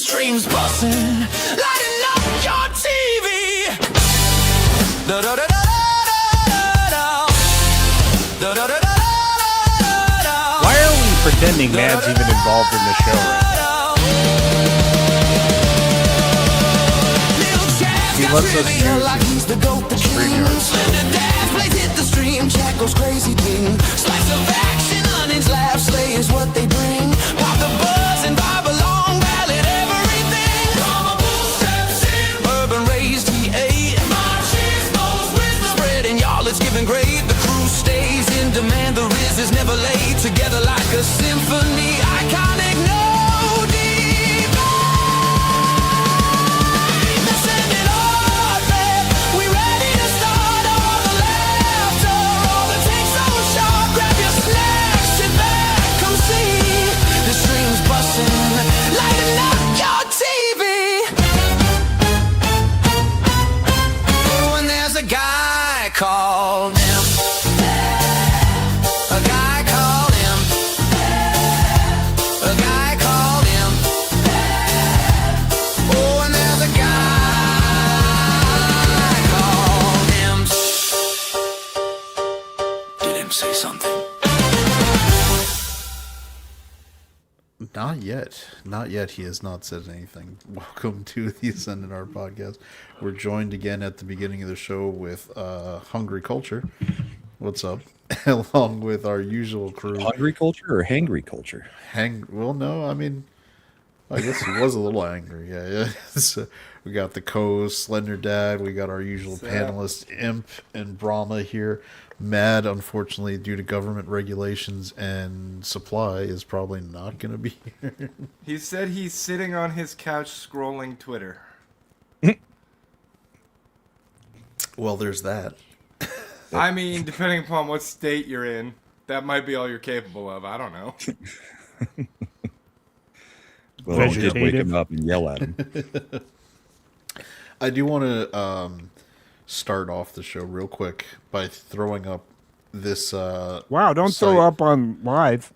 stream's busting, lighting up your TV. Da da da da da da da da da. Why are we pretending Matt's even involved in the show right now? He lets us use StreamYard. Hit the stream, chat goes crazy ding. Slice of action, onions, laugh, slay is what they bring. Pop the buzz and vibe along, ballad everything. Urban raised, he ate. Spreading y'all, it's giving great. The crew stays in demand, the Riz is never late. Together like a symphony, iconic, no divide. Let's send it on, man. We ready to start all the laughter, all the takes so sharp. Grab your snacks, sit back, come see. The stream's busting, lighting up your TV. Oh, and there's a guy called him. A guy called him. A guy called him. Oh, and there's a guy called him. Did him say something? Not yet. Not yet. He has not said anything. Welcome to the Ascendant Art Podcast. We're joined again at the beginning of the show with Hungry Culture. What's up? Along with our usual crew. Hungry culture or hangry culture? Well, no, I mean, I guess he was a little angry. Yeah. So we got the Slender Dad. We got our usual panelists, Imp and Brahma here. Mad, unfortunately, due to government regulations and supply, is probably not going to be here. He said he's sitting on his couch scrolling Twitter. Well, there's that. I mean, depending upon what state you're in, that might be all you're capable of. I don't know. Well, don't just wake him up and yell at him. I do want to start off the show real quick by throwing up this Wow, don't site, throw up on live.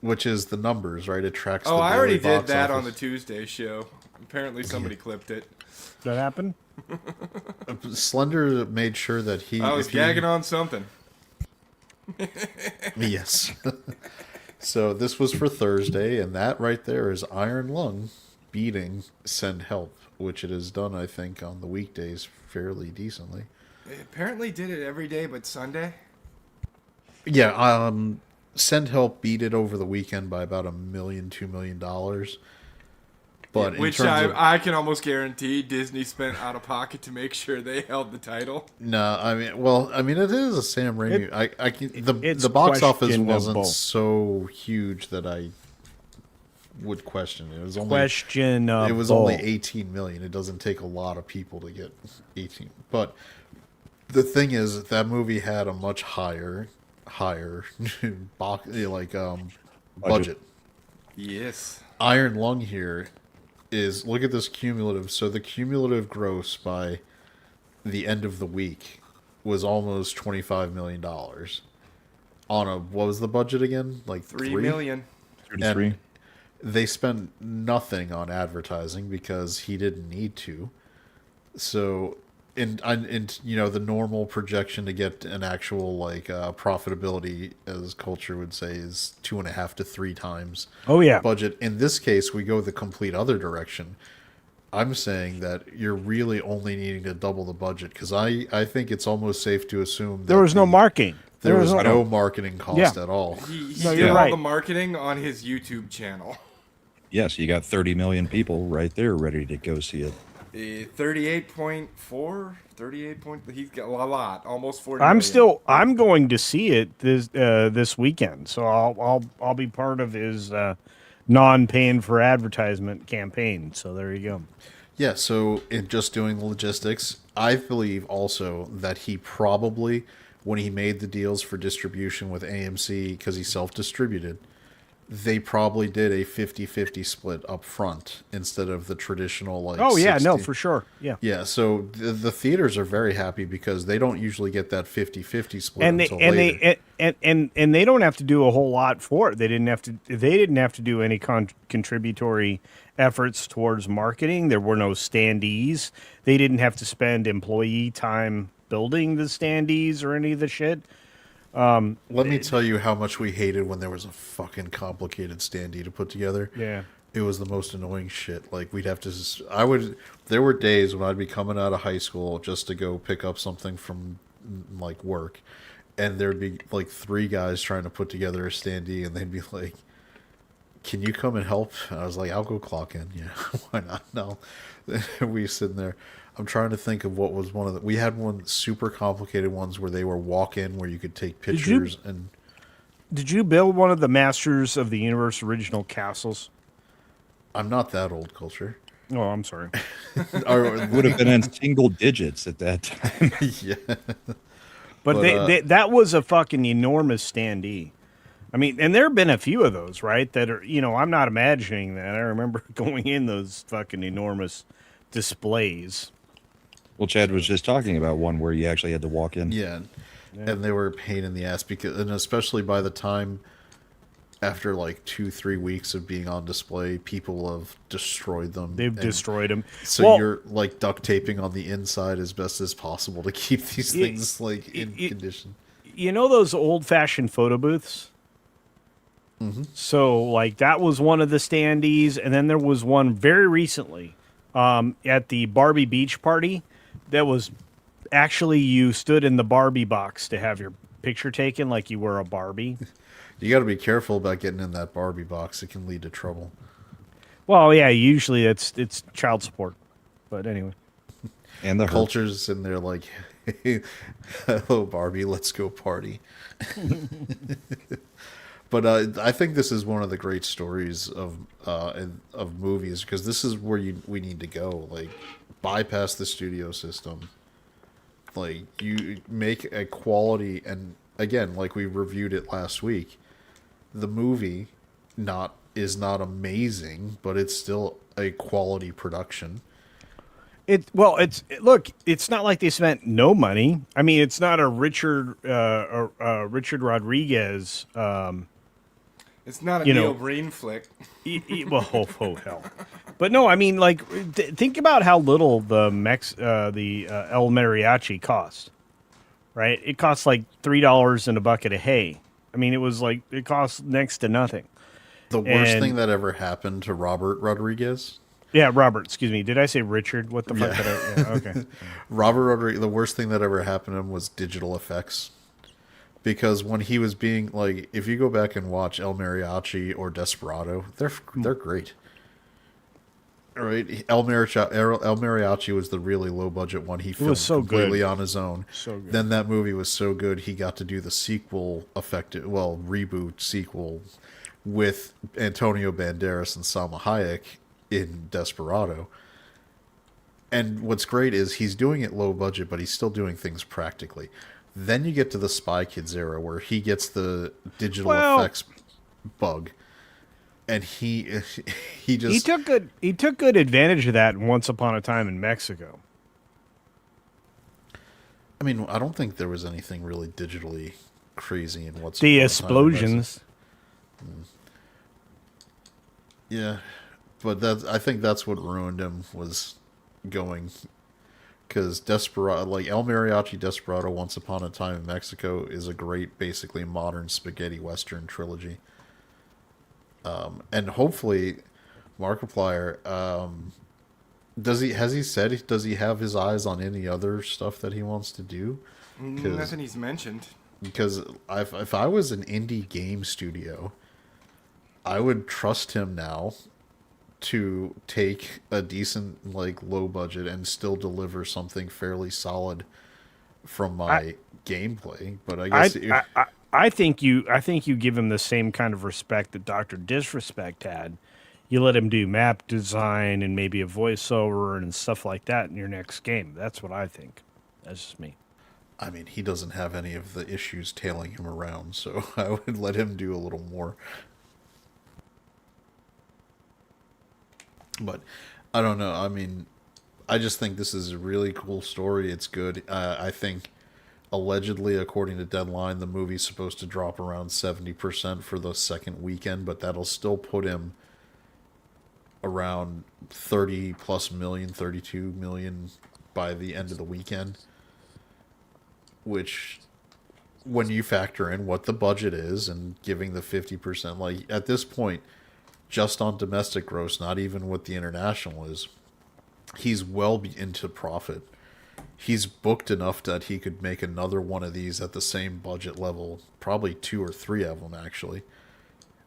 which is the numbers, right? It tracks Oh, the I already daily did box that office. on the Tuesday show. Apparently somebody clipped it. That happened? Slender made sure that he... I was gagging on something. Yes. So this was for Thursday, and that right there is Iron Lung beating Send Help, which it has done, I think, on the weekdays fairly decently. They apparently did it every day but Sunday. Yeah, Send Help beat it over the weekend by about $2 million. But Which in terms of, I can almost guarantee Disney spent out of pocket to make sure they held the title. no, I mean, it is a Sam Raimi. It's the box office questionable. wasn't so huge that I would question it. It was only Questionable. It was only 18 million. It doesn't take a lot of people to get 18. But the thing is, that movie had a much higher budget. Yes. Iron Lung here is, look at this cumulative. So the cumulative gross by the end of the week was almost $25 million on a, what was the budget again? Like 3 million. 33. And they spent nothing on advertising because he didn't need to. So, in the normal projection to get an actual profitability, as culture would say, is 2.5 to 3 times. Oh, yeah. Budget. In this case, we go the complete other direction. I'm saying that you're really only needing to double the budget because I think it's almost safe to assume that There was no marketing. There was no marketing cost at all. He No, did you're all right. the marketing on his YouTube channel. Yes, you got 30 million people right there ready to go see it. 38.4, 38 point. He's got a lot, almost 40. million. I'm going to see it this weekend, so I'll be part of his non-paying for advertisement campaign. So there you go. Yeah, so in just doing the logistics, I believe also that he probably, when he made the deals for distribution with AMC, because he self-distributed, they probably did a 50-50 split up front instead of the traditional like. Oh yeah, 60. no, for sure. Yeah. Yeah, so the theaters are very happy because they don't usually get that 50-50 split And they until and later. and they don't have to do a whole lot for it. They didn't have to do any contributory efforts towards marketing. There were no standees. They didn't have to spend employee time building the standees or any of the shit. Let me tell you how much we hated when there was a fucking complicated standee to put together. Yeah. It was the most annoying shit. Like we'd have to, there were days when I'd be coming out of high school just to go pick up something from like work, and there'd be like 3 guys trying to put together a standee, and they'd be like, "Can you come and help?" And I was like, "I'll go clock in." Yeah, why not? No, we sitting there. I'm trying to think of what was one of the. We had one super complicated ones where they were walk in, where you could take you- pictures and. Did you build one of the Masters of the Universe original castles? I'm not that old, Culture. Oh, I'm sorry. Or, Would have been in single digits at that time. yeah. But that was a fucking enormous standee. I mean, and there have been a few of those, right? That are, I'm not imagining that. I remember going in those fucking enormous displays. Well, Chad was just talking about one where you actually had to walk in. Yeah. And they were a pain in the ass because, and especially by the time after like 2-3 weeks of being on display, people have destroyed them. They've And destroyed them. So Well, you're like duct taping on the inside as best as possible to keep these things like in condition. you know those old-fashioned photo booths? Mm-hmm. So, like, that was one of the standees, and then there was one very recently at the Barbie Beach Party that was actually you stood in the Barbie box to have your picture taken like you were a Barbie. You got to be careful about getting in that Barbie box. It can lead to trouble. Well, yeah, usually it's child support, but anyway. And the Culture's in there like, hey, hello, Barbie, let's go party. But I think this is one of the great stories of movies because this is where we need to go. Like, bypass the studio system. Like, you make a quality, and again, like we reviewed it last week, the movie is not amazing, but it's still a quality production. It's not like they spent no money. I mean, it's not a Richard Rodriguez. It's not a You Neil know- Breen flick. Well, oh hell. But no, I mean, like, think about how little the El Mariachi cost. Right? It cost like $3 and a bucket of hay. I mean, it cost next to nothing. The worst And- thing that ever happened to Robert Rodriguez. Yeah, Robert. Excuse me. Did I say Richard? What the fuck? Did I? Yeah, okay. Robert Rodriguez, the worst thing that ever happened to him was digital effects. Because when he was being like, if you go back and watch El Mariachi or Desperado, they're great. All right, El Mariachi was the really low budget one. He filmed was so completely good. on his own. So good. Then that movie was so good, he got to do the reboot sequel with Antonio Banderas and Salma Hayek in Desperado. And what's great is he's doing it low budget, but he's still doing things practically. Then you get to the Spy Kids era where he gets the digital effects bug, and he just he took good advantage of that Once Upon a Time in Mexico. I mean, I don't think there was anything really digitally crazy in what's The Upon a Time in explosions. Mexico. Yeah, but I think that's what ruined him was going. Because Desperado, like El Mariachi, Desperado, Once Upon a Time in Mexico is a great, basically modern spaghetti western trilogy. And hopefully, Markiplier, does he have his eyes on any other stuff that he wants to do? Nothing he's mentioned. Because if I was an indie game studio, I would trust him now to take a decent, like, low budget and still deliver something fairly solid from my gameplay. But I guess I think you give him the same kind of respect that Dr. Disrespect had. You let him do map design and maybe a voiceover and stuff like that in your next game. That's what I think. That's just me. I mean, he doesn't have any of the issues tailing him around, so I would let him do a little more. But I don't know. I mean, I just think this is a really cool story. It's good. I think allegedly, according to Deadline, the movie's supposed to drop around 70% for the second weekend, but that'll still put him around 30 plus million, 32 million by the end of the weekend. Which, when you factor in what the budget is and giving the 50%, like at this point, just on domestic gross, not even what the international is, he's well into profit. He's booked enough that he could make another one of these at the same budget level, probably 2 or 3 of them actually,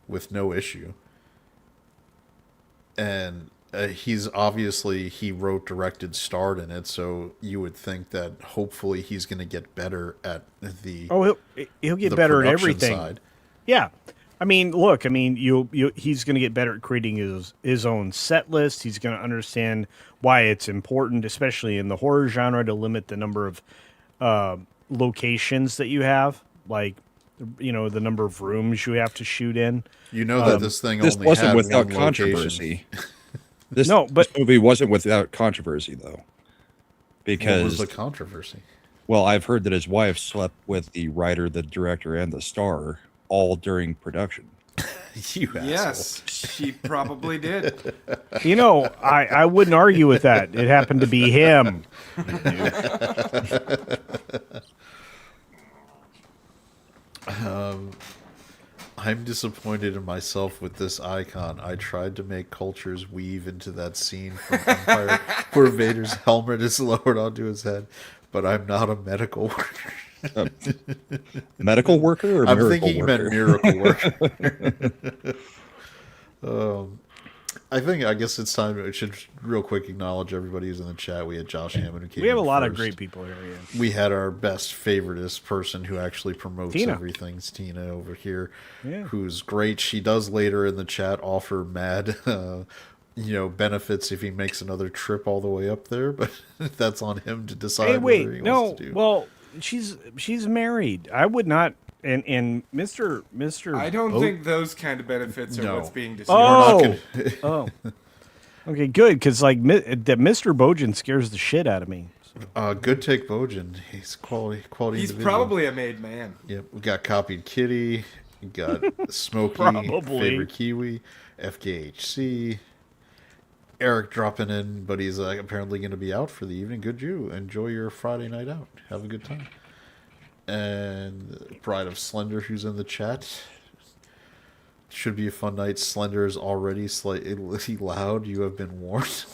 with no issue. And he wrote, directed, starred in it, so you would think that hopefully he's going to get better at the he'll get better at production everything. side. Yeah. I mean, look, I mean, he's going to get better at creating his own set list. He's going to understand why it's important, especially in the horror genre, to limit the number of locations that you have, like, the number of rooms you have to shoot in. You know that this thing This only wasn't had without one location. controversy. This movie wasn't without controversy, though. Because What was the controversy? well, I've heard that his wife slept with the writer, the director, and the star all during production. You asshole. Yes, she probably did. I wouldn't argue with that. It happened to be him. I'm disappointed in myself with this icon. I tried to make cultures weave into that scene from Empire where Vader's helmet is lowered onto his head, but I'm not a medical worker. Medical worker or I'm miracle thinking you meant worker? miracle worker. I guess it's time. I should real quick acknowledge everybody who's in the chat. We had Josh Hammond who came We have a in lot of first. great people here. Yeah. We had our best favoritist person who actually promotes Tina. everything. It's Tina over here, Yeah. who's great. She does later in the chat offer Mad, benefits if he makes another trip all the way up there, but that's on him to decide. Hey, wait, whether he no. wants to do. Well, she's married. I would not. And Mr. I don't think those kind of benefits are No. what's being discussed. Oh, oh. Okay, good. Because that Mr. Bojan scares the shit out of me. Good take, Bojan. He's quality. He's individual. probably a made man. Yep, we got copied Kitty. We got Smokey, Probably. favorite Kiwi, FKHC. Eric dropping in, but he's apparently going to be out for the evening. Good you. Enjoy your Friday night out. Have a good time. And Bride of Slender, who's in the chat. Should be a fun night. Slender is already slightly loud. You have been warned.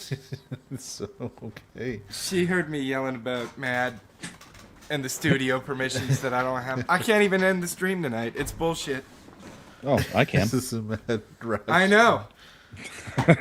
So, okay. She heard me yelling about Mad and the studio permissions that I don't have. I can't even end the stream tonight. It's bullshit. Oh, I can. This is a mad rush. I know.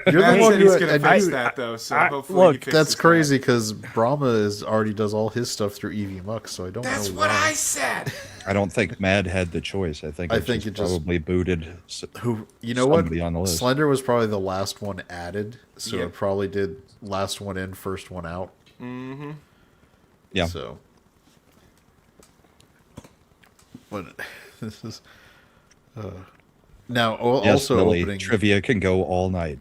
You're Mad the one said he's who... going to and fix you- that, though, so I- hopefully look, he fixes That's that. crazy because Brahma already does all his stuff through EV Mux, so I don't That's know what why. I said. I don't think Mad had the choice. I think I it think just it just- probably booted. Who you know what? Somebody on the list. Slender was probably the last one added, so Yep. it probably did last one in, first one out. Yeah. So, but this is now Yes, also Billy, opening. trivia can go all night.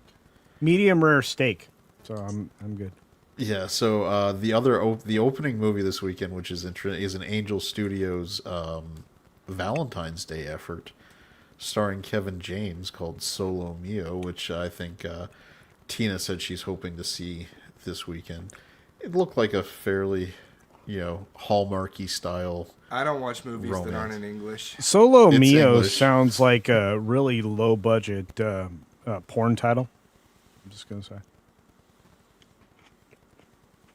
Medium rare steak. So I'm good. Yeah, so the opening movie this weekend, which is an Angel Studios Valentine's Day effort, starring Kevin James, called Solo Mio, which I think Tina said she's hoping to see this weekend. It looked like a fairly, Hallmarky style. I don't watch movies that Romance. aren't in English. Solo It's Mio English. sounds like a really low budget porn title. I'm just gonna say.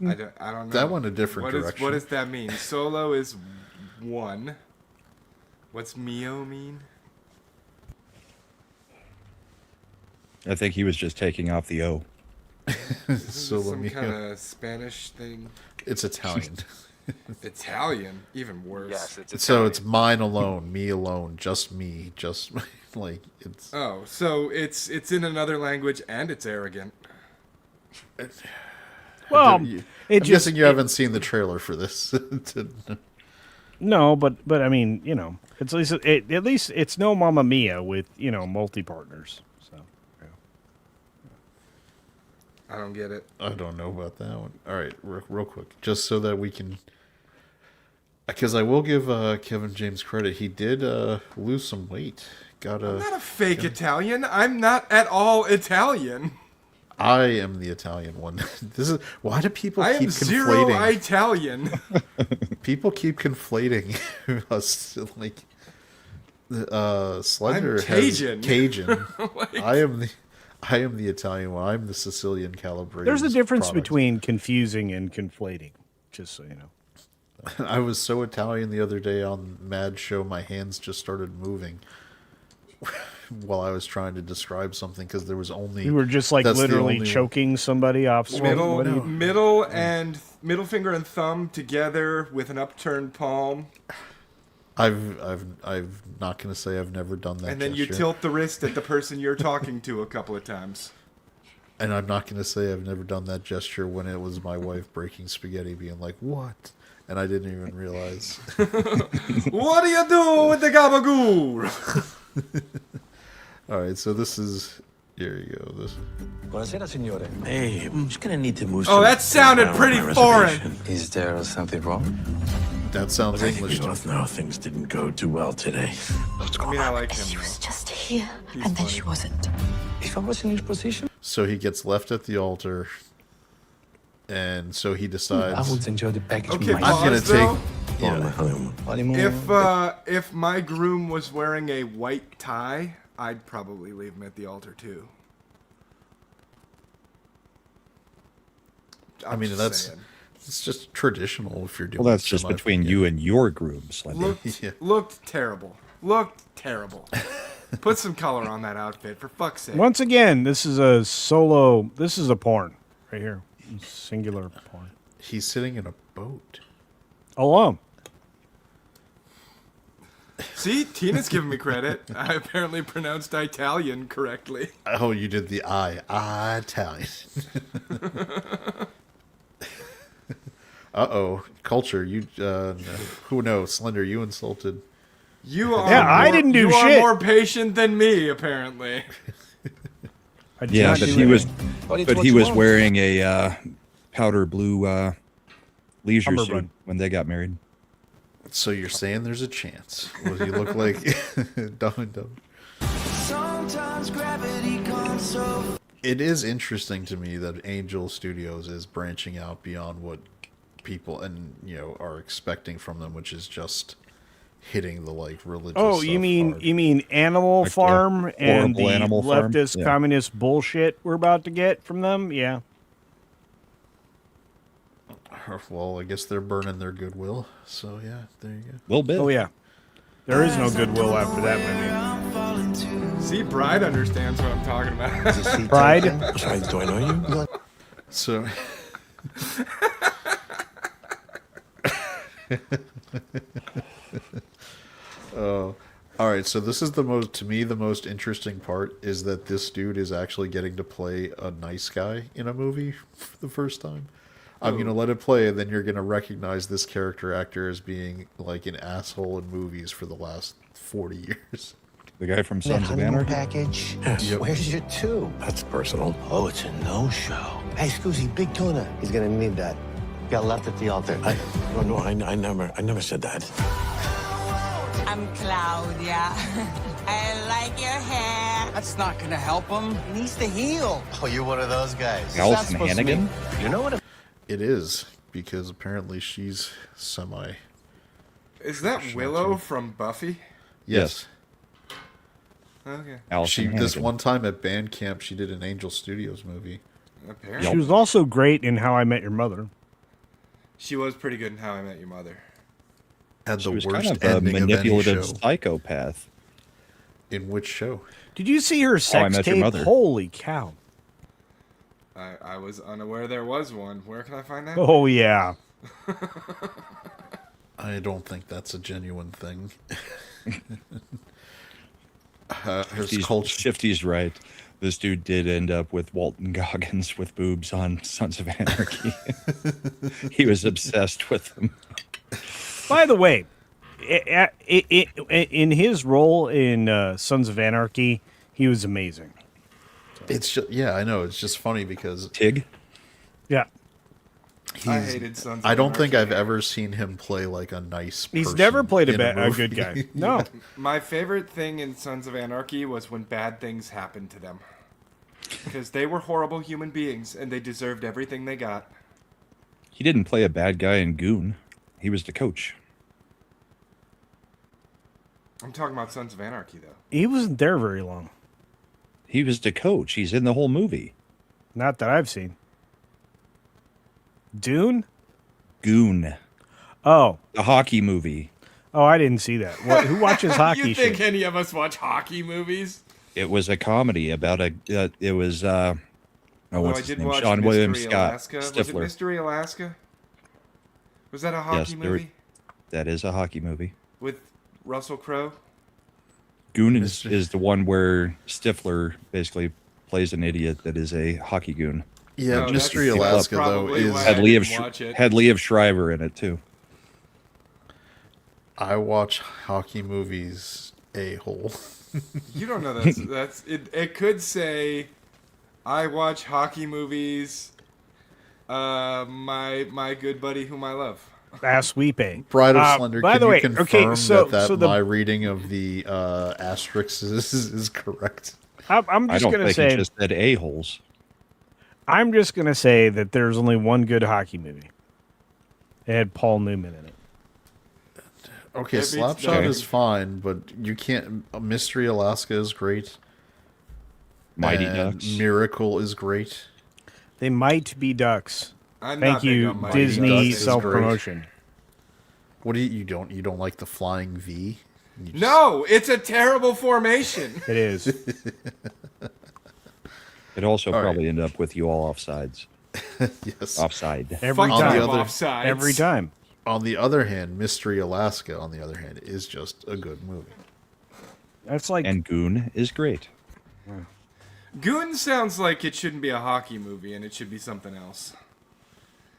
I don't know. That went a different direction. What does that mean? Solo is one. What's Mio mean? Uh, I think he was just taking off the O. Isn't this Solo some Mio. kind of Spanish thing? It's Italian. Italian, even worse. Yes, it's So it's mine alone, me alone, just me, just like it's. Oh, so it's in another language and it's arrogant. Well, I'm it just guessing you haven't seen the trailer for this. no, but I mean, it's at least it's no Mamma Mia with multi partners. So I don't get it. I don't know about that one. All right, real quick, just so that we can, because I will give Kevin James credit. He did lose some weight. I'm not a fake Italian. I'm not at all Italian. I am the Italian one. This is why do people I keep am zero conflating? Italian. People keep conflating us like Slender I'm Cajun. has Cajun. Like- I am the Italian one. I'm the Sicilian calibrated. There's a difference product. between confusing and conflating, just so you know. I was so Italian the other day on Mad Show, my hands just started moving while I was trying to describe something because there was only. You were just like that's the literally only- choking somebody off. Middle and middle finger and thumb together with an upturned palm, I'm not going to say I've never done that. and then you gesture. tilt the wrist at the person you're talking to a couple of times. And I'm not going to say I've never done that gesture when it was my wife breaking spaghetti, being like, "What?" And I didn't even realize. What do you do with the gabagool? All right, so this is. Here you go. This. Buonasera, signore. Hey, I'm just gonna need to move. Oh, that sounded pretty foreign. Is there something wrong? That sounds English. to me. know things didn't go too well today. I mean, I like him. She was just here, He's and then funny. she wasn't. If I was in his position, So he gets left at the altar, and so he decides. I would enjoy the package. Okay, I'm gonna pause, though. take. Yeah. If my groom was wearing a white tie, I'd probably leave him at the altar too. I mean, just that's saying. it's just traditional if you're doing. Well, that's just between you and your groom, Slender. Looked, Yeah. looked terrible. Looked terrible. Put some color on that outfit, for fuck's sake. Once again, this is a solo. This is a porn right here, singular porn. He's sitting in a boat. Alone. See, Tina's giving me credit. I apparently pronounced Italian correctly. Oh, you did the Italian. Uh-oh. Culture. You, who knows? Slender, you insulted. You are. Yeah, I didn't do you shit. are more patient than me, apparently. I did Yeah, not but do he was, anything. but he was wearing a powder blue leisure Cummerbund. suit when they got married. So you're saying there's a chance. Well, you look like Dumb and Dumber. Sometimes gravity comes so It is interesting to me that Angel Studios is branching out beyond what people and are expecting from them, which is just hitting the like religious. Oh, stuff you mean hard. Animal Like the Farm and the horrible Animal Farm? leftist Yeah. communist bullshit we're about to get from them? Yeah. Well, I guess they're burning their goodwill. So yeah, there you go. Little bit. Oh yeah. There is no goodwill after that movie. See, Bride understands what I'm talking about. Pride. Sorry, do I know you? So. Oh, all right. So this is the most interesting part is that this dude is actually getting to play a nice guy in a movie for the first time. I'm gonna let it play, and then you're gonna recognize this character actor as being like an asshole in movies for the last 40 years. The guy from Sons of Anarchy. package? Yes. Where's your two? That's personal. Oh, it's a no-show. Hey, Scoozy, big tuna. He's gonna need that. Got left at the altar. No, I never said that. I'm Claudia. I like your hair. That's not gonna help him. He needs to heal. Oh, you're one of those guys. Allison Hannigan. You know what? It is because apparently she's semi. Is that Willow from Buffy? Yes. Okay. Allison This Hannigan. one time at band camp, she did an Angel Studios movie. Apparently. She was also great in How I Met Your Mother. She was pretty good in How I Met Your Mother. Had She the was worst kind of a ending of any manipulative show. psychopath. In which show? Did you see her I sex Met Your tape? Mother. Holy cow. I was unaware there was one. Where can I find that? Oh yeah. I don't think that's a genuine thing. Her Shifty's right. This dude did end up with Walton Goggins with boobs on Sons of Anarchy. He was obsessed with them. By the way, in his role in Sons of Anarchy, he was amazing. So It's just, yeah, I know. It's just funny because Tig? Yeah. I hated Sons of I don't think I've Anarchy. ever seen him play like a nice person. He's never played in a movie. good guy. No. My favorite thing in Sons of Anarchy was when bad things happened to them. Because they were horrible human beings and they deserved everything they got. He didn't play a bad guy in Goon. He was the coach. I'm talking about Sons of Anarchy, though. He wasn't there very long. He was the coach. He's in the whole movie. Not that I've seen. Dune? Goon. Oh. The hockey movie. Oh, I didn't see that. What, who watches hockey You think shit? any of us watch hockey movies? It was a comedy about a. It was. Oh, what's I his did name? watch Sean Mystery William Scott Alaska. Was it Stifler. Mystery Alaska? Was that a hockey Yes, movie? That is a hockey movie. With Russell Crowe? Goon is the one where Stifler basically plays an idiot that is a hockey goon. Yeah, No, that's Mystery Alaska though probably is. why I Had didn't watch it. Liev Schreiber in it too. I watch hockey movies a-hole. You don't know that's it. It could say, I watch hockey movies. My good buddy whom I love. Ass Weeping. Bride of Slender, By can the you way, confirm okay, so that the my reading of the asterisks is correct? I'm I just don't gonna think say it just said a-holes. I'm just gonna say that there's only one good hockey movie. It had Paul Newman in it. Okay, That beats Slapshot Dog. is fine, but you can't. Mystery Alaska is great. Mighty and Ducks. Miracle is great. They might be ducks. I'm Thank not big you, on Mighty Disney Ducks. Ducks is self promotion. What do you don't like the flying V? You just- No, it's a terrible formation. It is. It also All right. probably ended up with you all offsides. Yes. Offside. Every Fuck time. them other- offsides. Every time. On the other hand, Mystery Alaska, on the other hand, is just a good movie. That's like And Goon is great. Goon sounds like it shouldn't be a hockey movie and it should be something else.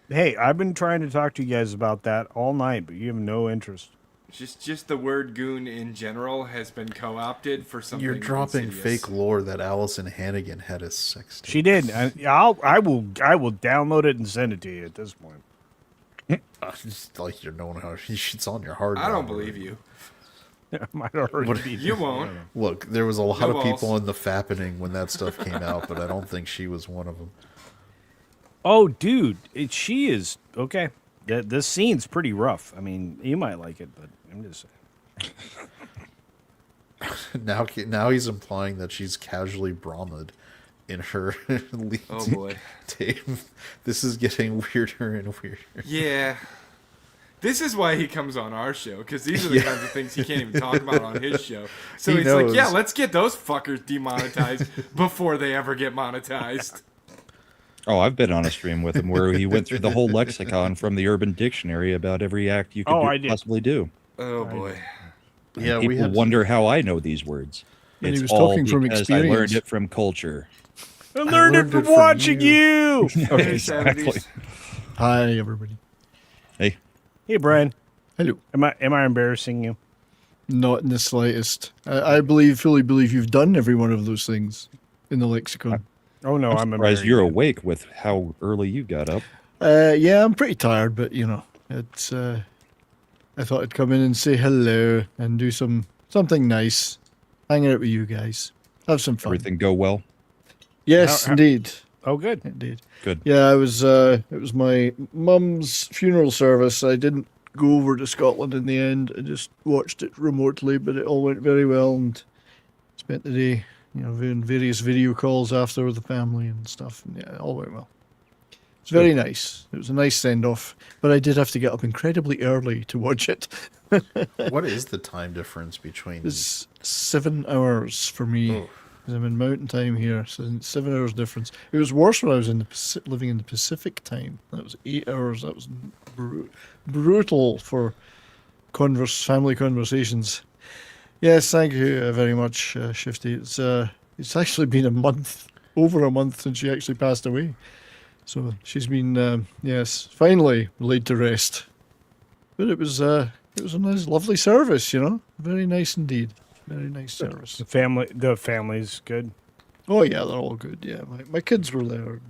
hey, I've been trying to talk to you guys about that all night, but you have no interest. Just the word goon in general has been co-opted for something. You're dropping insidious. fake lore that Allison Hannigan had a sex tape. She did. I will download it and send it to you at this point. Just like you're knowing how it's on your hard I don't drive believe already. you. It might already What- be. You won't. Look, there was a lot No of people balls. in the fappening when that stuff came out, but I don't think she was one of them. Oh, dude, she is okay. This scene's pretty rough. I mean, you might like it, but I'm just saying. Now he's implying that she's casually brahmed in her lead Oh boy. tape. This is getting weirder and weirder. Yeah. This is why he comes on our show, because these are the kinds of things he can't even talk about on his show. So He he's knows. like, yeah, let's get those fuckers demonetized before they ever get monetized. Oh, I've been on a stream with him where he went through the whole lexicon from the Urban Dictionary about every act you could I did. possibly do. Oh boy. Yeah, we People had wonder how I know these words. And he It's was all talking from because I learned experience. it from culture. I learned it learned from it from watching you. Hey, Exactly. 70s. Hi, everybody. Hey, Hey, Brian, Hello. am I embarrassing you? Not in the slightest. I fully believe you've done every one of those things in the lexicon. Oh no, I'm surprised embarrassing you're you. awake with how early you got up. Yeah, I'm pretty tired, but it's. I thought I'd come in and say hello and do something nice, hang out with you guys, have some fun. Everything go well? Yes, How- indeed, Oh, good. indeed. Good. Yeah, I was. It was my mum's funeral service. I didn't go over to Scotland in the end. I just watched it remotely, but it all went very well, and spent the day, doing various video calls after with the family and stuff. And yeah, it all went well. It's very nice. It was a nice send off, but I did have to get up incredibly early to watch it. What is the time difference between? It's 7 hours for me. Oh. 'Cause I'm in Mountain Time here, so it's 7 hours difference. It was worse when I was living in the Pacific Time. That was 8 hours. That was brutal for family conversations. Yes, thank you very much, Shifty. It's actually been over a month since she actually passed away. So she's been, finally laid to rest. But it was a nice, lovely service, very nice indeed. Very nice service. The family's good. Oh yeah, they're all good. Yeah, my kids were there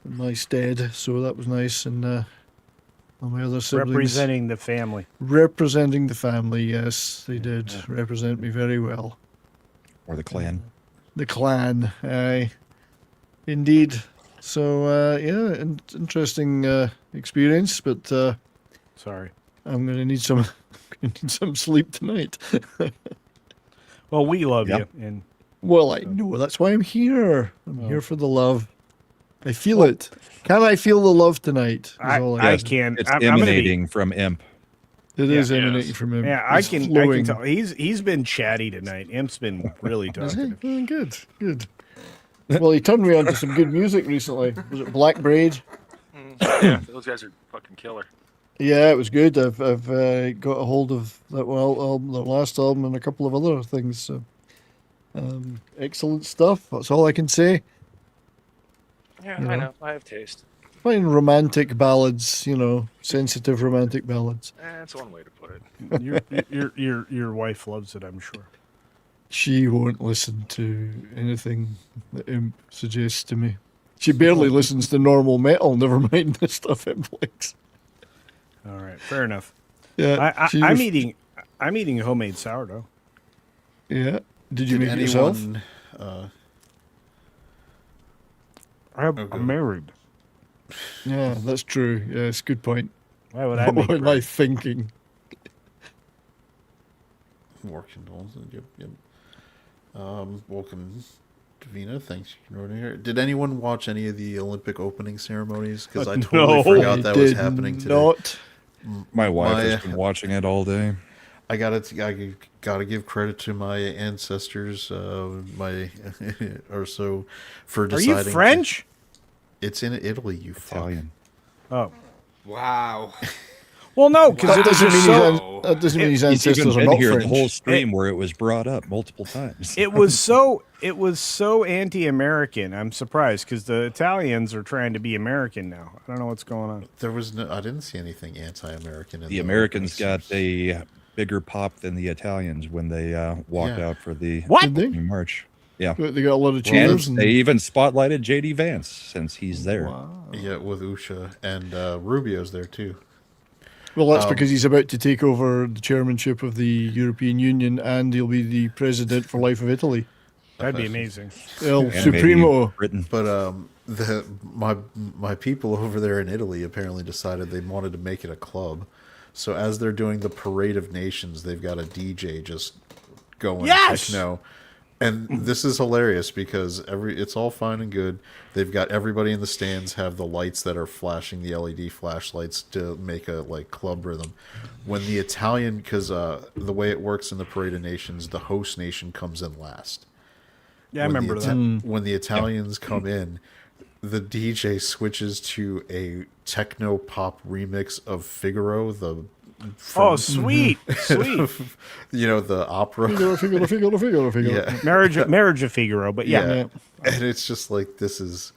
in my stead, so that was nice. And all my other siblings Representing the family. representing the family. Yes, they did represent me very well. Or the clan. The clan, aye, indeed. So yeah, interesting experience, but Sorry. I'm gonna need some sleep tonight. Well, we love Yep. you, and Well, I know. That's why I'm here. I'm here for the love. I feel it. Can I feel the love tonight? Is all I ask. can. It's I'm gonna be- emanating from Imp. It is Yeah. emanating from him. Yeah, I It's can flowing. tell. He's been chatty tonight. Imp's been really Is he? talkative. Oh, good, good. Well, he turned me on to some good music recently. Was it Black Braid? Yeah, those guys are fucking killer. Yeah, it was good. I've got a hold of that album, their last album, and a couple of other things. So, excellent stuff. That's all I can say. Yeah, You I know. know. I have taste. Fine romantic ballads, sensitive romantic ballads. That's one way to put it. Your wife loves it, I'm sure. She won't listen to anything that Imp suggests to me. She barely listens to normal metal, never mind the stuff Imp likes. All right, fair enough. Yeah, I'm eating homemade sourdough. Yeah. Did you Did make it yourself? anyone? I'm married. Yeah, that's true. Yes, good point. Why would I What make am I thinking? More condolences. Yep. Welcome, Davina. Thanks for joining here. Did anyone watch any of the Olympic opening ceremonies? Because I totally No. forgot I that was did happening today. not. My wife My- has been watching it all day. I gotta give credit to my ancestors, or so, for Are deciding. you French? It's in Italy. You Italian. Oh, Wow. well, no, because That it was doesn't just mean so. that doesn't mean his He's even ancestors are been not here French. the whole stream where it was brought up multiple times. It was so anti-American. I'm surprised because the Italians are trying to be American now. I don't know what's going on. There was no. I didn't see anything anti-American. In The Americans got a bigger pop than the Italians when they walked Yeah. out for the What? Did they? march. Yeah. They got a lot of And cheers. they even spotlighted JD Vance since he's there. Wow. Yeah, with Usha and Rubio's there too. Well, that's because he's about to take over the chairmanship of the European Union, and he'll be the president for life of Italy. That'd be amazing. El And maybe Supremo. Britain. But my people over there in Italy apparently decided they wanted to make it a club. So as they're doing the Parade of Nations, they've got a DJ just going Yes! techno. And this is hilarious because it's all fine and good. They've got everybody in the stands have the lights that are flashing, the LED flashlights to make a club rhythm. When the Italian, because the way it works in the Parade of Nations, the host nation comes in last. Yeah, I When the remember that. When the Italians come in, the DJ switches to a techno pop remix of Figaro, Oh, sweet, sweet. the opera. Figaro. Yeah. Marriage of Figaro, but yeah. Yeah. And it's just like, this is.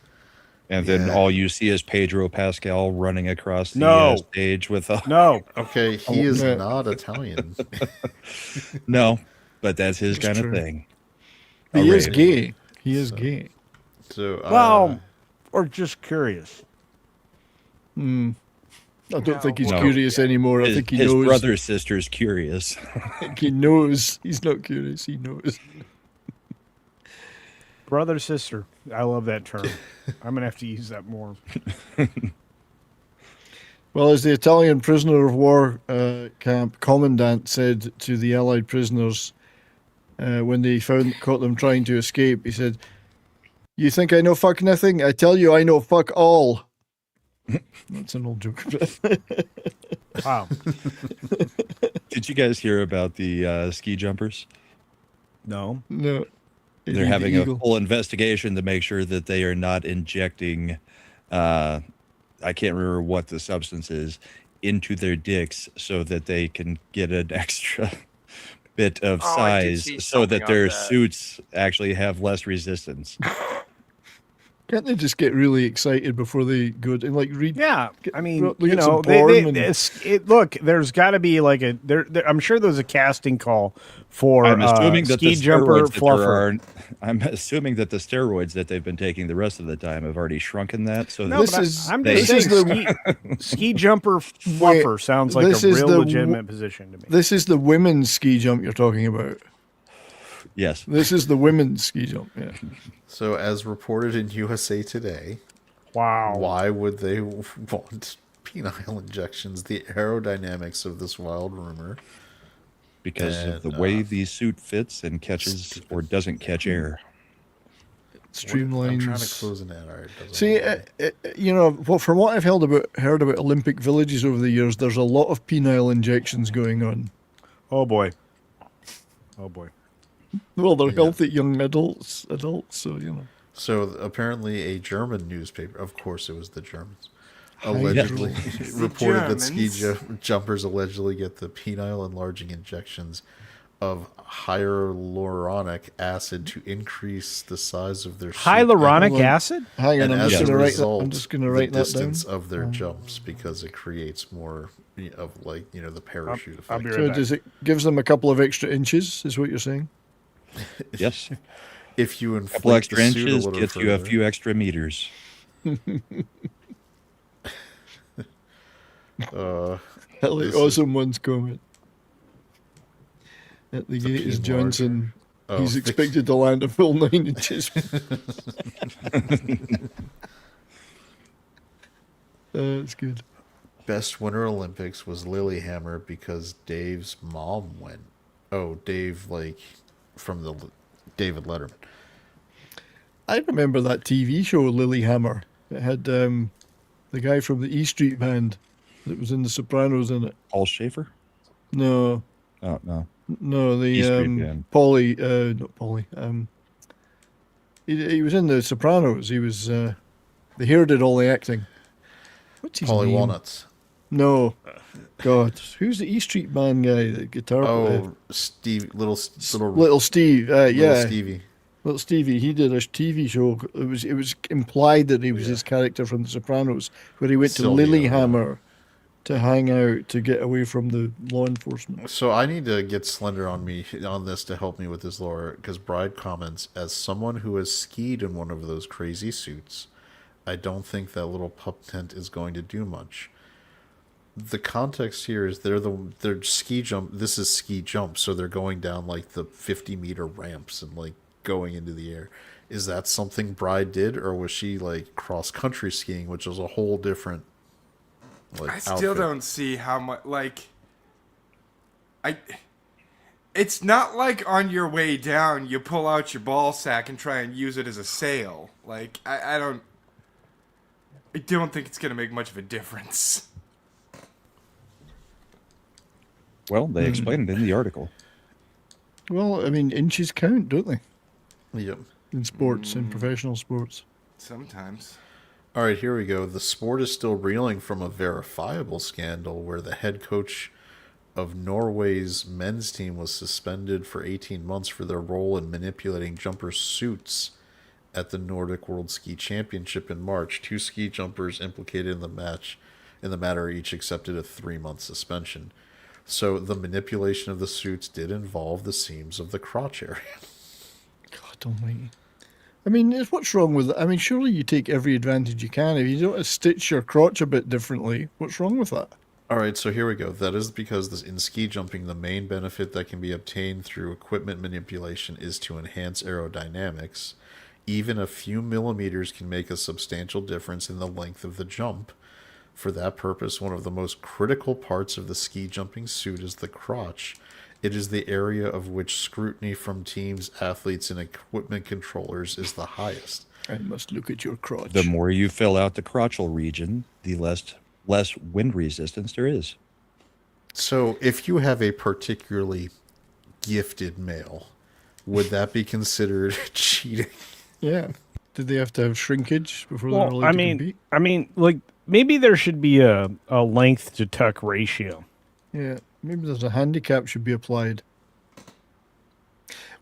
And then Yeah. all you see is Pedro Pascal running across the No. stage with a... No, Okay, he is yeah. not Italian. No, but that's his It's kind true. of thing. He is Alright. gay. He is gay. So, well, or just curious. I don't think he's No. curious anymore. I His, think he his knows. brother sister's curious. I think he knows. He's not curious. He knows. Brother, sister. I love that term. I'm gonna have to use that more. Well, as the Italian prisoner of war camp commandant said to the Allied prisoners when they caught them trying to escape, he said, "You think I know fuck nothing? I tell you, I know fuck all." That's an old joke. Wow. Did you guys hear about the ski jumpers? No. No. They're having a full investigation to make sure that they are not injecting, I can't remember what the substance is, into their dicks so that they can get an extra bit of Oh, I did size see so that something on their that. suits actually have less resistance. Can't they just get really excited before they go and like read? Yeah, I mean, look you at some know, porn look, there's got to be like I'm sure there's a casting call for I'm assuming that ski the jumper steroids that there fluffer. I'm assuming that the steroids that they've been taking the rest of the time have already shrunken that. So No, that This is- I'm they- just saying ski jumper fluffer sounds like a this is real the legitimate position to me. This is the women's ski jump you're talking about. yes. This is the women's ski jump. Yeah. So, as reported in USA Today, Wow. why would they want penile injections? The aerodynamics of this wild rumor. Because of the And, way the suit fits and catches or doesn't catch air. Streamlines. I'm trying to close an ad. All right, doesn't See, work. you know, well, from what I've heard about Olympic villages over the years, there's a lot of penile injections going on. Oh boy. Oh boy. Well, they're healthy young adults, so you know. So apparently, a German newspaper, of course, it was the Germans, allegedly reported that ski jumpers allegedly get the penile enlarging injections of hyaluronic acid to increase the size of their suit. Hyaluronic acid? Hang on, And I'm as just a going to write that. result, I'm just going to the write that down. distance of their jumps, because it creates more of, like, the parachute I'll effect. be So right back. does it gives them a couple of extra inches? Is what you're saying? Yes. If you A couple inflate extra the suit inches a little gets you a further. few extra meters. This Awesome one's comment. At the gate is P Johnson. Oh, He's fix- expected to land a full 9 inches. That's good. Best Winter Olympics was Lillehammer because Dave's mom went. Oh, Dave, like, from the David Letterman. I remember that TV show Lilyhammer. It had the guy from the E Street Band that was in The Sopranos in it. Paul Schaefer? No, Oh, no. no, the E Street Band. Paulie, not Paulie. He was in The Sopranos. He was the hero did all the acting. What's his Polly name? Walnuts. No, God, who's the E Street Band guy? The guitar player? Oh, Steve, little Little Steve. Yeah, Stevie. Little Stevie. He did a TV show. It was implied that he was his character from The Sopranos, where he went to Sylvia, Lilyhammer to hang out to get away from the law enforcement. So I need to get Slender on this to help me with this lore, because Bride comments, as someone who has skied in one of those crazy suits, I don't think that little pup tent is going to do much. The context here is they're ski jump. This is ski jump, so they're going down like the 50-meter ramps and like going into the air. Is that something Bride did, or was she like cross country skiing, which is a whole different like I still outfit? don't see how much, like, it's not like on your way down you pull out your ball sack and try and use it as a sail. Like, I don't think it's gonna make much of a difference. Well, they explained it in the article. Well, I mean, inches count, don't they? Yep. In sports, in professional sports. Sometimes. All right, here we go. The sport is still reeling from a verifiable scandal where the head coach of Norway's men's team was suspended for 18 months for their role in manipulating jumper suits at the Nordic World Ski Championship in March. 2 ski jumpers implicated in the matter each accepted a 3-month suspension. So the manipulation of the suits did involve the seams of the crotch area. God almighty. I mean, what's wrong with that? I mean, surely you take every advantage you can. If you don't stitch your crotch a bit differently, what's wrong with that? All right, so here we go. That is because in ski jumping, the main benefit that can be obtained through equipment manipulation is to enhance aerodynamics. Even a few millimeters can make a substantial difference in the length of the jump. For that purpose, one of the most critical parts of the ski jumping suit is the crotch. It is the area of which scrutiny from teams, athletes, and equipment controllers is the highest. I must look at your crotch. The more you fill out the crotchal region, the less wind resistance there is. So if you have a particularly gifted male, would that be considered cheating? Yeah. Did they have to have shrinkage before they're allowed to compete? I mean, like maybe there should be a length to tuck ratio. Yeah. Maybe there's a handicap should be applied.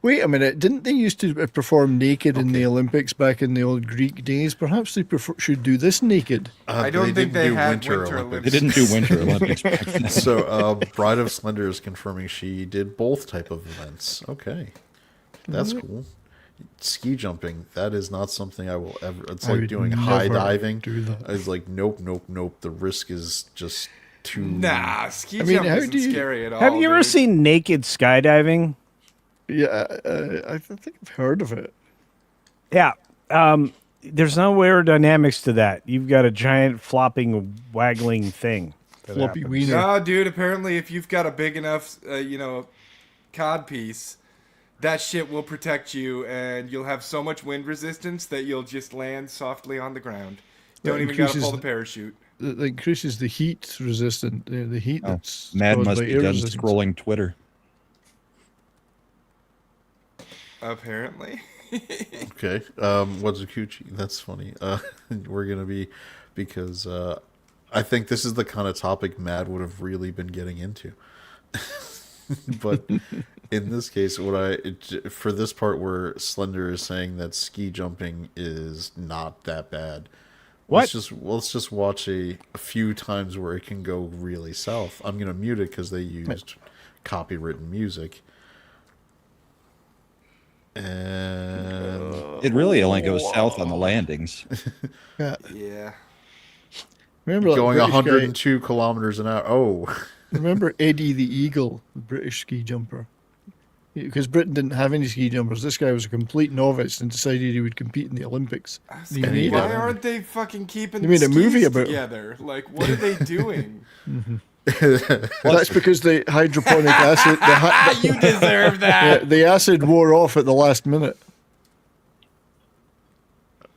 Wait a minute, didn't they used to perform naked in the Olympics back in the old Greek days? Perhaps they should do this naked. I don't think they didn't do had Winter Winter Olympics. They didn't do Winter Olympics back then. So, Bride of Slender is confirming she did both type of events. Okay, that's cool. Ski jumping, that is not something I will ever. It's I like would doing high never diving. do that. It's like nope. The risk is just too. Nah, ski I mean, jump how isn't do you- scary at all. Have you ever dude. seen naked skydiving? Yeah, I think I've heard of it. Yeah. There's no aerodynamics to that. You've got a giant flopping, waggling thing. that Floppy happens. wiener. No, dude. Apparently, if you've got a big enough, cod piece, that shit will protect you, and you'll have so much wind resistance that you'll just land softly on the ground. That Don't even gotta increases pull the parachute. That increases the heat resistant. The heat that's Mad caused must by be air done resistance. scrolling Twitter. Apparently. Okay. What's a coochie? That's funny. We're gonna be because I think this is the kind of topic Mad would have really been getting into. But in this case, for this part where Slender is saying that ski jumping is not that bad. What? Let's just watch a few times where it can go really south. I'm gonna mute it because they used copywritten music. And It really only goes south on the landings. Yeah. Remember that going British guy- 102 kilometers an hour. Oh, Remember Eddie the Eagle, the British ski jumper? Because Britain didn't have any ski jumpers. This guy was a complete novice and decided he would compete in the Olympics. He And he made did. Why it. aren't they fucking keeping They the made a movie skis about- together? Like, what are they doing? That's because the hydroponic acid, You deserve that. the acid wore off at the last minute.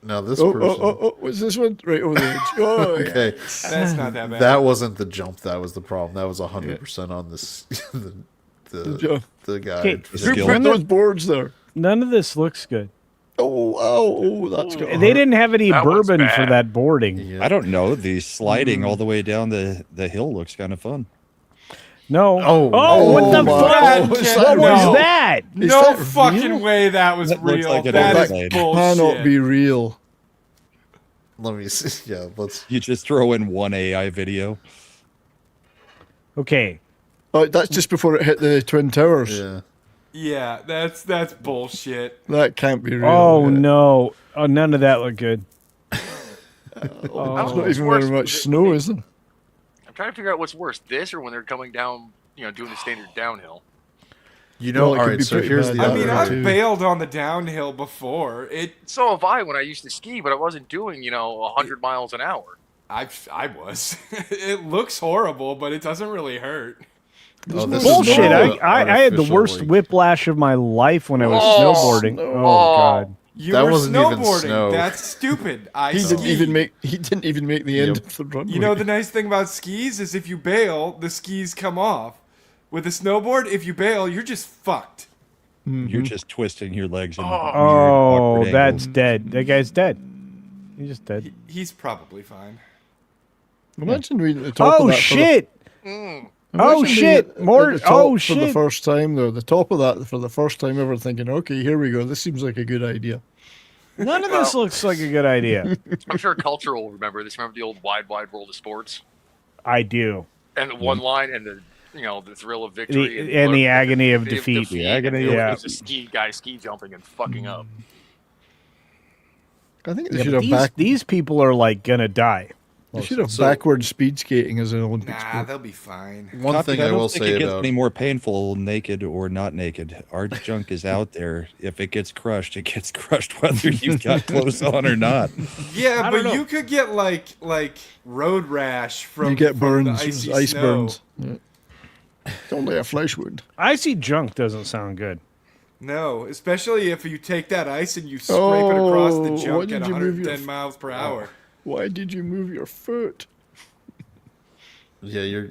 now this Oh, person. what's this one? Right over the edge. Oh, yeah. Okay, That's not that bad. that wasn't the jump. That was the problem. That was 100% on this. The guy. Okay, Who skill. put those boards there? None of this looks good. Oh, that's got They didn't have any That one's bourbon for bad. that boarding. Yeah. I don't know. The sliding all the way down the hill looks kind of fun. No. Oh, what the my fuck? God. What Is was that real? that? Is No that fucking real? way that was That looks real. like an That is airplane. bullshit. Cannot be real. Let me see. Yeah, let's. You just throw in one AI video. Okay. Oh, that's just before it hit the Twin Towers. Yeah. Yeah, that's bullshit. That can't be real. Oh, yeah. no. Oh, none of that looked good. There's Oh, not it's even worse. very much snow, is there? I'm trying to figure out what's worse, this or when they're coming down, doing the standard downhill. You know, Well, it all could right. be So pretty here's bad. the I other. mean, Yeah, I've too. bailed on the downhill before. So have I when I used to ski, but I wasn't doing, 100 miles an hour. I was. It looks horrible, but it doesn't really hurt. Oh, this is Bullshit. more of I had the artificial, worst like- whiplash of my life when I was Oh, snowboarding. snow. Oh, God. You That were wasn't even snowboarding. snow. That's stupid. He didn't skied. even make the end Yep. of the runway. You know the nice thing about skis is if you bail, the skis come off. With a snowboard, if you bail, you're just fucked. You're just twisting your legs. In weird, Oh, awkward that's angles. dead. That guy's dead. He's just dead. He's probably fine. Imagine being at the top of Oh, that shit. Imagine Oh, being shit. at More. the top Oh, For the shit. first time, though, the top of that for the first time ever, thinking, okay, here we go. This seems like a good idea. None of this looks like a good idea. I'm sure Culture will remember this. Remember the old Wide World of Sports? I do. And the one line and the thrill of victory. And the agony of defeat. The agony, and yeah. It was a ski guy ski jumping and fucking up. I think they Yeah, should but have these people are like gonna die. They should have So- backward speed skating as an Olympic Nah, sport. they'll be fine. One Copy, thing I I don't will think say it gets about any more painful, naked or not naked. Our junk is out there. If it gets crushed, it gets crushed whether you've got clothes on or not. Yeah, I but don't know. you could get like road rash from You get from the burns, icy ice snow. burns. Yeah. It's only a flesh wound. Icy junk doesn't sound good. No, especially if you take that ice and you scrape it across the Oh, why junk did at you move your 110 miles per hour. Why did you move your foot? Yeah, you're.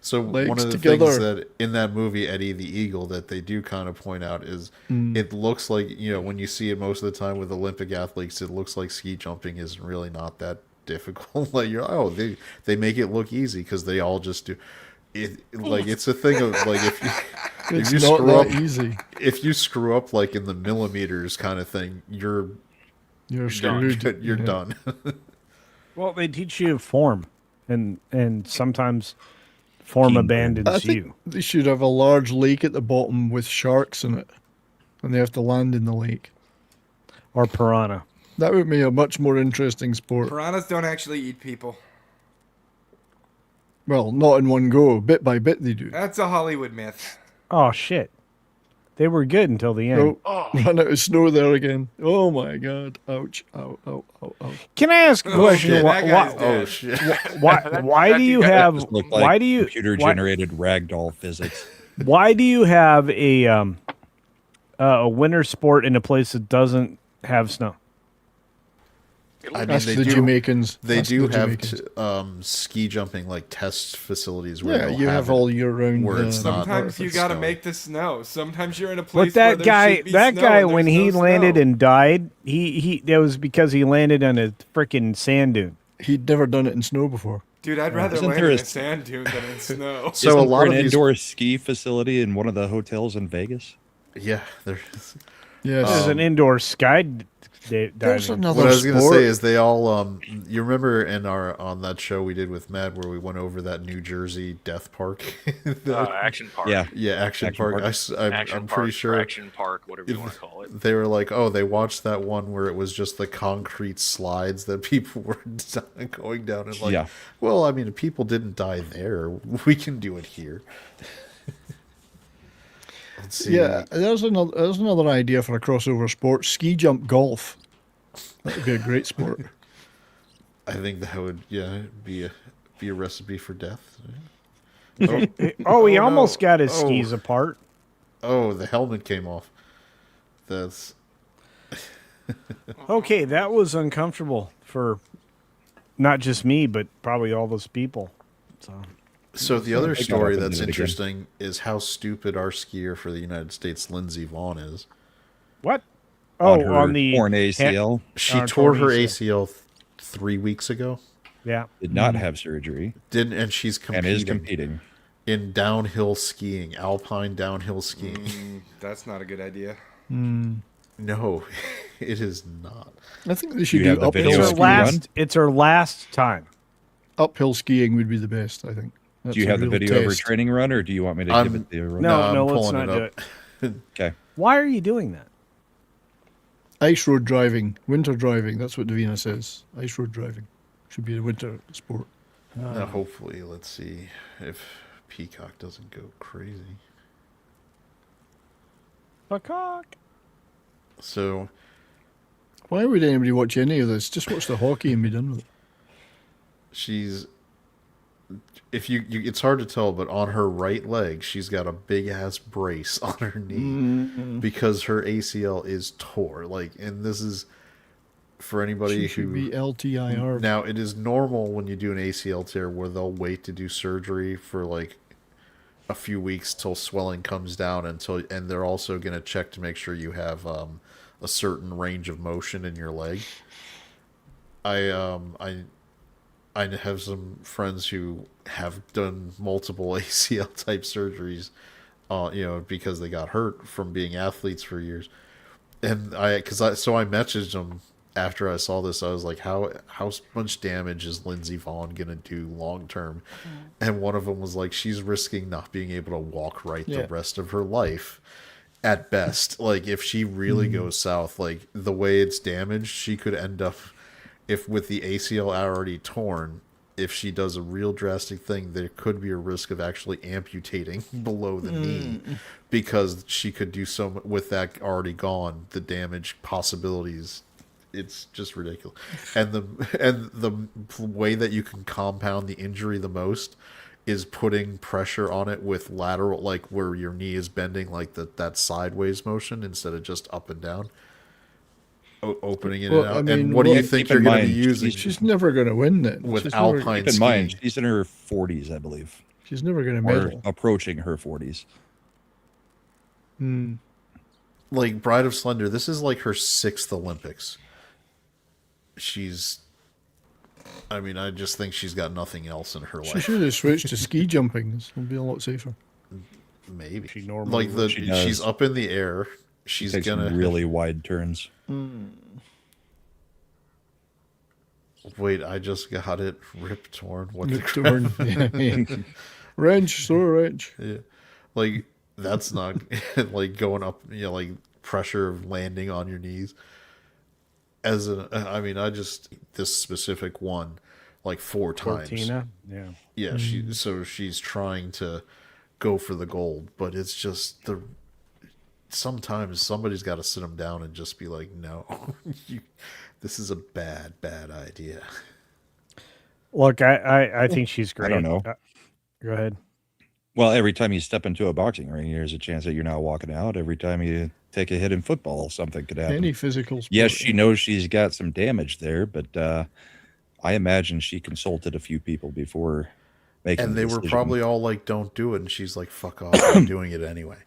So Legs one of the together. things that in that movie Eddie the Eagle that they do kind of point out is it looks like when you see it most of the time with Olympic athletes, it looks like ski jumping is really not that difficult. Like they make it look easy because they all just do it. Like it's a thing of like It's you not screw that up- easy. If you screw up like in the millimeters kind of thing, you're You're screwed. you're Yeah. done. Well, they teach you form, and sometimes form Teamwork. abandons I think you. they should have a large lake at the bottom with sharks in it, and they have to land in the lake. Or piranha. That would be a much more interesting sport. Piranhas don't actually eat people. Well, not in one go. Bit by bit, they do. That's a Hollywood myth. Oh shit. They were good until the end. Oh, run out of snow there again. Oh my god. Ouch. Ow, ow, ow, ow. Can I ask a question? shit, Why, that guy's why, dead. Oh shit! why do you have? Just looked like Why do you? computer why- generated ragdoll physics? Why do you have a winter sport in a place that doesn't have snow? I mean, That's they the do. Jamaicans. They That's do the have Jamaicans. ski jumping like test facilities where Yeah, they'll you have it all year round. where it's not. Sometimes you it's gotta snowy. make the snow. Sometimes you're in a place But that where there guy, should be that snow guy, and when there's he no landed snow. and died, he that was because he landed on a freaking sand dune. He'd never done it in snow before. Dude, I'd rather Isn't land there in a- a sand dune than in snow. So Isn't a lot there of an these, indoor ski facility in one of the hotels in Vegas? yeah, there's. Yes. There's an indoor sky There's diving. another What I was gonna sport. say is they all. You remember in our on that show we did with Matt where we went over that New Jersey death park. Action Park. Yeah. Yeah, Action Action Park. Park. Action I'm Park, pretty sure Action Park, whatever you want to call it. they were like, oh, they watched that one where it was just the concrete slides that people were going down, and like, Yeah. well, I mean, if people didn't die there, we can do it here. Let's see. Yeah, there's another idea for a crossover sport: ski jump golf. That would be a great sport. I think that would be a recipe for death. Oh, he Oh, almost no. got his Oh. skis apart. Oh, the helmet came off. That's Okay, that was uncomfortable for not just me, but probably all those people. so. The other I got story up and that's did it again. interesting is how stupid our skier for the United States, Lindsey Vaughn, is. What? Oh, her on the torn ACL. She Our tore her torn ACL 3 weeks ago. Yeah. Did not have surgery And she's and competing, is competing. in downhill skiing, alpine downhill skiing. That's not a good idea. No, it is not. I think they should You do have the uphill video It's of her you skiing. run? it's her last time. Uphill skiing would be the best. I think. That's Do you a have the real video of her test. training run, or do you want me to I'm- give it the run? No, I'm no, let's pulling not it do up. it. Okay. Why are you doing that? Ice road driving, winter driving. That's what Davina says. Ice road driving should be a winter sport. Now, hopefully, let's see if Peacock doesn't go crazy. Peacock. So Why would anybody watch any of this? Just watch the hockey and be done with it. she's, if you it's hard to tell, but on her right leg, she's got a big ass brace on her knee because her ACL is tore. Like, and this is for anybody She should who be LTIR. now it is normal when you do an ACL tear where they'll wait to do surgery for like a few weeks till swelling comes down and they're also going to check to make sure you have a certain range of motion in your leg. I have some friends who have done multiple ACL type surgeries, because they got hurt from being athletes for years. And I messaged them after I saw this. I was like, how much damage is Lindsey Vaughn gonna do long term? And one of them was like, she's risking not being able to walk right Yeah. the rest of her life at best. Like, if she really goes south, like the way it's damaged, she could end up, if with the ACL already torn, if she does a real drastic thing, there could be a risk of actually amputating below the knee, because she could do so with that already gone. The damage possibilities, it's just ridiculous. And the way that you can compound the injury the most is putting pressure on it with lateral, like where your knee is bending, like that sideways motion instead of just up and down. Opening in Well, and out. I and mean, what do you well, think keep in you're going to be mind, using She's never going to win then. with she's never, alpine Keep in mind, skiing? she's in her 40s, I believe, she's never going to or medal. approaching her 40s. Like Bride of Slender, this is like her 6th Olympics. I just think she's got nothing else in her She life. should have switched to ski jumping. This will be a lot safer. Maybe She normally like She does. she's up in the air. She's Takes gonna some really wide turns. wait. I just got it. Rip torn. What the Rip crap? torn. Yeah. Wrench, throw a wrench. Yeah. Like that's not like going up. Like pressure of landing on your knees. I mean, I just this specific one, like 4 times. Cortina. Yeah. Yeah, she's trying to go for the gold, but it's just sometimes somebody's got to sit them down and just be like, no, this is a bad idea. Look, I think she's great. I don't know. Go ahead. Well, every time you step into a boxing ring, there's a chance that you're not walking out. Every time you take a hit in football, something could happen. Any physical sport. Yes, she knows she's got some damage there, but I imagine she consulted a few people before making And the they were decision. probably all like, don't do it. And she's like, fuck off, I'm doing it anyway.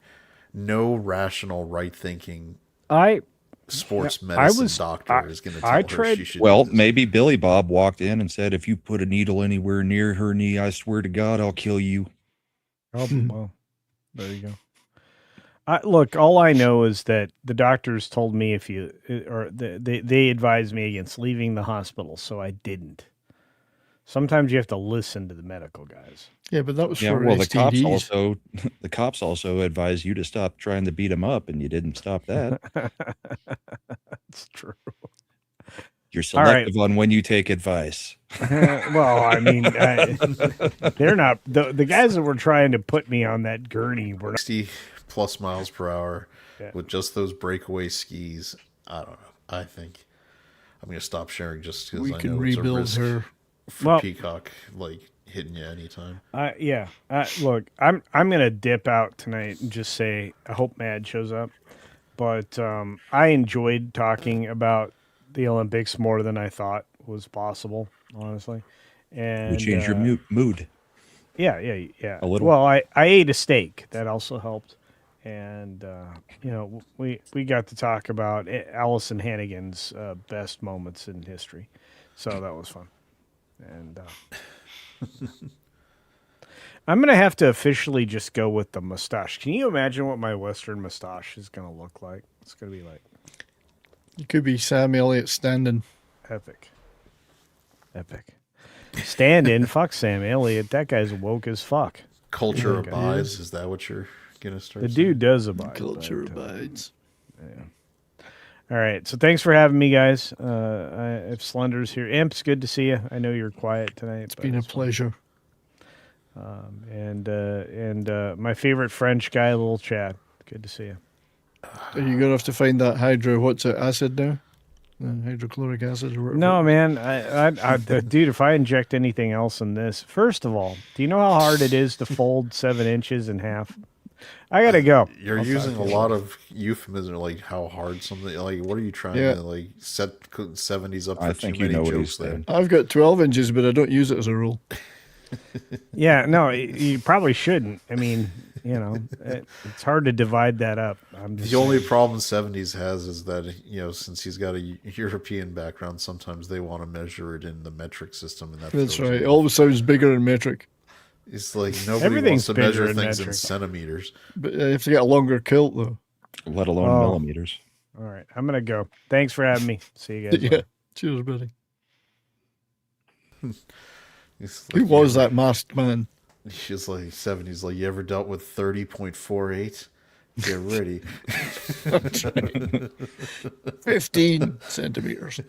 No rational, right thinking sports medicine doctor is going to tell her she should Well, do this. maybe Billy Bob walked in and said, if you put a needle anywhere near her knee, I swear to God, I'll kill you. Oh, well, there you go. Look, all I know is that the doctors told me they advised me against leaving the hospital, so I didn't. Sometimes you have to listen to the medical guys. Yeah, but that was for Well, STDs. the cops also advised you to stop trying to beat him up, and you didn't stop that. That's true. You're All right. selective on when you take advice. Well, I mean, they're not the guys that were trying to put me on that gurney were 60 plus miles per hour Yeah. with just those breakaway skis. I don't know. I think I'm going to stop sharing just because We I can know it's a rebuild risk her. for Well- Peacock, like hitting you anytime. Yeah. Look, I'm gonna dip out tonight and just say I hope Mad shows up. But I enjoyed talking about the Olympics more than I thought was possible, honestly. And We change your mood. Yeah. A little. Well, I ate a steak. That also helped. And we got to talk about Allison Hannigan's best moments in history. So that was fun. And I'm going to have to officially just go with the mustache. Can you imagine what my Western mustache is going to look like? It's going to be like You could be Sam Elliott standing. epic. Stand in, fuck Sam Elliott. That guy's woke as fuck. Culture Okay. abides. Is that what you're going to start The saying? dude does abide. Culture but, abides. All right. So thanks for having me, guys. If Slender's here, Imp's good to see you. I know you're quiet tonight. It's been a pleasure. And my favorite French guy, Little Chad. Good to see you. Are you going to have to find that acid now? Hydrochloric acid or whatever? No, man. Dude, if I inject anything else in this, first of all, do you know how hard it is to fold 7 inches in half? I gotta go. You're I'll using talk a to you lot later. of euphemism, like how hard something. Like, what are you trying Yeah. to like set 70s up for I too think you many know what jokes he's there? saying. I've got 12 inches, but I don't use it as a rule. Yeah, no, you probably shouldn't. I mean, it's hard to divide that up. I'm just The only saying. problem 70s has is that, since he's got a European background, sometimes they want to measure it in the metric system. And that That's throws right. him It off. always sounds bigger in metric. It's like nobody Everything's wants to bigger measure in things in metric. centimeters. But you have to get a longer kilt, though. Let alone Oh. millimeters. All right, I'm gonna go. Thanks for having me. See you guys. Yeah. later. Cheers, buddy. It's Who like, was that masked man? She's like 70s. Like, you ever dealt with 30.48? Get ready. 15 centimeters.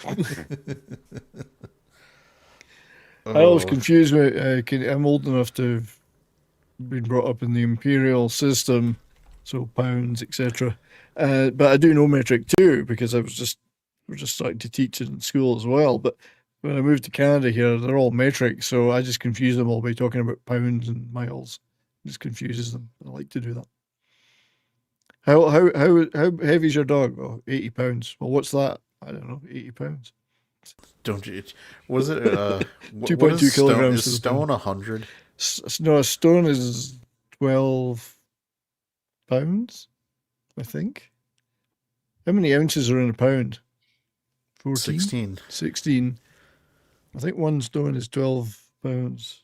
I Oh. always confuse me. I'm old enough to have been brought up in the imperial system, so pounds, etc. But I do know metric too because we're just starting to teach it in school as well. But when I moved to Canada here, they're all metric, so I just confuse them all by talking about pounds and miles. It just confuses them. I like to do that. How heavy is your dog? Oh, 80 pounds. Well, what's that? I don't know. 80 pounds. Don't you? Was it 2.2 kilograms Is to the stone 100? No, a stone is 12 pounds, I think. How many ounces are in a pound? 14? 16. 16. I think one stone is 12 pounds.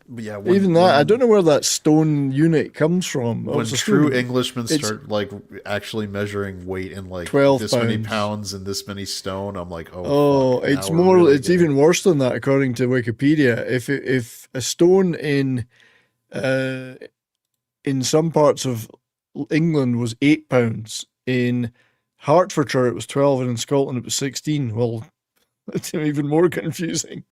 But yeah, Even that, I don't know where that stone unit comes from. When It's a true stone- Englishmen it's start like actually measuring weight in like 12 this many pounds. pounds and this many stone, I'm like, Oh, fuck, now it's we're more. really It's getting- even worse than that, according to Wikipedia. If a stone in some parts of England was 8 pounds, in Hertfordshire it was 12, and in Scotland it was 16. Well, that's even more confusing.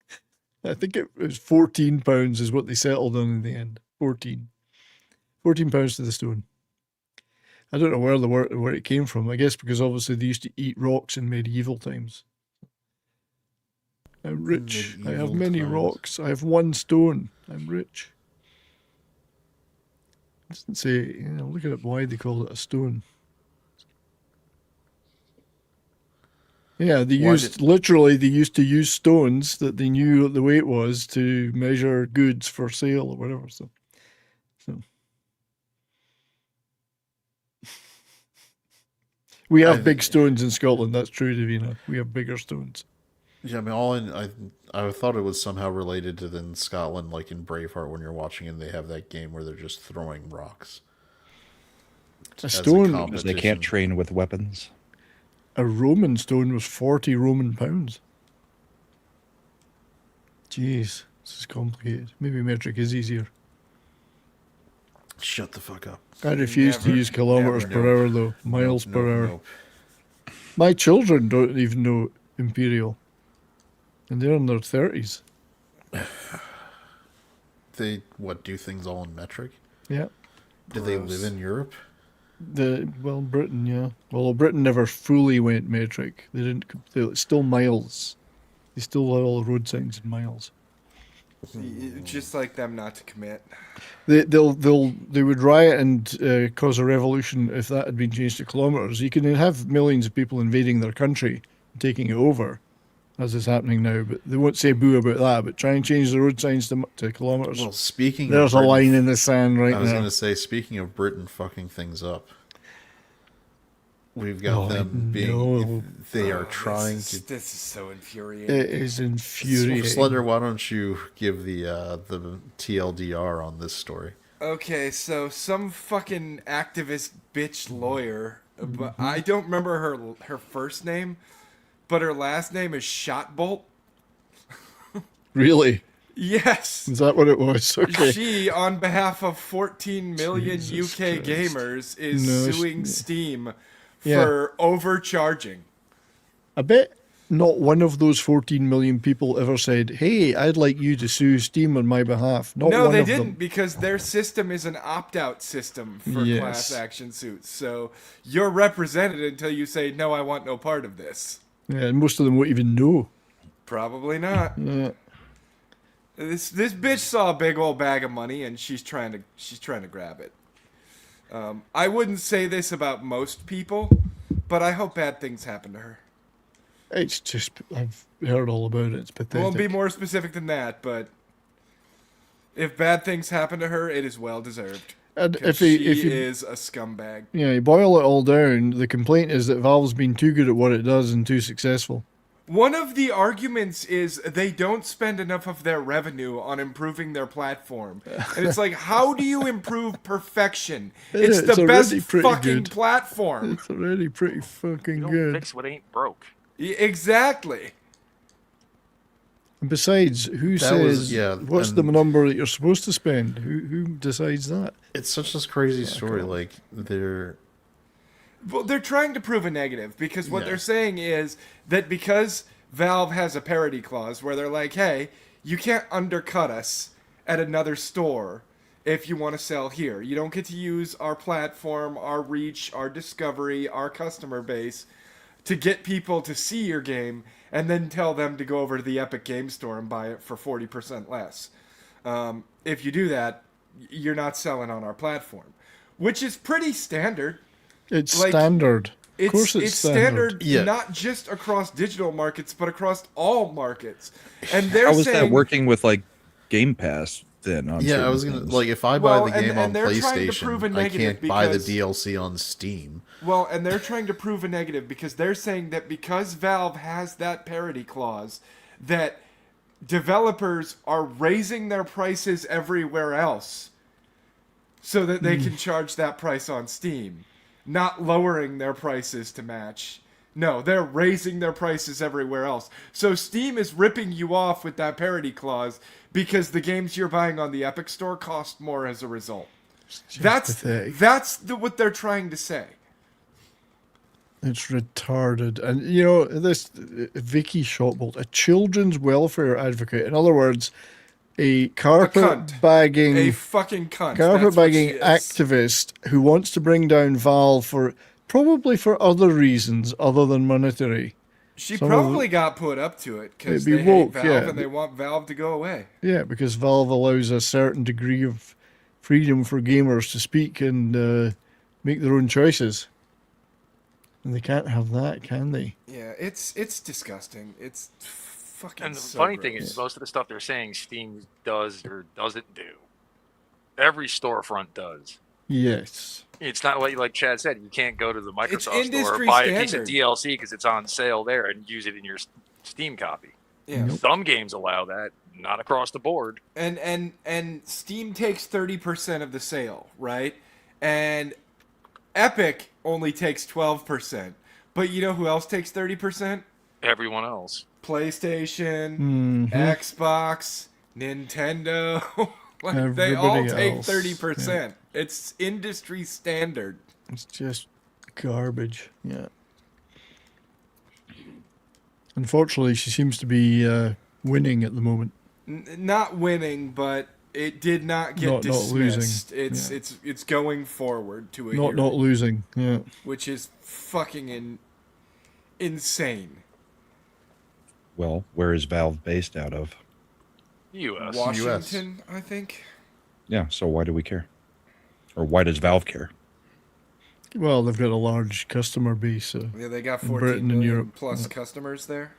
I think it was 14 pounds is what they settled on in the end. 14 pounds to the stone. I don't know where it came from. I guess because obviously they used to eat rocks in medieval times. I'm rich. I have Medieval many times. rocks. I have 1 stone. I'm rich. It doesn't say. Look at why they call it a stone. Yeah, they Why used they used to use stones that they knew what the weight was to measure goods for sale or whatever. So. We have big stones in Scotland. That's true, Davina. We have bigger stones. Yeah, I mean, I thought it was somehow related to in Scotland, like in Braveheart, when you're watching and they have that game where they're just throwing rocks. A as stone. Because they can't train with weapons. A Roman stone was 40 Roman pounds. Jeez, this is complicated. Maybe metric is easier. Shut the fuck up. I refuse to use kilometers never, per hour, though. Miles Nope, per hour. nope. My children don't even know imperial. And they're in their 30s. They, do things all in metric? Yeah. Do they live in Europe? Britain, yeah. Well, Britain never fully went metric. They didn't. It's still miles. They still have all the road signs in miles. Just like them not to commit. They would riot and cause a revolution if that had been changed to kilometers. You can have millions of people invading their country, and taking it over, as is happening now. But they won't say boo about that. But try and change the road signs to kilometers. Well, speaking there's of a Britain, line in the sand right I was now. going to say, speaking of Britain fucking things up, we've got them being. They are trying to. This is so infuriating. It is infuriating. Slender, why don't you give the TLDR on this story? Okay, so some fucking activist bitch lawyer, but I don't remember her first name, but her last name is Shotbolt. Really? Yes. Is that what it was? Okay. She, on behalf of 14 million Jesus UK Christ. gamers, is suing Steam Yeah. for overcharging. I bet not one of those 14 million people ever said, "Hey, I'd like you to sue Steam on my behalf." Not No, one they of didn't, them. because their system is an opt-out system for Yes. class action suits. So you're represented until you say, "No, I want no part of this." Yeah, and most of them won't even know. Probably not. Yeah. This bitch saw a big old bag of money and she's trying to grab it. I wouldn't say this about most people, but I hope bad things happen to her. It's just, I've heard all about it. It's I pathetic. won't be more specific than that, but if bad things happen to her, it is well deserved. And 'Cause if she you is a scumbag. you boil it all down, the complaint is that Valve's been too good at what it does and too successful. One of the arguments is they don't spend enough of their revenue on improving their platform. And it's like, how do you improve perfection? It's It's the best already pretty fucking good. platform. It's already pretty fucking You don't good. fix what ain't broke. Exactly. And besides, who That says was- yeah, what's the and- number that you're supposed to spend? Who decides that? It's such a crazy story. Like they're Well, they're trying to prove a negative because what Yeah. they're saying is that because Valve has a parity clause where they're like, hey, you can't undercut us at another store if you want to sell here. You don't get to use our platform, our reach, our discovery, our customer base to get people to see your game and then tell them to go over to the Epic Game Store and buy it for 40% less. If you do that, you're not selling on our platform, which is pretty standard. It's Like, standard. Of It's course it's standard, Yeah. not just across digital markets, but across all markets. And they're How is saying, that working with like Game Pass then? On yeah. I certain was gonna things? like if I buy Well, the and- game and on they're trying to prove a PlayStation, I negative can't buy the because- DLC on Steam. Well, and they're trying to prove a negative because they're saying that because Valve has that parity clause, that developers are raising their prices everywhere else so that they can charge that price on Steam, not lowering their prices to match. No, they're raising their prices everywhere else. So Steam is ripping you off with that parity clause because the games you're buying on the Epic Store cost more as a result. That's what they're trying to say. It's retarded. And, you know, this Vicky Shotbolt, a children's welfare advocate. In other words, a carpet-bagging... A fucking cunt. Carpet-bagging activist who wants to bring down Valve for... probably for other reasons other than monetary. She probably got put up to it because they hate Valve and they want Valve to go away. Yeah, because Valve allows a certain degree of freedom for gamers to speak and make their own choices. And they can't have that, can they? Yeah, it's disgusting. It's fucking. And the so funny gross. thing is, most of the stuff they're saying Steam does or doesn't do, every storefront does. Yes. It's not like Chad said. You can't go to the Microsoft store or industry buy a piece standard. of DLC because it's on sale there and use it in your Steam copy. Yeah. Some games allow that, not across the board. And Steam takes 30% of the sale, right? And Epic only takes 12%. But you know who else takes 30%? Everyone else. PlayStation, Xbox, Nintendo. Like, they all Everybody take else, 30%. yeah. It's industry standard. It's just garbage. Yeah. Unfortunately, she seems to be winning at the moment. Not winning, but it did not get Not dismissed. losing. It's going forward to a Not hearing, losing. Yeah. which is fucking insane. Well, where is Valve based out of? U.S. Washington, I think. Yeah, so why do we care? Or why does Valve care? Well, they've got a large customer base, so Yeah, they got In 14 Britain and million Europe, plus yeah. customers there.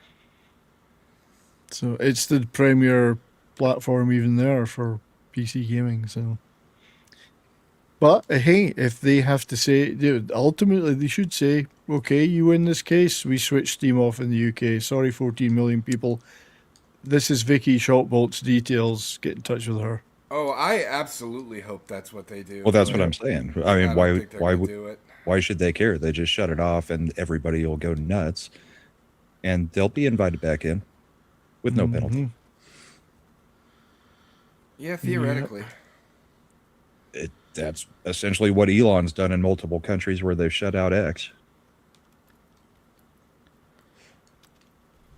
it's the premier platform even there for PC gaming. So, but hey, if they have to say, dude, ultimately they should say, okay, you win this case, we switch Steam off in the UK. Sorry, 14 million people. This is Vicky Shotbolt's details. Get in touch with her. Oh, I absolutely hope that's what they do. Well, that's what I'm saying. I mean, don't think they're why gonna would do it. why should they care? They just shut it off, and everybody will go nuts, and they'll be invited back in with no penalty. Yeah, theoretically. That's essentially what Elon's done in multiple countries where they've shut out X.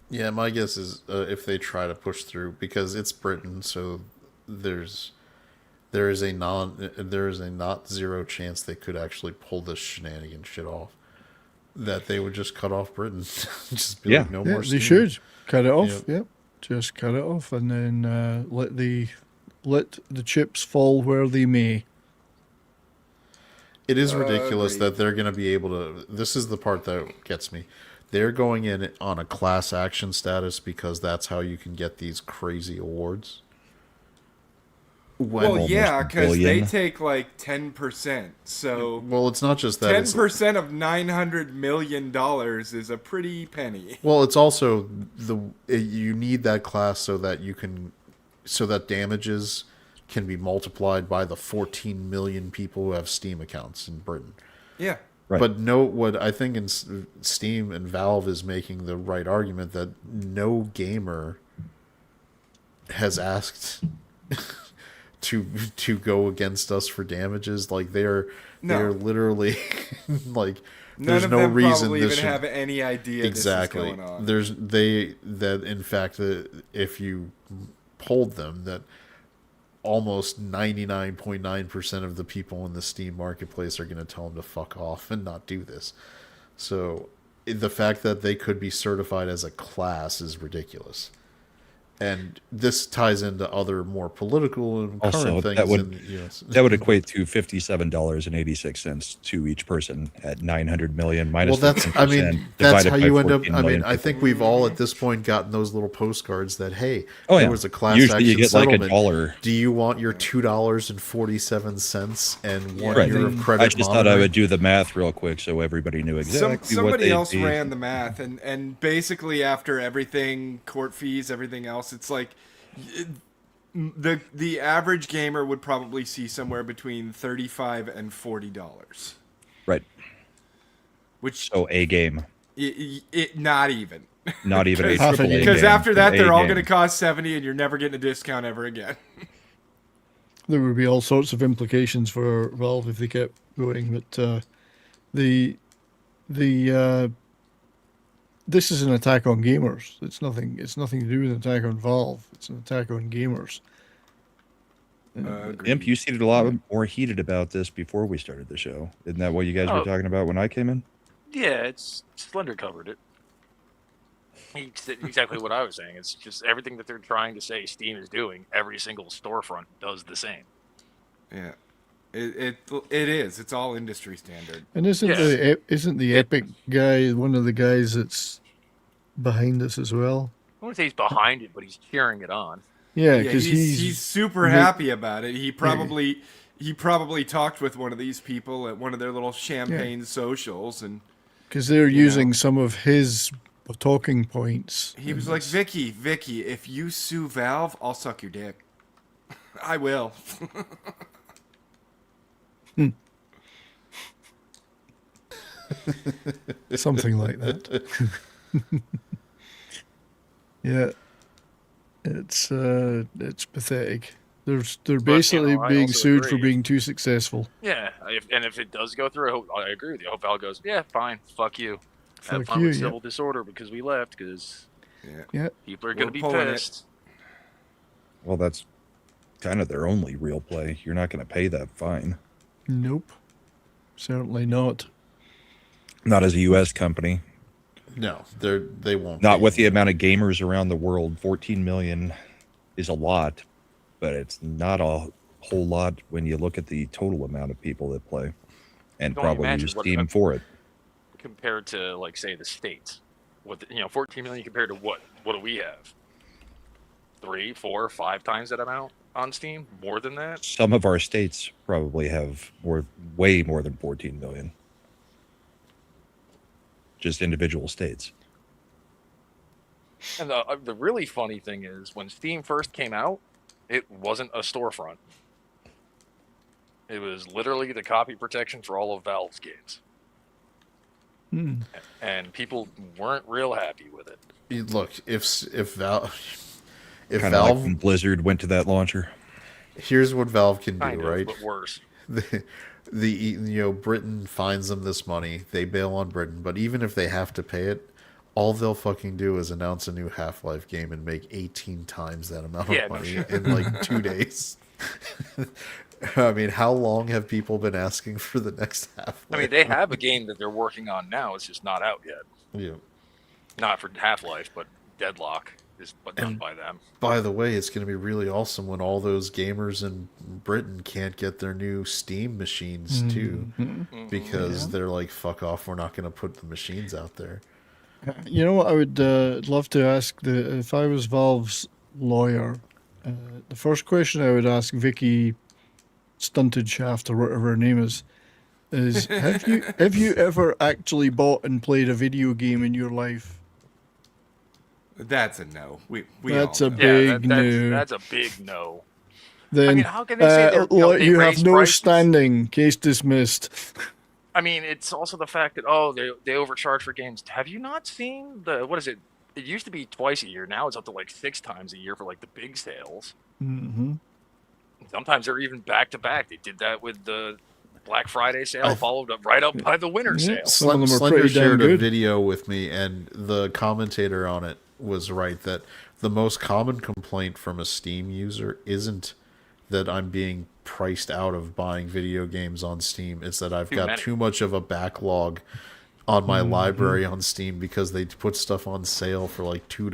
Yeah, my guess is if they try to push through, because it's Britain, so there is a not zero chance they could actually pull this shenanigan shit off. That they would just cut off Britain, just be like, no more. They Steam. should cut it off. Yep. Yep, just cut it off, and then let the chips fall where they may. It is ridiculous agreed. that they're going to be able to. This is the part that gets me. They're going in on a class action status because that's how you can get these crazy awards. Well, Almost yeah, a because they billion. take like 10%. So Well, it's not just that. it's- 10% of $900 million is a pretty penny. Well, it's also you need that class so that damages can be multiplied by the 14 million people who have Steam accounts in Britain. Yeah. Right. But what I think in Steam and Valve is making the right argument that no gamer has asked to go against us for damages. Like they're literally like None there's of no them reason probably this even should have any idea exactly. this is going on. That in fact that if you polled them that almost 99.9% of the people in the Steam marketplace are going to tell them to fuck off and not do this. So the fact that they could be certified as a class is ridiculous. And this ties into other more political and current Also, things. that would in the US. that would equate to $57.86 to each person at 900 million minus. Well, that's 15% I mean that's divided how by you end up. 14 I mean, million I think we've all at this point gotten those little postcards that hey, Oh, there yeah. was a class Usually action you get like settlement. $1. Do you want your $2.47 and 1 Right. year of credit? I just thought I monitoring? would do the math real quick so everybody knew exactly what Somebody they'd else be. ran the math, and basically after everything, court fees, everything else else, it's like the average gamer would probably see somewhere between $35 and $40. Right. Which So a game. It not even. Not even a Half a AAA game. Because game, after an that, A they're all game. going to cost 70, and you're never getting a discount ever again. There would be all sorts of implications for Valve if they kept going, but this is an attack on gamers. It's nothing to do with an attack on Valve. It's an attack on gamers. Imp, you seemed a lot more heated about this before we started the show. Isn't that what you guys were talking about when I came in? Yeah, it's Slender covered it. He said exactly what I was saying. It's just everything that they're trying to say Steam is doing. Every single storefront does the same. Yeah, it is. It's all industry standard. And isn't the Epic guy one of the guys that's behind this as well? I wouldn't say he's behind it, but he's cheering it on. Yeah, Yeah, because he's super happy about it. He probably talked with one of these people at one of their little champagne socials, and because they're using some of his talking points. he was like, Vicky, if you sue Valve, I'll suck your dick. I will. Something like that. Yeah, it's pathetic. They're basically I being also sued for agree. being too successful. Yeah, if it does go through, I agree with you. I hope Val goes, yeah, fine, fuck you. Have Fuck fun you, with yeah. civil disorder because we left, because Yeah, people are going to be pulling it. pissed. Well, that's kind of their only real play. You're not going to pay that fine. nope, certainly not. Not as a U.S. company. No, they won't. Not be. with the amount of gamers around the world. 14 million is a lot, but it's not a whole lot when you look at the total amount of people that play and You can only probably imagine use what Steam for it. Compared to, like, say, the States. 14 million compared to what? What do we have? 3, 4, 5 times that amount on Steam? More than that? Some of our states probably have way more than 14 million. Just individual states. And the really funny thing is, when Steam first came out, it wasn't a storefront. It was literally the copy protection for all of Valve's games. And people weren't real happy with it. Look, if Valve, Kind of like when Blizzard went to that launcher. here's what Valve can do, Kind of, right? but worse. The Britain finds them this money, they bail on Britain, but even if they have to pay it, all they'll fucking do is announce a new Half-Life game and make 18 times that amount Yeah, of no money shit. in like 2 days. I mean, how long have people been asking for the next Half-Life? I mean, they have a game that they're working on now. It's just not out yet. Yeah. Not for Half-Life, but Deadlock is done by them. By the way, it's going to be really awesome when all those gamers in Britain can't get their new Steam machines too, because they're like, "Fuck off! We're not going to put the machines out there." You know what I would love to ask if I was Valve's lawyer, the first question I would ask Vicky Stunted Shaft or whatever her name is have you ever actually bought and played a video game in your life? That's a no. We That's all a know. big no. That's a big no. Then I mean, how can they say they you have raised no prices? standing. Case dismissed. I mean, it's also the fact that they overcharge for games. Have you not seen what is it? It used to be twice a year. Now it's up to like 6 times a year for like the big sales. Mm-hmm. Sometimes they're even back to back. They did that with the Black Friday sale, followed up right up by the winter sale. Some of them are Slender pretty damn shared a good. video with me, and the commentator on it was right that the most common complaint from a Steam user isn't that I'm being priced out of buying video games on Steam. It's that I've got many. too much of a backlog on my library on Steam because they put stuff on sale for like $2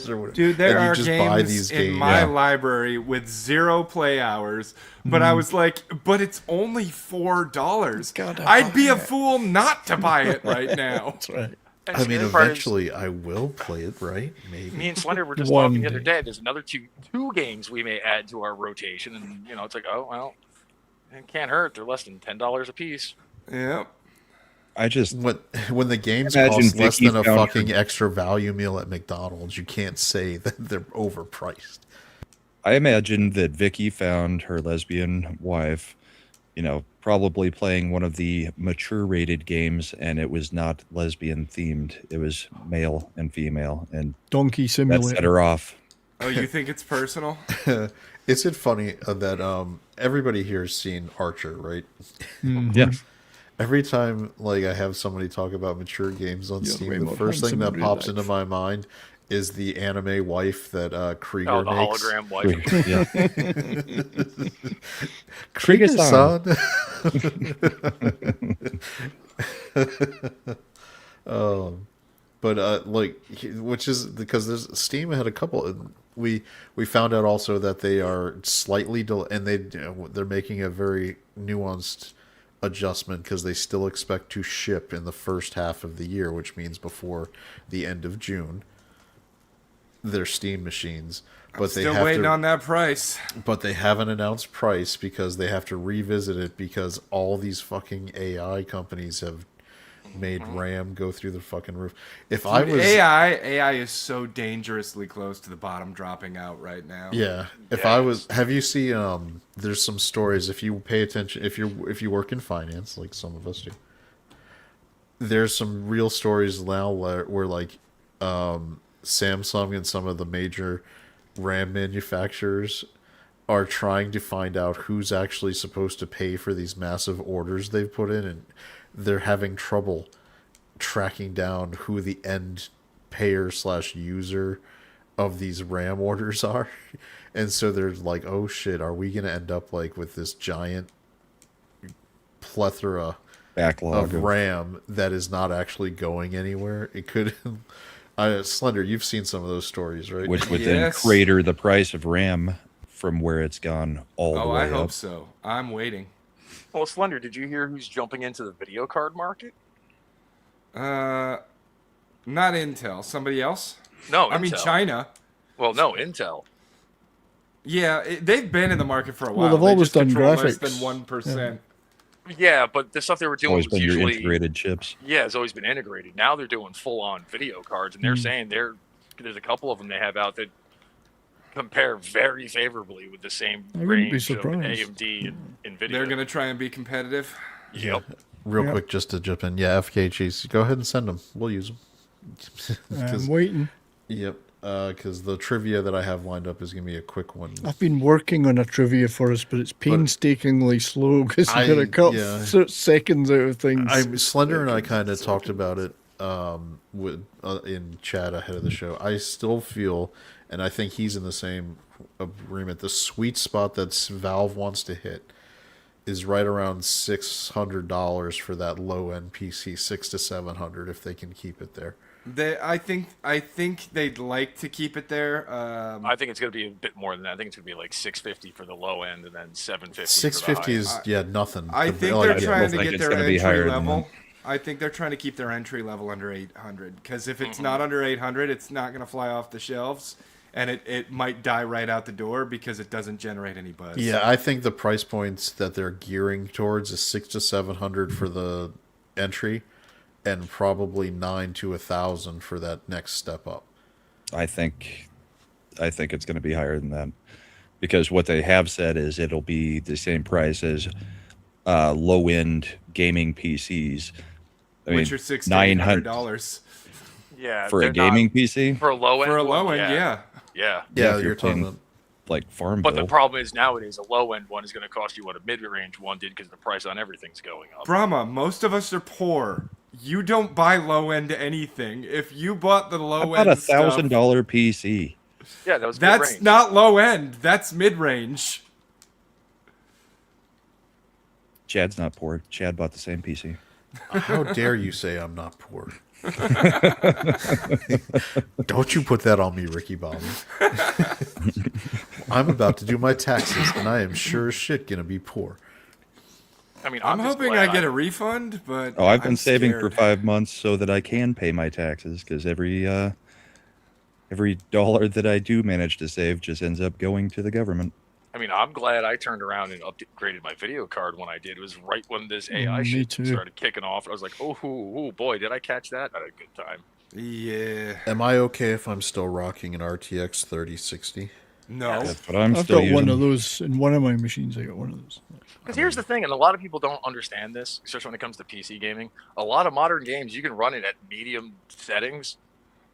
or whatever. Dude, there and you are just games buy these in games. my library with 0 play hours, but I was like, but it's only $4. Gotta I'd be buy a fool not to buy it right now. That's right. And I the mean, other part is, eventually I will play it, right? Maybe. me and Slender were just One talking the other day. day. There's another two games we may add to our rotation, and it's like, oh well, it can't hurt. They're less than $10 a piece. Yep. I just when the games Imagine cost less Vicky than a found her- fucking extra value meal at McDonald's, you can't say that they're overpriced. I imagine that Vicky found her lesbian wife, probably playing one of the mature rated games, and it was not lesbian themed. It was male and female, and Donkey that Simulator. set her off. Oh, you think it's personal? Is it funny that everybody here has seen Archer, right? Yeah. Every time like I have somebody talk about mature games on You're Steam, way the more first thing handsome that in real pops life. into my mind is the anime wife that Krieger Oh, the makes. hologram wife. Yeah. Krieger-san. But which is because there's Steam had a couple. We found out also that they are slightly and they're making a very nuanced adjustment because they still expect to ship in the first half of the year, which means before the end of June. Their Steam machines, but Still waiting on that price. But they haven't announced price because they have to revisit it because all these fucking AI companies have made RAM go through the fucking roof. If I was AI is so dangerously close to the bottom dropping out right now. Yeah. If I was, have you seen? There's some stories. If you pay attention, if you work in finance, like some of us do, there's some real stories now where like, Samsung and some of the major RAM manufacturers are trying to find out who's actually supposed to pay for these massive orders they've put in, and they're having trouble tracking down who the end payer / user of these RAM orders are. And so they're like, oh shit, are we going to end up like with this giant plethora Backlog of RAM that is not actually going anywhere? It could... Slender, you've seen some of those stories, right? which would then crater the price of RAM from where it's gone all the way I up. hope so. I'm waiting. Well, Slender, did you hear who's jumping into the video card market? Not Intel. Somebody else? No, I mean Intel. China. Well, no, Intel. Yeah, they've been in the market for a while. Well, they've They always just done control less graphics. than 1%. Yeah, but the stuff they were doing Always was been your usually integrated chips. Yeah, it's always been integrated. Now they're doing full-on video cards, and they're saying there's a couple of them they have out that compare very favorably with the same I wouldn't be range of surprised. AMD and NVIDIA. They're going to try and be competitive. Yep. Real quick, just to jump in. Yeah, FKHs. Go ahead and send them. We'll use them. I'm waiting. Yep. Because the trivia that I have lined up is going to be a quick one. I've been working on a trivia for us, but it's painstakingly slow because you got to cut seconds out of things. Slender and I kind of talked about it in chat ahead of the show. I still feel, and I think he's in the same agreement, the sweet spot that Valve wants to hit is right around $600 for that low end PC, $600 to $700 if they can keep it there. I think they'd like to keep it there. I think it's going to be a bit more than that. I think it's going to be like $650 for the low end, and then $750. $650 is nothing. I think like, they're trying to like get it's their gonna be higher entry than level. that. I think they're trying to keep their entry level under 800 because if it's not under 800, it's not going to fly off the shelves, and it might die right out the door because it doesn't generate any buzz. Yeah, I think the price points that they're gearing towards is $600 to $700 for the entry, and probably $900 to $1,000 for that next step up. I think it's going to be higher than that, because what they have said is it'll be the same price as low end gaming PCs. Which are $600 to $800. Yeah, for a gaming PC. For a low end. For a low end, yeah. Yeah. Yeah, if you're talking about like Farmville. But the problem is nowadays a low end one is going to cost you what a mid range one did because the price on everything's going up. Brahma, most of us are poor. You don't buy low end anything. If you bought the low About end $1,000 PC. Yeah, that was that's mid-range. not low end. That's mid range. Chad's not poor. Chad bought the same PC. How dare you say I'm not poor? Don't you put that on me, Ricky Bobby. I'm about to do my taxes, and I am sure as shit gonna be poor. I mean, I'm just hoping glad I get a refund, but Oh, I've been I'm saving for scared. 5 months so that I can pay my taxes, because every dollar that I do manage to save just ends up going to the government. I mean, I'm glad I turned around and upgraded my video card when I did. It was right when this AI Me shit too. started kicking off. I was like, oh boy, did I catch that at a good time. Yeah. Am I okay if I'm still rocking an RTX 3060? No. That's what I'm I've still got using. one of those in one of my machines. I got one of those. Because here's the thing, and a lot of people don't understand this, especially when it comes to PC gaming. A lot of modern games, you can run it at medium settings,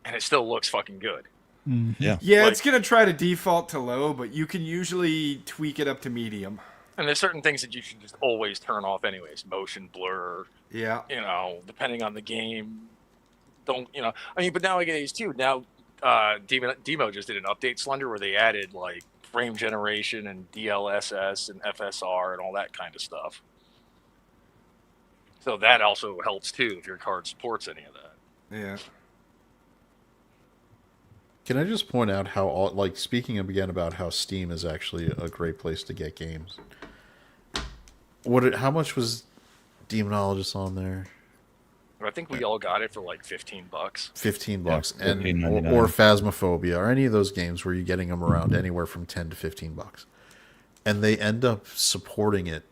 and it still looks fucking good. Yeah. Yeah, Like- it's gonna try to default to low, but you can usually tweak it up to medium. And there's certain things that you should just always turn off anyways. Motion blur, Yeah. you know, depending on the game. Don't, you know, I mean, but nowadays too, now Demo just did an update, Slender, where they added like frame generation and DLSS and FSR and all that kind of stuff. So that also helps too if your card supports any of that. Yeah. Can I just point out how, like, speaking again about how Steam is actually a great place to get games. How much was Demonologist on there? I think we all got it for like $15. $15, Yeah, and $14.99. or Phasmophobia, or any of those games where you're getting them around anywhere from $10 to $15, and they end up supporting it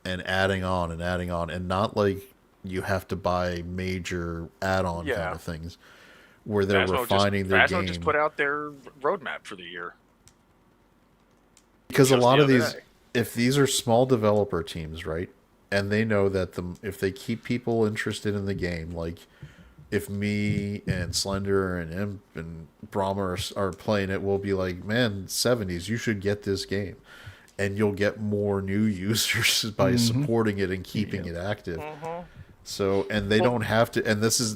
and adding on, and not like you have to buy major add-on kind Yeah. of things, where they're Phasmo refining their Phasmo game. just put out their roadmap for the year. Because a just lot the of other these, day. if these are small developer teams, right, and they know that if they keep people interested in the game, like if me and Slender and Imp and Brahma are playing it, we'll be like, man, 70s, you should get this game. And you'll get more new users by supporting it and keeping it active. So, and they don't have to, and this is,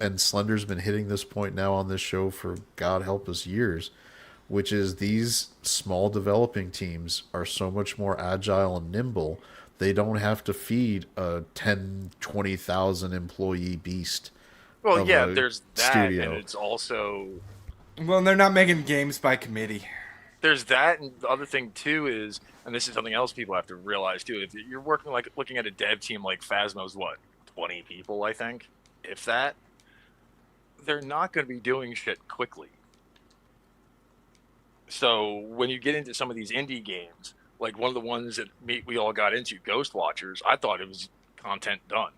and Slender's been hitting this point now on this show for, God help us, years, which is these small developing teams are so much more agile and nimble. They don't have to feed a 10, 20,000 employee beast. Well, of yeah, a there's that, studio. and it's also Well, they're not making games by committee. there's that, and the other thing too is, and this is something else people have to realize too. If you're looking at a dev team like Phasmo's, what, 20 people, I think, if that, they're not going to be doing shit quickly. So when you get into some of these indie games, like one of the ones that we all got into, Ghost Watchers, I thought it was content done.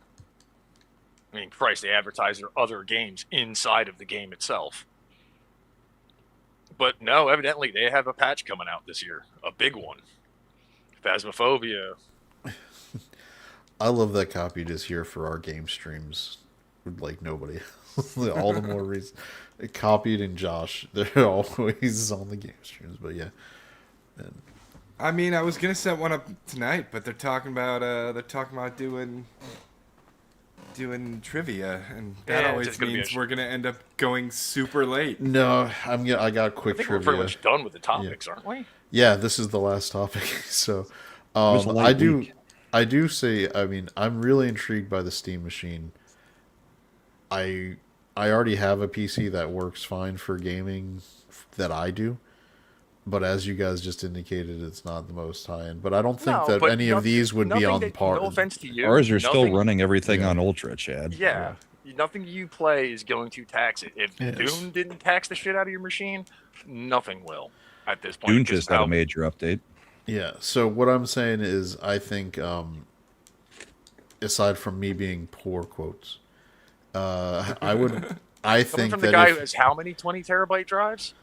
I mean, Christ, they advertise their other games inside of the game itself. But no, evidently they have a patch coming out this year, a big one. Phasmophobia. I love that Copy is here for our game streams, like nobody. All the more reason. Copied and Josh, they're always on the game streams. But yeah, I mean, I was gonna set one up tonight, but they're talking about doing trivia, and that Yeah, it's always just gonna be means a we're gonna end up going super late. no, I got I quick think we're trivia. pretty much done with the topics, aren't we? Yeah, this is the last topic. So, was a light week. I do say, I mean, I'm really intrigued by the Steam machine. I already have a PC that works fine for gaming that I do, but as you guys just indicated, it's not the most high end. But I don't think No, that but any of these would be nothing on that- par. No offense to you. Ours are still nothing- running everything on Ultra, Chad. Yeah. Nothing you play is going to tax it. If Yes. Dune didn't tax the shit out of your machine, nothing will at this point. Dune because just had how- a major update. Yeah. So what I'm saying is, I think, aside from me being poor quotes, I would. I Coming think from the that guy if, who has how many 20 terabyte drives?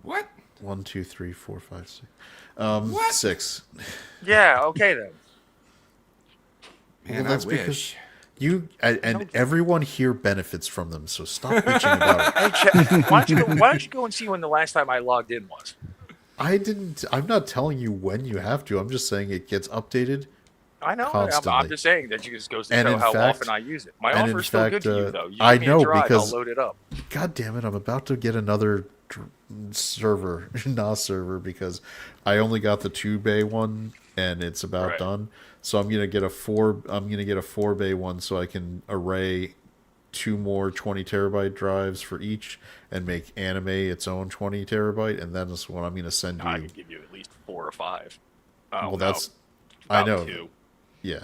What? 1, 2, 3, 4, 5, 6. What? 6. Yeah, okay then. Man, Well, that's I because wish. you and everyone here benefits from them. So stop bitching about it. Hey, Chad, why don't you go and see when the last time I logged in was? I didn't. I'm not telling you when you have to. I'm just saying it gets updated. I know. I'm Constantly. just saying that just goes to And show in how fact- often I use it. My and in offer is still good fact, to you, though. You I give me a know, drive, because- I'll load it up. God damn it! I'm about to get another server, NAS server, because I only got the 2-bay one and it's about Right. done. So I'm gonna get a 4-bay one so I can array 2 more 20 terabyte drives for each and make Anime its own 20 terabyte, and then that's what I'm gonna send I you. could give you at least 4 or 5. Well, that's I about know. 2. Yeah.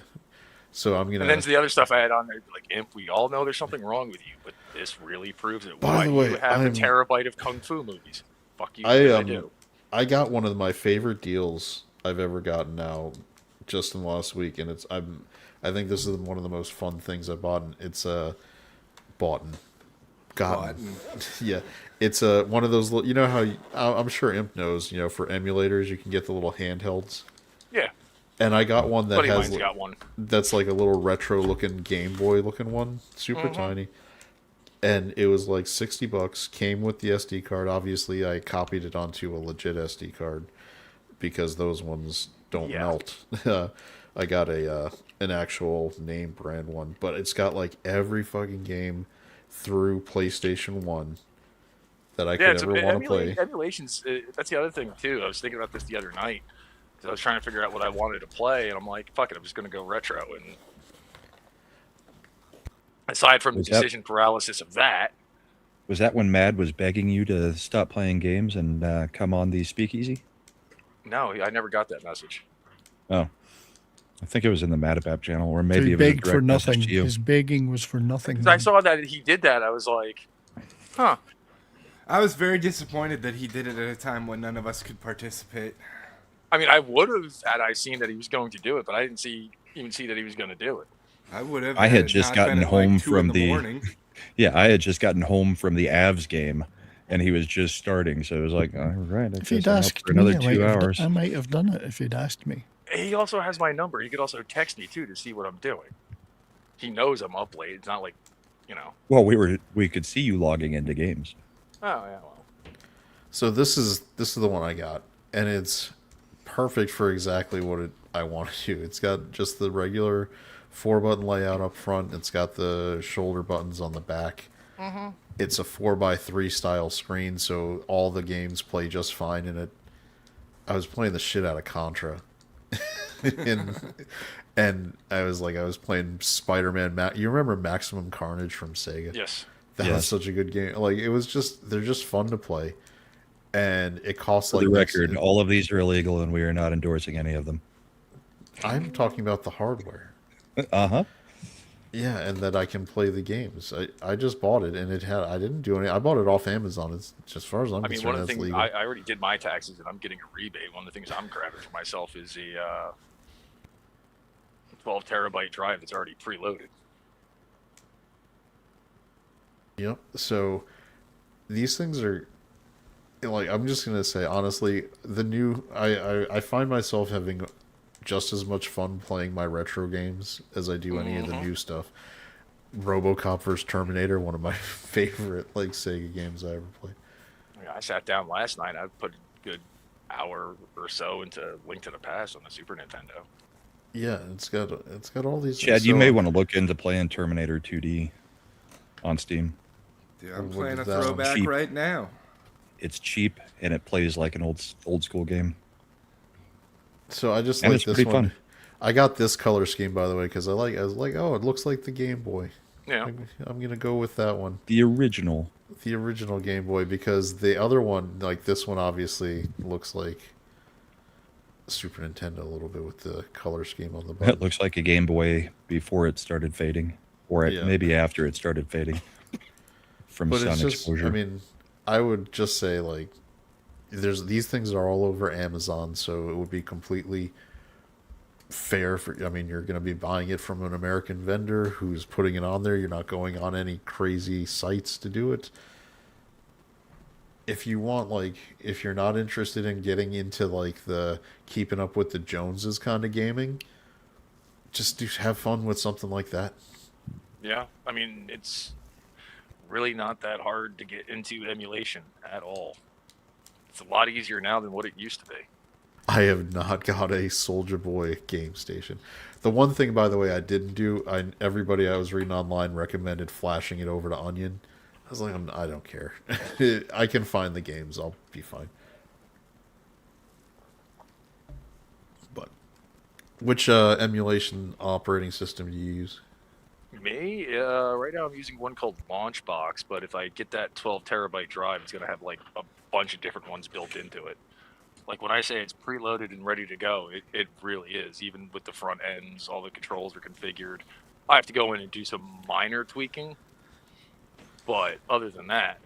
So I'm gonna. And then the other stuff I had on there, like Imp, we all know there's something wrong with you, but this really proves it. By Why the do way, you have I'm- a terabyte of Kung Fu movies? Fuck you, I because I do. I got one of my favorite deals I've ever gotten now, just in the last week, and I think this is one of the most fun things I bought. It's gotten. Yeah, it's one of those. You know how I'm sure Imp knows. You know, for emulators, you can get the little handhelds. Yeah. And I got one that Buddy of has mine's got one. that's like a little retro looking Game Boy looking one, super tiny. And it was like $60. Came with the SD card. Obviously, I copied it onto a legit SD card because those ones don't melt. I got an actual name brand one, but it's got like every fucking game through PlayStation 1 that I could ever want to play. Emulations, that's the other thing too. I was thinking about this the other night. I was trying to figure out what I wanted to play, and I'm like, fuck it, I'm just going to go retro. And aside from the decision paralysis of that. Was that when Mad was begging you to stop playing games and come on the speakeasy? No, I never got that message. Oh. I think it was in the Madapap channel, or maybe So he it was a begged direct for nothing. message to you. His begging was for nothing. Because I saw that he did that, I was like, huh. I was very disappointed that he did it at a time when none of us could participate. I mean, I would have had I seen that he was going to do it, but I didn't even see that he was going to do it. I would have. I had just gotten home from the yeah, I had just gotten home from the Avs game, and he was just starting, so it was like, all right, If he'd I'm up asked for me, another 2 hours. I might have done it if he'd asked me. He also has my number. He could also text me too to see what I'm doing. He knows I'm up late. It's not like, you know. Well, we could see you logging into games. Oh yeah, well. So this is the one I got, and it's perfect for exactly what I want to do. It's got just the regular 4-button layout up front. It's got the shoulder buttons on the back. It's a 4x3 style screen, so all the games play just fine in it. I was playing the shit out of Contra. and I was playing Spider-Man. You remember Maximum Carnage from Sega? Yes. That was such a good game. Like, they're just fun to play. And it costs For the record, all of these are illegal, and we are not endorsing any of them. I'm talking about the hardware. Uh-huh. Yeah, and that I can play the games. I just bought it, and I didn't do any. I bought it off Amazon. It's just as far as I'm concerned, one of the that's things legal. I already did my taxes, and I'm getting a rebate. One of the things I'm grabbing for myself is a 12 terabyte drive that's already preloaded. Yep. So these things are like, I'm just gonna say honestly, the new I find myself having just as much fun playing my retro games as I do any of the new stuff. RoboCop vs Terminator, one of my favorite like Sega games I ever played. I sat down last night. I put a good hour or so into Link to the Past on the Super Nintendo. Yeah, it's got all these. Chad, you may want to look into playing Terminator 2D on Steam. Dude, I'm What playing a is that one? throwback Cheap. right now. It's cheap, and it plays like an old school game. So I just And like it's this pretty one. fun. I got this color scheme, by the way, because I was like, oh, it looks like the Game Boy. Yeah. I'm gonna go with that one, The original. the original Game Boy, because the other one, like this one, obviously looks like Super Nintendo a little bit with the color scheme on the It bottom. looks like a Game Boy before it started fading, or Yeah. maybe after it started fading from But sun it's just, exposure. I mean, I would just say like, these things are all over Amazon, so it would be completely fair for. I mean, you're going to be buying it from an American vendor who's putting it on there. You're not going on any crazy sites to do it. If you want, like, if you're not interested in getting into like the keeping up with the Joneses kind of gaming, just have fun with something like that. Yeah. I mean, it's really not that hard to get into emulation at all. It's a lot easier now than what it used to be. I have not got a Soldier Boy game station. The one thing, by the way, I didn't do, everybody I was reading online recommended flashing it over to Onion. I was like, I don't care. I can find the games. I'll be fine. But which emulation operating system do you use? Me? Right now I'm using one called Launchbox, but if I get that 12 terabyte drive, it's going to have like a bunch of different ones built into it. Like when I say it's preloaded and ready to go, it really is. Even with the front ends, all the controls are configured. I have to go in and do some minor tweaking, but other than that,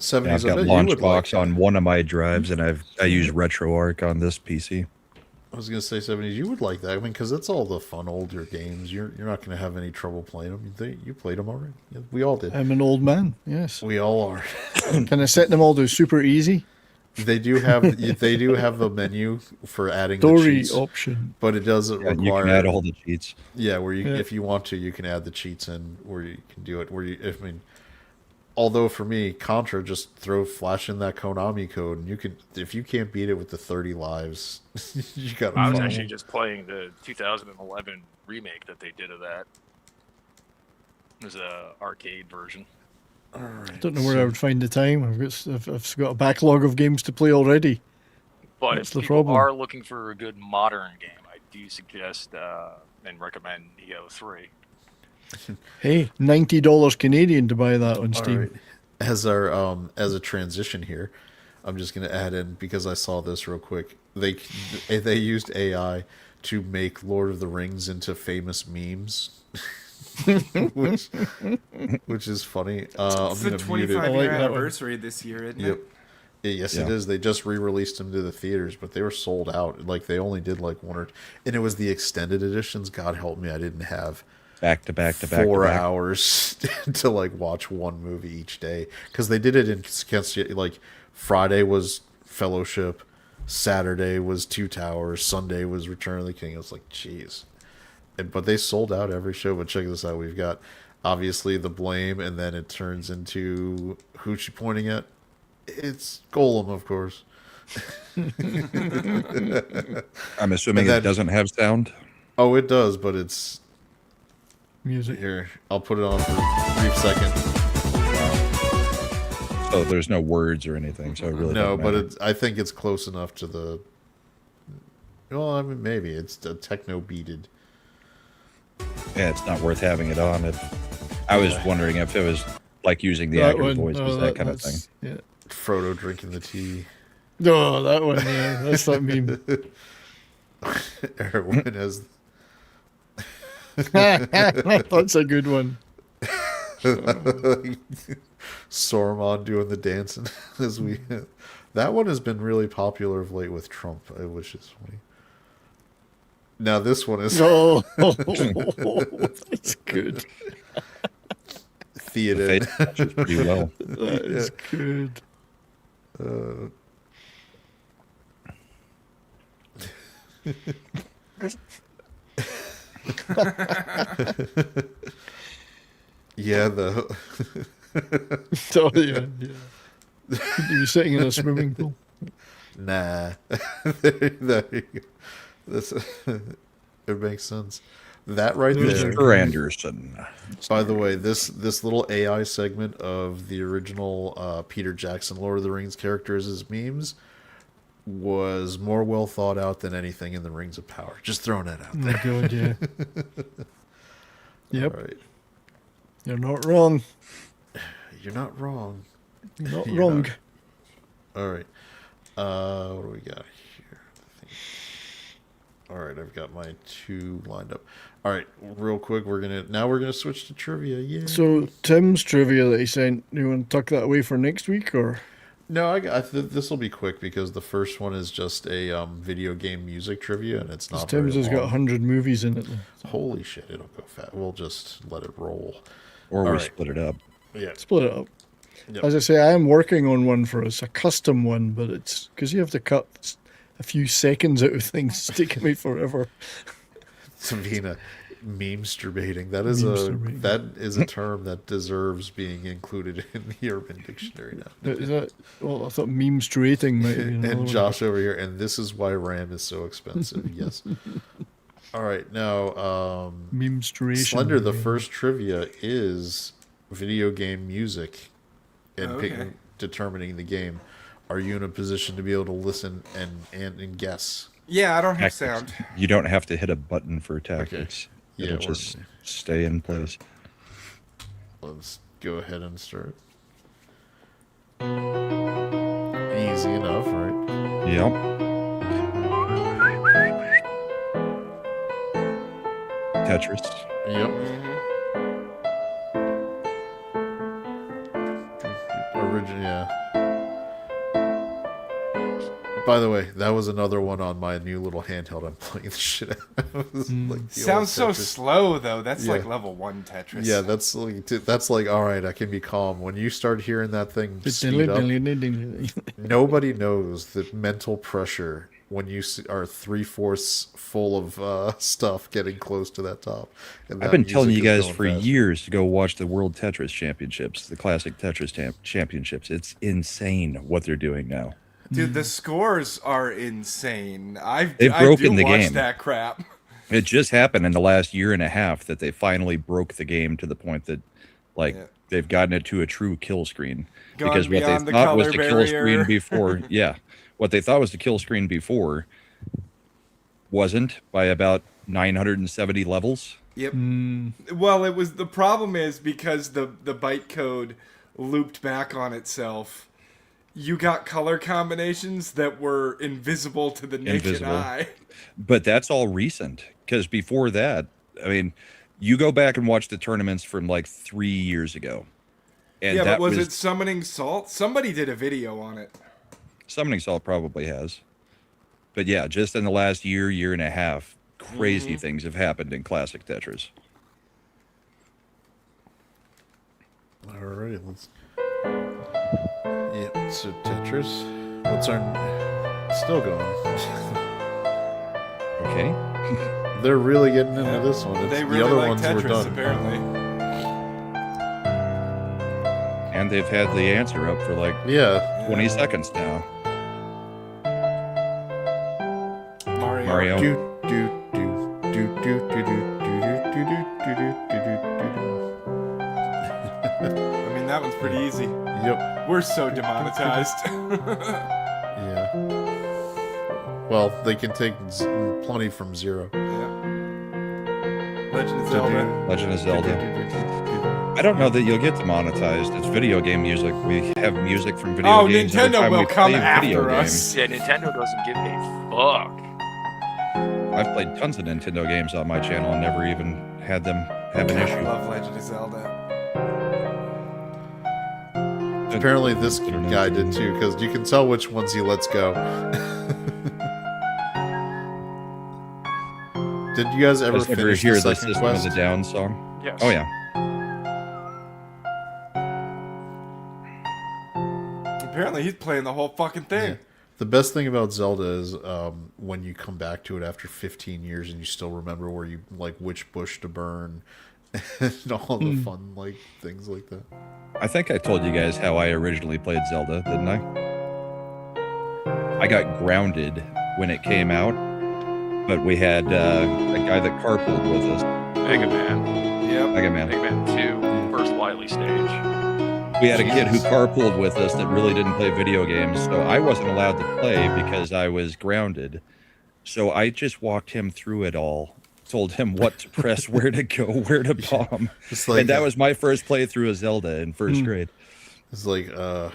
70s. Yeah, I've got Launchbox on one of my drives, and I use RetroArch on this PC. I was gonna say 70s. You would like that. I mean, because it's all the fun older games. You're not gonna have any trouble playing them. You played them already. Yeah, we all did. I'm an old man. Yes. We all are. Can I set them all to super easy? They do have a menu for adding the Story cheats, option, but it doesn't require. You can add all the cheats. Yeah, if you want to, you can add the cheats in where you can do it. Although for me, Contra, just flash in that Konami code, and you can. If you can't beat it with the 30 lives, you got. I was actually just playing the 2011 remake that they did of that. It was a arcade version. Right, I don't know where I would find the time. I've got a backlog of games to play already. But That's if the people problem. are looking for a good modern game, I do suggest and recommend Neo 3. Hey, $90 Canadian to buy that on Steam. Right. As a transition here, I'm just gonna add in, because I saw this real quick. They used AI to make Lord of the Rings into famous memes. which is funny. It's the 25-year anniversary this year, isn't it? Yes, it is. They just re-released them to the theaters, but they were sold out. Like, they only did like one or two, and it was the extended editions. God help me, I didn't have back to back 4 hours to like watch one movie each day, because they did it in like Friday was Fellowship, Saturday was Two Towers, Sunday was Return of the King. I was like, jeez. But they sold out every show. But check this out. We've got, obviously, the blame, and then it turns into, who's she pointing at? It's Golem, of course. I'm assuming it doesn't have sound? Oh, it does, but it's... Music. Here, I'll put it on for a brief second. So there's no words or anything, so it really No, doesn't but matter. I think it's close enough to the... Well, I mean, maybe. It's the techno-beated. Yeah, it's not worth having it on. I was wondering if it was like using the actor voices, that kind of thing. Yeah. Frodo drinking the tea. Oh, that one, yeah. That's that meme. Erwin has... That's a good one. Saruman doing the dancing as we... That one has been really popular of late with Trump, which is funny. Now this one is... Oh, that's good. Theoden. The face matches pretty well. That is good. Yeah, the... Oh, yeah. You sitting in a swimming pool? Nah. There you go. This, it makes sense. That right there. Mr. Anderson. By the way, this little AI segment of the original Peter Jackson Lord of the Rings characters as memes was more well thought out than anything in the Rings of Power. Just throwing that out Oh there. my god, yeah. Yep. All right. You're not wrong. You're not wrong. Not You're wrong. not. All right. What do we got here? All right, I've got my 2 lined up. All right, real quick, we're gonna switch to trivia. Yeah. So Tim's trivia that he sent, you want to tuck that away for next week, or? No, this will be quick, because the first one is just a video game music trivia, and it's not. Tim's has got 100 movies in it. Holy shit, it'll go fast. We'll just let it roll. Or All we right. split it up. Yeah. Split it up. Yep. As I say, I am working on one for us, a custom one, but it's because you have to cut a few seconds out of things. It's taking me forever. Savina, meme-masturbating. That is a term that deserves being included in the Urban Dictionary now. Is that? Well, I thought meme-strating might be another And one. Josh over here, and this is why RAM is so expensive. Yes. All right, now Meme-stration. Slender, the first trivia is video game music and determining the game. Are you in a position to be able to listen and guess? Yeah, I don't have Tactics. sound. You don't have to hit a button for tactics. Yeah, It'll just stay in place. Let's go ahead and start. Easy enough, right? Yep. Tetris. Yep. Yeah. By the way, that was another one on my new little handheld. I'm playing the shit out of. Like the Sounds so old Tetris. slow though. That's Yeah. like level 1 Tetris. Yeah, that's like all right. I can be calm when you start hearing that thing speed up. Nobody knows the mental pressure when you are 3/4 full of stuff getting close to that top. And I've that been telling you music is guys going for fast. years to go watch the World Tetris Championships, the classic Tetris Championships. It's insane what they're doing now. Dude, the scores are insane. They've broken the watch game. that crap. It just happened in the last year and a half that they finally broke the game to the point that, like, they've gotten it to a true kill screen. Gone Because what they beyond the thought was color the kill barrier. screen before, what they thought was the kill screen before wasn't by about 970 levels. Yep. Well, it was the problem is because the bytecode looped back on itself. You got color combinations that were invisible to the naked eye. But that's all recent, because before that, I mean, you go back and watch the tournaments from like 3 years ago. And Yeah, that but was it Summoning Salt? Somebody did a video on it. Summoning Salt probably has. But yeah, just in the last year and a half, crazy things have happened in classic Tetris. All right, let's. Yeah, so Tetris. What's our? Still going. Okay. They're really getting into this one. They The really other like ones Tetris, were done. apparently. And they've had the answer up for like 20 seconds now. Mario. Do, do, do, do, do, do, do, do, do, do, do, do. I mean, that one's pretty easy. Yep. We're so demonetized. Yeah. Well, they can take plenty from zero. Legend of Zelda. Legend of Zelda. I don't know that you'll get demonetized. It's video game music. We have music from video games. every Nintendo time will we come play video after us. Yeah, Nintendo doesn't give a fuck. I've played tons of Nintendo games on my channel and never even had them have an I issue. love Legend of Zelda. Apparently, this guy did too, because you can tell which ones he lets go. Did you guys ever finish hear the the second System of quest? the Down song? Yes. Oh yeah. Apparently, he's playing the whole fucking thing. Yeah. The best thing about Zelda is when you come back to it after 15 years and you still remember where you like which bush to burn and all the fun like things like that. I think I told you guys how I originally played Zelda, didn't I? I got grounded when it came out, but we had a guy that carpooled with us. Mega Man. Yep. Mega Man. Mega Man 2, first Wily stage. We had a kid who carpooled with us that really didn't play video games, so I wasn't allowed to play because I was grounded. So I just walked him through it all, told him what to press, where to go, where to bomb. Like, and that was my first playthrough of Zelda in first grade. It's like, I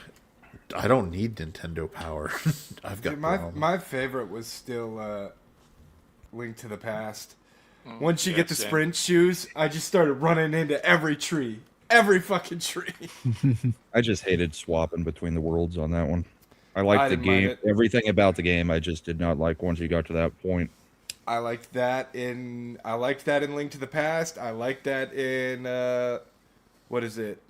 don't need Nintendo power. I've got Dude, Braum. my favorite was still Link to the Past. Once you get the same. sprint shoes, I just started running into every tree. Every fucking tree. I just hated swapping between the worlds on that one. I liked I the didn't mind game, it. everything about the game. I just did not like once you got to that point. I liked that in Link to the Past. I liked that in what is it?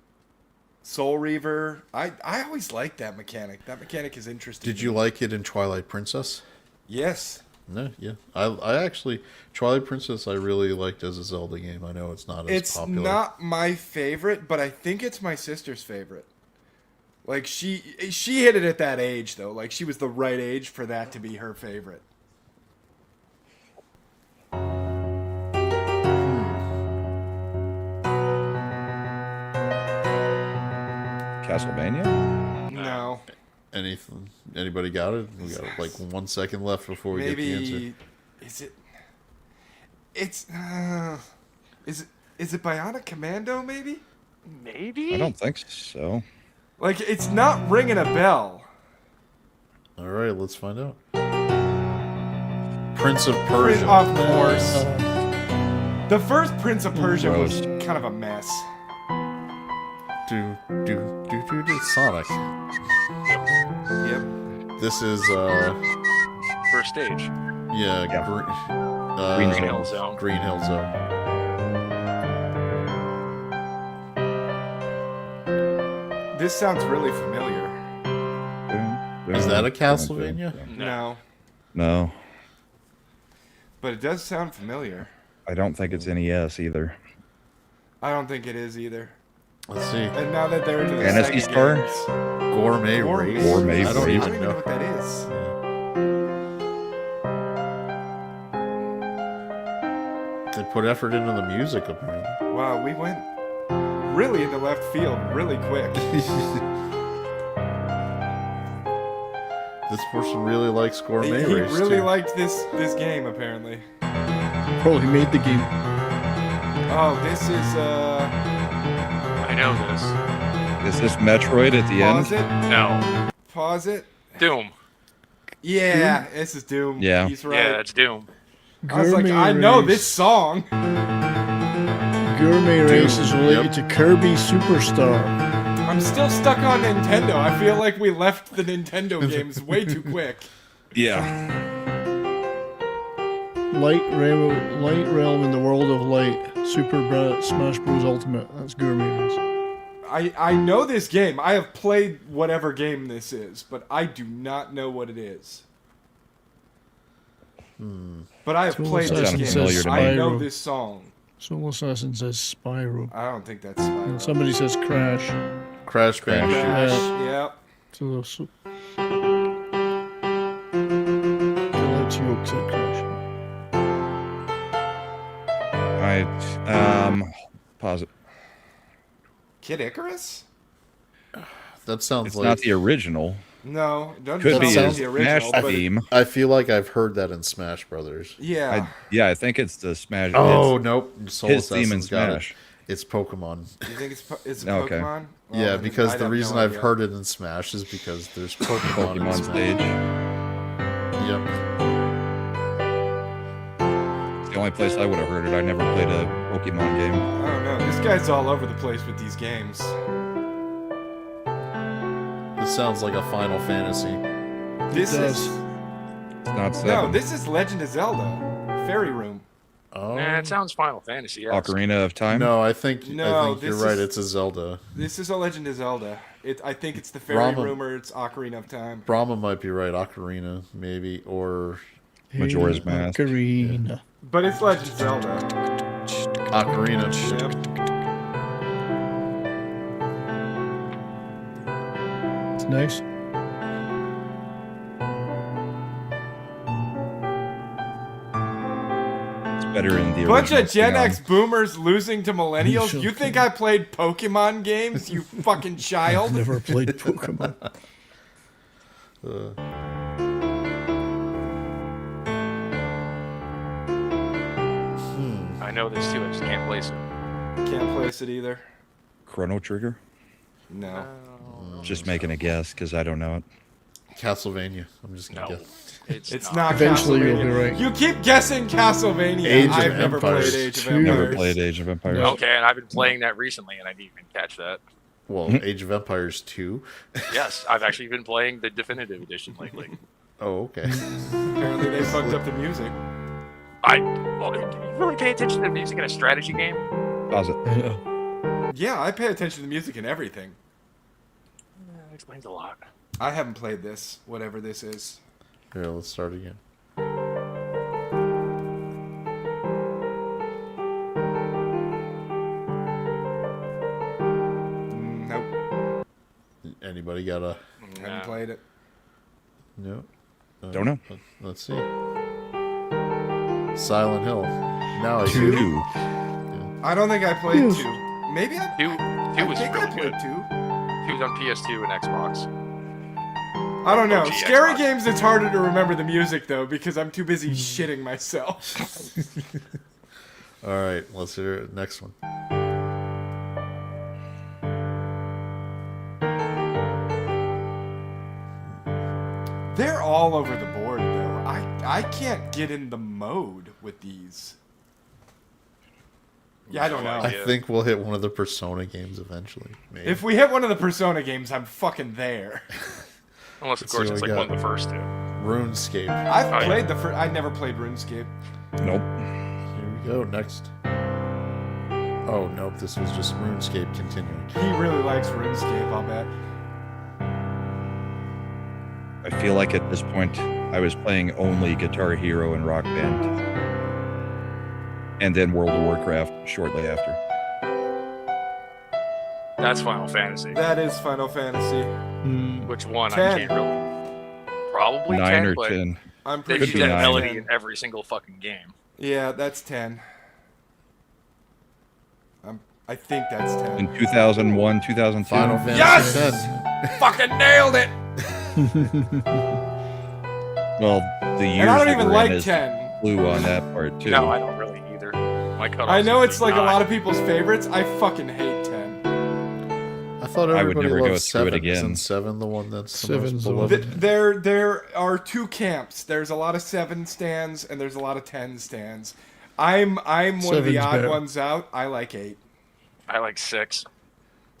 Soul Reaver. I always liked that mechanic. That mechanic is interesting. Did you like it in Twilight Princess? Yes. No, yeah. I actually Twilight Princess I really liked as a Zelda game. I know it's not as It's popular. not my favorite, but I think it's my sister's favorite. Like she hit it at that age though. Like she was the right age for that to be her favorite. Castlevania? No. Anything? Anybody got it? We got like 1 second left before we get the answer. Maybe is it? It's is it Bionic Commando? Maybe. Maybe? I don't think so. Like it's not ringing a bell. All right, let's find out. Prince of Persia. Of course. The first Prince of Persia was Gross. kind of a mess. Do, do, do, Undisputed Sonic. Yep. This is First stage. yeah, Green Green Hill Zone. Green Hill Zone. This sounds really familiar. Is that a Castlevania? No. No, But it does sound familiar. I don't think it's NES either. I don't think it is either. Let's see. And now that they're into the Fantasy Sega Star? games, Gourmet Gourmet. Race. Gourmet I don't Race. I even don't even know know. what that is. They put effort into the music, apparently. Wow, we went really into left field really quick. This person really likes Gourmet He Race. really too. liked this game apparently. Probably made the game. Oh, this is I know this. Is this Metroid at the pause end? it. No. Pause it. Doom. Yeah, this is Doom. Yeah. He's right. Yeah, it's Doom. I was like, Gourmet I know Race. this song. Gourmet Race is related to Kirby Superstar. I'm still stuck on Nintendo. I feel like we left the Nintendo games way too quick. Yeah. Light Realm in the World of Light. Smash Bros. Ultimate. That's Gourmet Race. I know this game. I have played whatever game this is, but I do not know what it is. But I have Soul played this Assassin game. familiar to I me. know Spyro. this song. Soul Assassin says Spyro. I don't think that's And Spyro. somebody says Crash. Crash Bandicoot. Crash. Yep. So let's you said Crash. Pause it. Kid Icarus? That sounds It's like. not the original. No, doesn't Could be sound a like the original. Smash But theme. I feel like I've heard that in Smash Brothers. yeah. I think it's the Smash. Oh it's nope, Soul his theme in Assassin's got it. Smash. It's Pokemon. You think it's a Okay. Pokemon? Well, Yeah, then because I'd the have reason no I've idea. heard it in Smash is because there's Pokemon, in Pokemon Smash. stage. Yep. It's the only place I would have heard it. I never played a Pokemon game. I don't know. This guy's all over the place with these games. This sounds like a Final Fantasy. This does. is It's not no. seven. This is Legend of Zelda, Fairy Room. Oh. Nah, it sounds Final Fantasy. Yes. Ocarina of Time. No, I think No, you're this right. is- It's a Zelda. This is a Legend of Zelda. I think it's the Fairy Brahma. Room or it's Ocarina of Time. Brahma might be right. Ocarina, maybe, or Majora's Mask. Ocarina. But it's Legend of Zelda. Ocarina. Yep. It's nice. It's better in the Bunch original of Gen Xenon. X boomers losing to millennials. Shut You think I played Pokemon games? You fucking child. Never played Pokemon. I know this too. I just can't place it. Can't place it either. Chrono Trigger. No. Just making a guess because I don't know it. Castlevania. I'm just gonna No. guess. It's not Eventually Castlevania. you'll be right. You keep guessing Castlevania. Age of I've never Empires played Age of 2. Empires. Never played Age of Empires. No. Okay, and I've been playing that recently, and I didn't even catch that. Well, Age of Empires 2. Yes, I've actually been playing the definitive edition lately. Oh, okay. Apparently they fucked up the music. Well, do you really pay attention to the music in a strategy game? Pause it. Yeah, I pay attention to the music and everything. That explains a lot. I haven't played this, whatever this is. Here, let's start again. Nope, Anybody got a? haven't played it. No. Don't know. Let's see. Silent Hill. Now I Two. do. I don't think I played 2. Maybe I, Two I was think I really played good. 2. Two was on PS2 and Xbox. I don't know. OG Scary Xbox. games, it's harder to remember the music, though, because I'm too busy shitting myself. All right, let's hear it. Next one. They're all over the board, though. I can't get in the mode with these. Yeah, I don't know. I think we'll hit one of the Persona games eventually. Maybe. If we hit one of the Persona games, I'm fucking there. Unless, of Let's see course, what it's we like got. one of the first two. RuneScape. I've played the first. I never played RuneScape. Nope. Here we go. Next. Oh nope, this was just RuneScape continuing. He really likes RuneScape, I'll bet. I feel like at this point I was playing only Guitar Hero and Rock Band, and then World of Warcraft shortly after. That's Final Fantasy. That is Final Fantasy. Which one? 10. I can't really. Probably 9 10, or but 10. I'm they pretty use be that 9. melody in every single fucking game. Yeah, that's 10. I think that's 10. In 2001, 2002. Final Fantasy Yes! 10. Fucking nailed it! Well, the years And I don't that even we're like in is 10. blue on that part too. No, I don't really either. My cutoff. I know it's like a lot of people's favorites. I fucking hate 10. I thought I would everybody never go loved through it 7. again. Isn't 7 the one that's the most Seven's the beloved? one. There are two camps. There's a lot of 7 stands and there's a lot of 10 stands. I'm one of the Seven's odd better. ones out. I like 8. I like 6.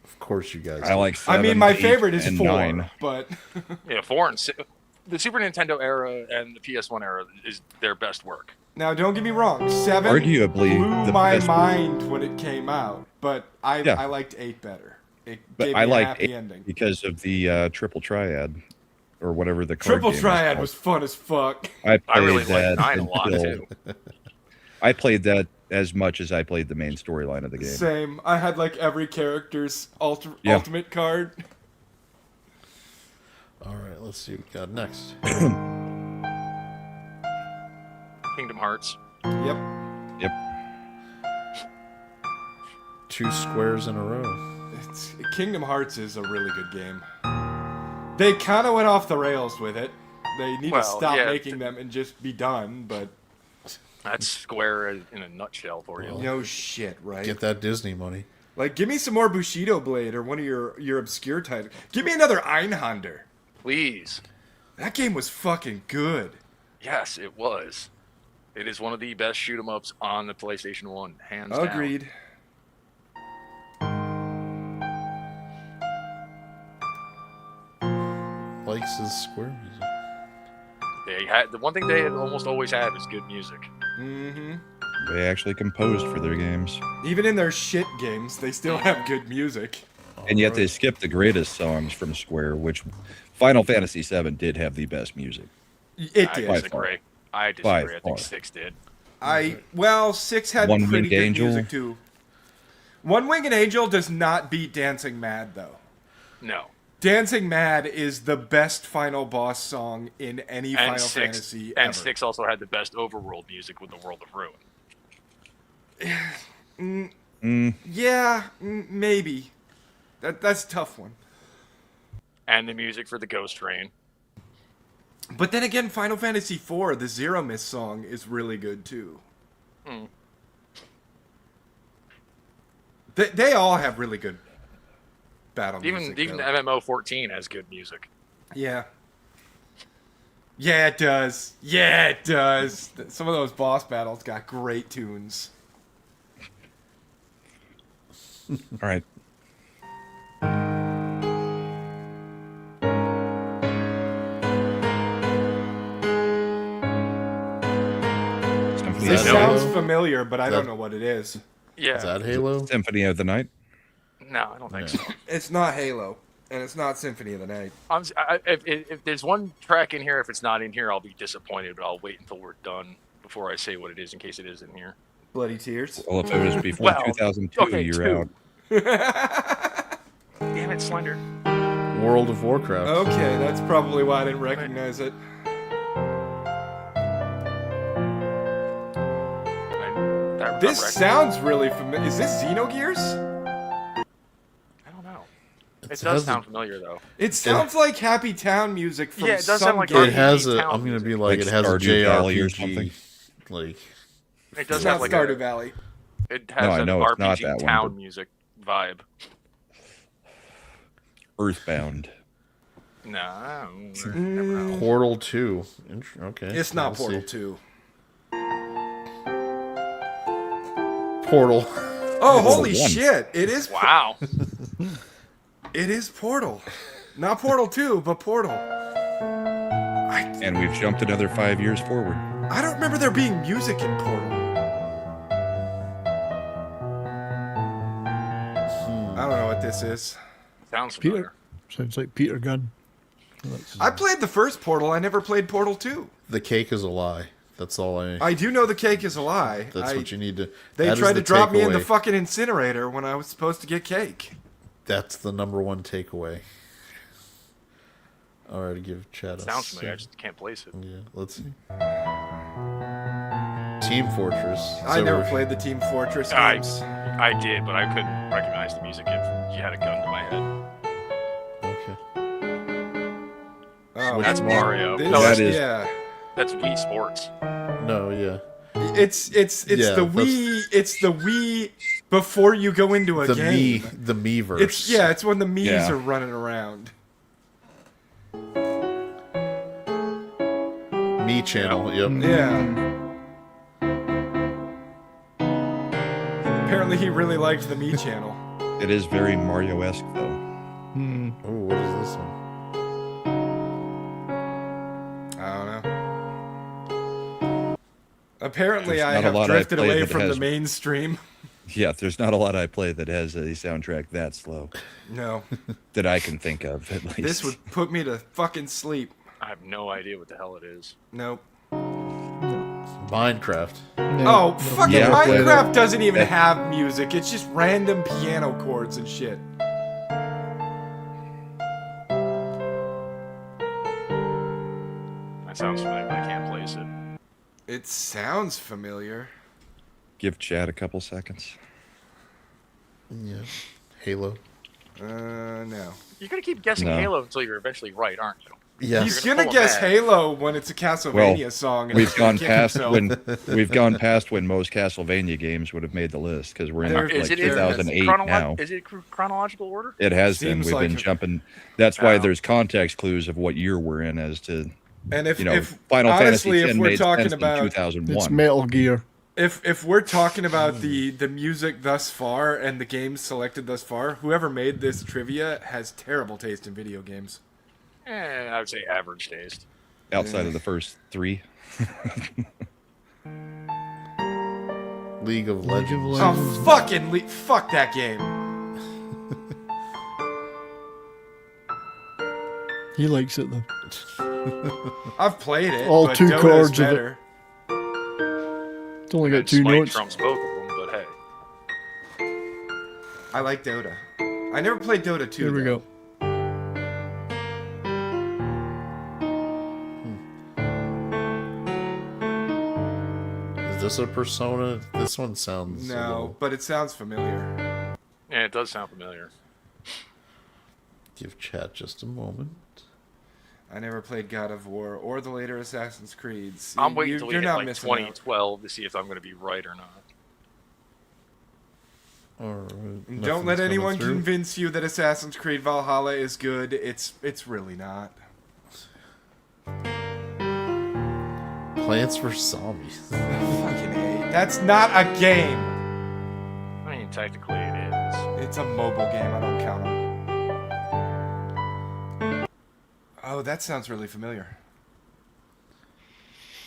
Of course you guys I like. I 7, mean, my 8, favorite is and 4, 9. but Yeah, 4 and 6. The Super Nintendo era and the PS1 era is their best work. now don't get me wrong. 7 Arguably blew the my best- mind when it came out, but I Yeah. liked 8 better. It But gave I me a liked happy 8 ending. because of the triple triad, or whatever the card Triple game Triad called. was fun as fuck. I played really that liked 9 a lot, until- too. I played that as much as I played the main storyline of the game. Same. I had like every character's Yeah. ultimate card. Alright, let's see what we got next. Kingdom Hearts. Yep. Yep. 2 squares in a row. Kingdom Hearts is a really good game. They kind of went off the rails with it. They need to Well, stop yeah, making them and just be done, but That's Square in a nutshell for you. no shit, right? Get that Disney money. Like, give me some more Bushido Blade or one of your obscure titles. Give me another Einhander. Please. That game was fucking good. Yes, it was. It is one of the best shoot 'em ups on the PlayStation 1, hands down. Agreed. Likes his square music. They had the one thing they had almost always had is good music. Mm-hmm. They actually composed for their games, Even in their shit games, they still have good music. and yet they skipped the greatest songs from Square, which Final Fantasy VII did have the best music. It I did. disagree. I By disagree. I far. think 6 did. Well, 6 had One pretty Winged good Angel. music too. One Winged Angel does not beat Dancing Mad though. No. Dancing Mad is the best final boss song in any And Final 6 Fantasy and ever. 6 also had the best overworld music with the World of Ruin. Yeah, maybe. That's a tough one. And the music for the Ghost Train. But then again, Final Fantasy IV, the Zero Mist song is really good too. They all have really good battle music. Even though. MMO 14 has good music. Yeah. Yeah, it does. Yeah, it does. Some of those boss battles got great tunes. All right. Symphony This of that the sounds Halo? familiar, but I That- don't know what it is. Yeah. Is that Halo? Symphony of the Night. No, I don't think so. It's not Halo, and it's not Symphony of the Night. If there's one track in here, if it's not in here, I'll be disappointed, but I'll wait until we're done before I say what it is in case it is in here. Bloody Tears. Well, if it was before Well, 2002, okay, you're 2. out. Damn it, Slender. World of Warcraft. Okay, that's probably why I didn't recognize it. This sounds really familiar. Is this Xenogears? I don't know. It has does a- sound familiar, though. It sounds like Happy Town music from Yeah, it does some sound like game. It has RPG a. town I'm gonna be music. like, Like it has a Stardew Valley or JRPG. something. Like It does It's have not like Stardew Valley. It has No, I an know it's not RPG that one, town but- music vibe. Earthbound. Nah. Portal 2. Okay. It's not let's Portal see. 2. Portal. Oh, Portal holy 1. shit! It is. Wow. It is Portal, not Portal 2, but Portal. And we've jumped another 5 years forward. I don't remember there being music in Portal. I don't know what this is. Sounds familiar. Peter. Sounds like Peter Gunn. I played the first Portal. I never played Portal 2. The cake is a lie. That's all I do know the cake is a lie. That's what you need to. They that is tried the to drop me in the takeaway. fucking incinerator when I was supposed to get cake. That's the number one takeaway. All right, give chat. Sounds familiar. I just can't place it. Yeah, let's see. Team Fortress. I never played the Team Fortress games. I did, but I couldn't recognize the music if you had a gun to my head. Okay. Oh, That's Mario. this- No, that is- yeah. That's Wii Sports. No, yeah. It's Yeah, the Wii. It's the Wii before you go into a The game. the Miiverse. It's when the Mii's Yeah. are running around. Me channel. Yep. Yeah. Apparently, he really liked the Me channel. It is very Mario-esque, though. Oh, what is this one? I don't know. Apparently, There's I not a have lot I drifted play away that from the has- mainstream. Yeah, there's not a lot I play that has a soundtrack that slow No, that I can think of, at least. this would put me to fucking sleep. I have no idea what the hell it is. Nope. Minecraft. Oh, fucking Yeah. Minecraft doesn't even have music. It's just random piano chords and shit. That sounds familiar, but I can't place it. It sounds familiar. Give Chad a couple seconds. Yeah. Halo. No. You're gonna keep guessing No. Halo until you're eventually right, aren't you? Yeah. He's You're gonna gonna pull a guess Matt. Halo when it's a Castlevania song. And We've he's gonna gone kick past himself. we've gone past when most Castlevania games would have made the list because we're in There- like is it- 2008 now. Is it chronological order? It has been. Seems We've like been it. jumping. That's why Oh. there's context clues of what year we're in as to And if, you know if Final honestly, Fantasy if X we're made talking sense in about 2001. It's Metal Gear. if we're talking about the music thus far and the games selected thus far, whoever made this trivia has terrible taste in video games. I would say average taste. outside of the first three. League of League of Legends. Legends. Oh, fucking fuck that game. He likes it though. I've played it. All but two Dota's chords of it. better. It's only got And two Smite notes. trumps both of them, but hey. I like Dota. I never played Dota 2. Here we though. go. Is this a Persona? This one sounds. a No, little- but it sounds familiar. Yeah, it does sound familiar. Give chat just a moment. I never played God of War or the later Assassin's Creeds. I'm waiting till we You're hit not like missing out. 2012 to see if I'm going to be right or not. All right. And don't let anyone convince you that Assassin's Creed Valhalla is good. It's really not. Plants vs Zombies. Fucking A. That's not a game. I mean, technically it is. It's a mobile game. I don't count them. Oh, that sounds really familiar.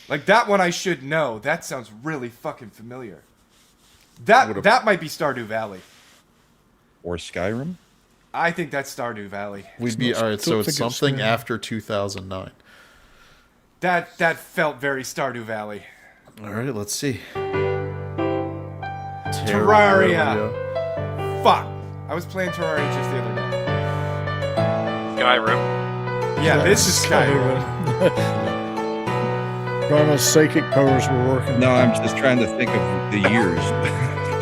Like that one I should know. That sounds really fucking familiar. That might be Stardew Valley. Or Skyrim. I think that's Stardew Valley. We'd be all right. So don't it's think it's something Skyrim. after 2009. That felt very Stardew Valley. All right. Let's see. Terraria. Fuck. I was playing Terraria just the other day. Skyrim. Yeah, this is Skyrim. Grandma's psychic powers were working. No, I'm just trying to think of the years.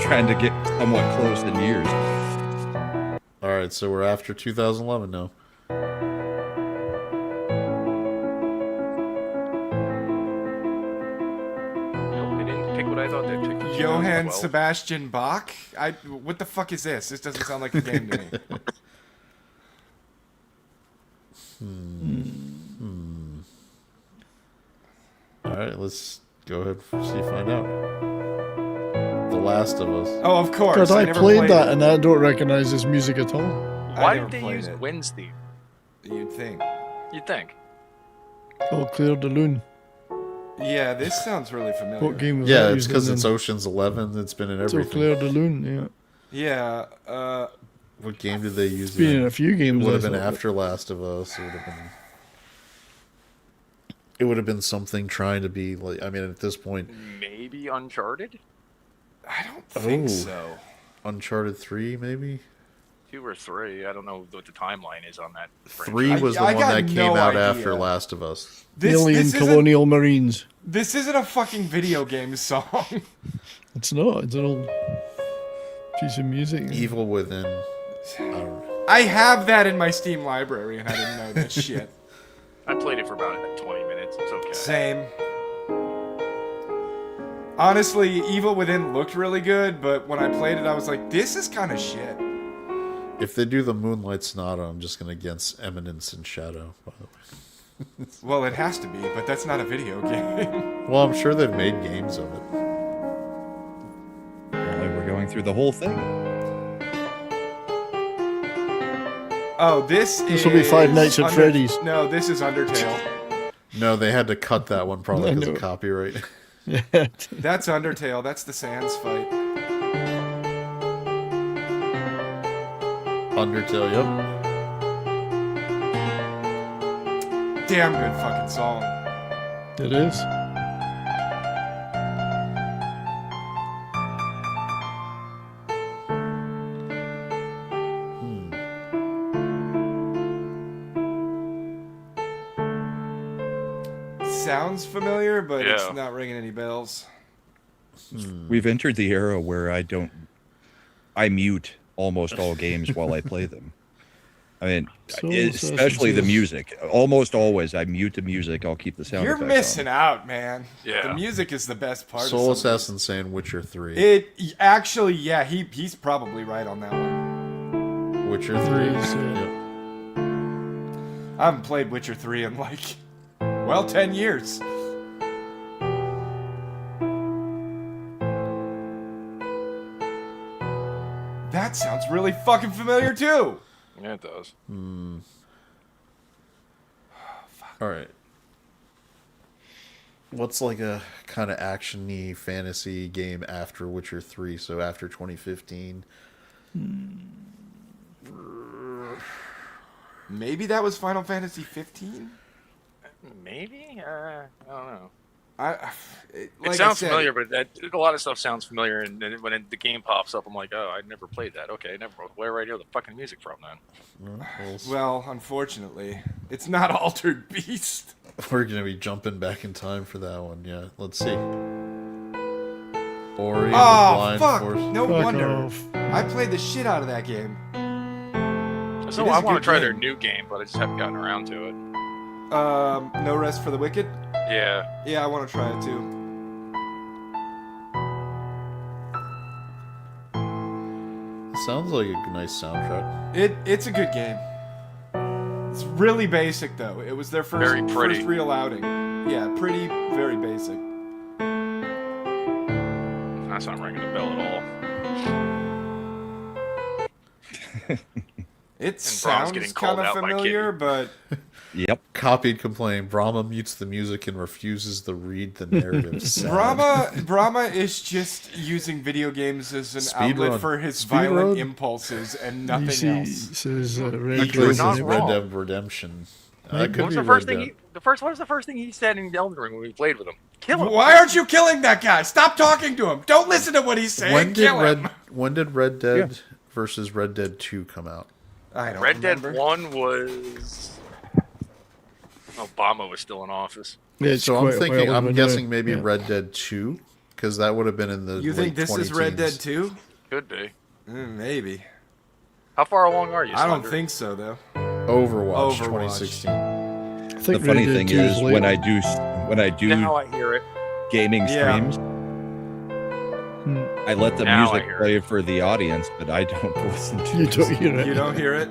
Trying to get somewhat close in years. All right. So we're after 2011 now. Nope, they didn't pick what I thought they'd pick. Johann 2012. Sebastian Bach? What the fuck is this? This doesn't sound like a game to me. All right. Let's go ahead and find out. The Last of Us. Oh, of course. God, I never played that it. and I don't recognize this music at all. Why never did they played use it. Wynn's theme? You'd think. You'd think. Oh, Claire de Lune. Yeah, this sounds really familiar. What game was Yeah, that it's used because in it's then? Ocean's 11. It's been in So everything. Claire de Lune, yeah. Yeah, What game did they use? It's been in a few games. It would I have been thought. after Last of Us. It would have been something trying to be like. I mean, at this point, Maybe Uncharted? I don't think Oh. so. Uncharted 3, maybe. 2 or 3. I don't know what the timeline is on that. 3 was the I one got that came no out idea. after Last of Us. Alien Colonial Marines. This isn't a fucking video game song. It's not. It's an old piece of music. Evil Within. I have that in my Steam library, and I didn't know this shit. I played it for about 20 minutes. It's okay. Same. Honestly, Evil Within looked really good, but when I played it, I was like, this is kind of shit. If they do the Moonlight Sonata, I'm just going to guess Eminence and Shadow, by the way. Well, it has to be, but that's not a video game. Well, I'm sure they've made games of it. Apparently we're going through the whole thing. Oh, this will be Five Nights at Freddy's. No, this is Undertale. No, they had to cut that one probably I because of know. copyright. Yeah. That's Undertale. That's the Sans fight. Undertale, yep. Damn good fucking song. It is. Sounds familiar, but Yeah. it's not ringing any bells. We've entered the era where I mute almost all games while I play them. I mean, So especially the sensitive. music. Almost always, I mute the music. I'll keep the sound You're effects missing on. out, man. Yeah. The music is the best part. Soul of some of Assassin saying Witcher 3. this. Actually, yeah, he's probably right on that one. Witcher 3. It is, Yep. I haven't played Witcher 3 in 10 years. That sounds really fucking familiar too. Yeah, it does. All right. What's like a kind of action-y fantasy game after Witcher 3? So after 2015. Maybe that was Final Fantasy 15. Maybe? I don't know. It It sounds familiar, but a lot of stuff sounds familiar, and then when the game pops up, I'm like, oh, I never played that. Okay, never. Where would I hear the fucking music from then? Well, unfortunately, it's not Altered Beast. We're going to be jumping back in time for that one. Yeah, let's see. Ori and the Oh, Blind fuck! Forest. No Fuck wonder. off. I played the shit out of that game. So It is I a want good to try game. their new game, but I just haven't gotten around to it. No Rest for the Wicked? Yeah. Yeah, I want to try it too. Sounds like a nice soundtrack. It's a good game. It's really basic though. It was their Very pretty. first real outing. Yeah, pretty, very basic. That's not ringing a bell at all. It Brahma's getting sounds called kind of out by familiar, but Yep. Copied complaint. Brahma mutes the music and refuses to read the narrative. Sad. Brahma is just using video games as an Speed outlet run. for his Speed violent run. impulses and You nothing see, else. says Red He You're plays not as wrong. Red Dead Redemption. That What could What was be the first Red thing? Dead. What was the first thing he said in Elden Ring when we played with him? Kill him. Why aren't you killing that guy? Stop talking to him. Don't listen to what he's saying. When Kill him. did Red Dead versus Red Dead 2 come out? I don't Red remember. Dead 1 was. Obama was still in office. Yeah, it's So I'm quite a thinking, while I'm ago guessing now. maybe Yeah. Red Dead 2, because that would have been in the You think late this is Red Dead 2010s. 2? Could be. Maybe. How far along are you? I don't Slender? think so, though. Overwatch, Overwatch. 2016. I The think funny Red Dead thing 2 is late. when I do Now I hear it. gaming Yeah. streams, I let the Now I music hear play for the audience, but I don't listen to You it. don't hear it. You don't hear it?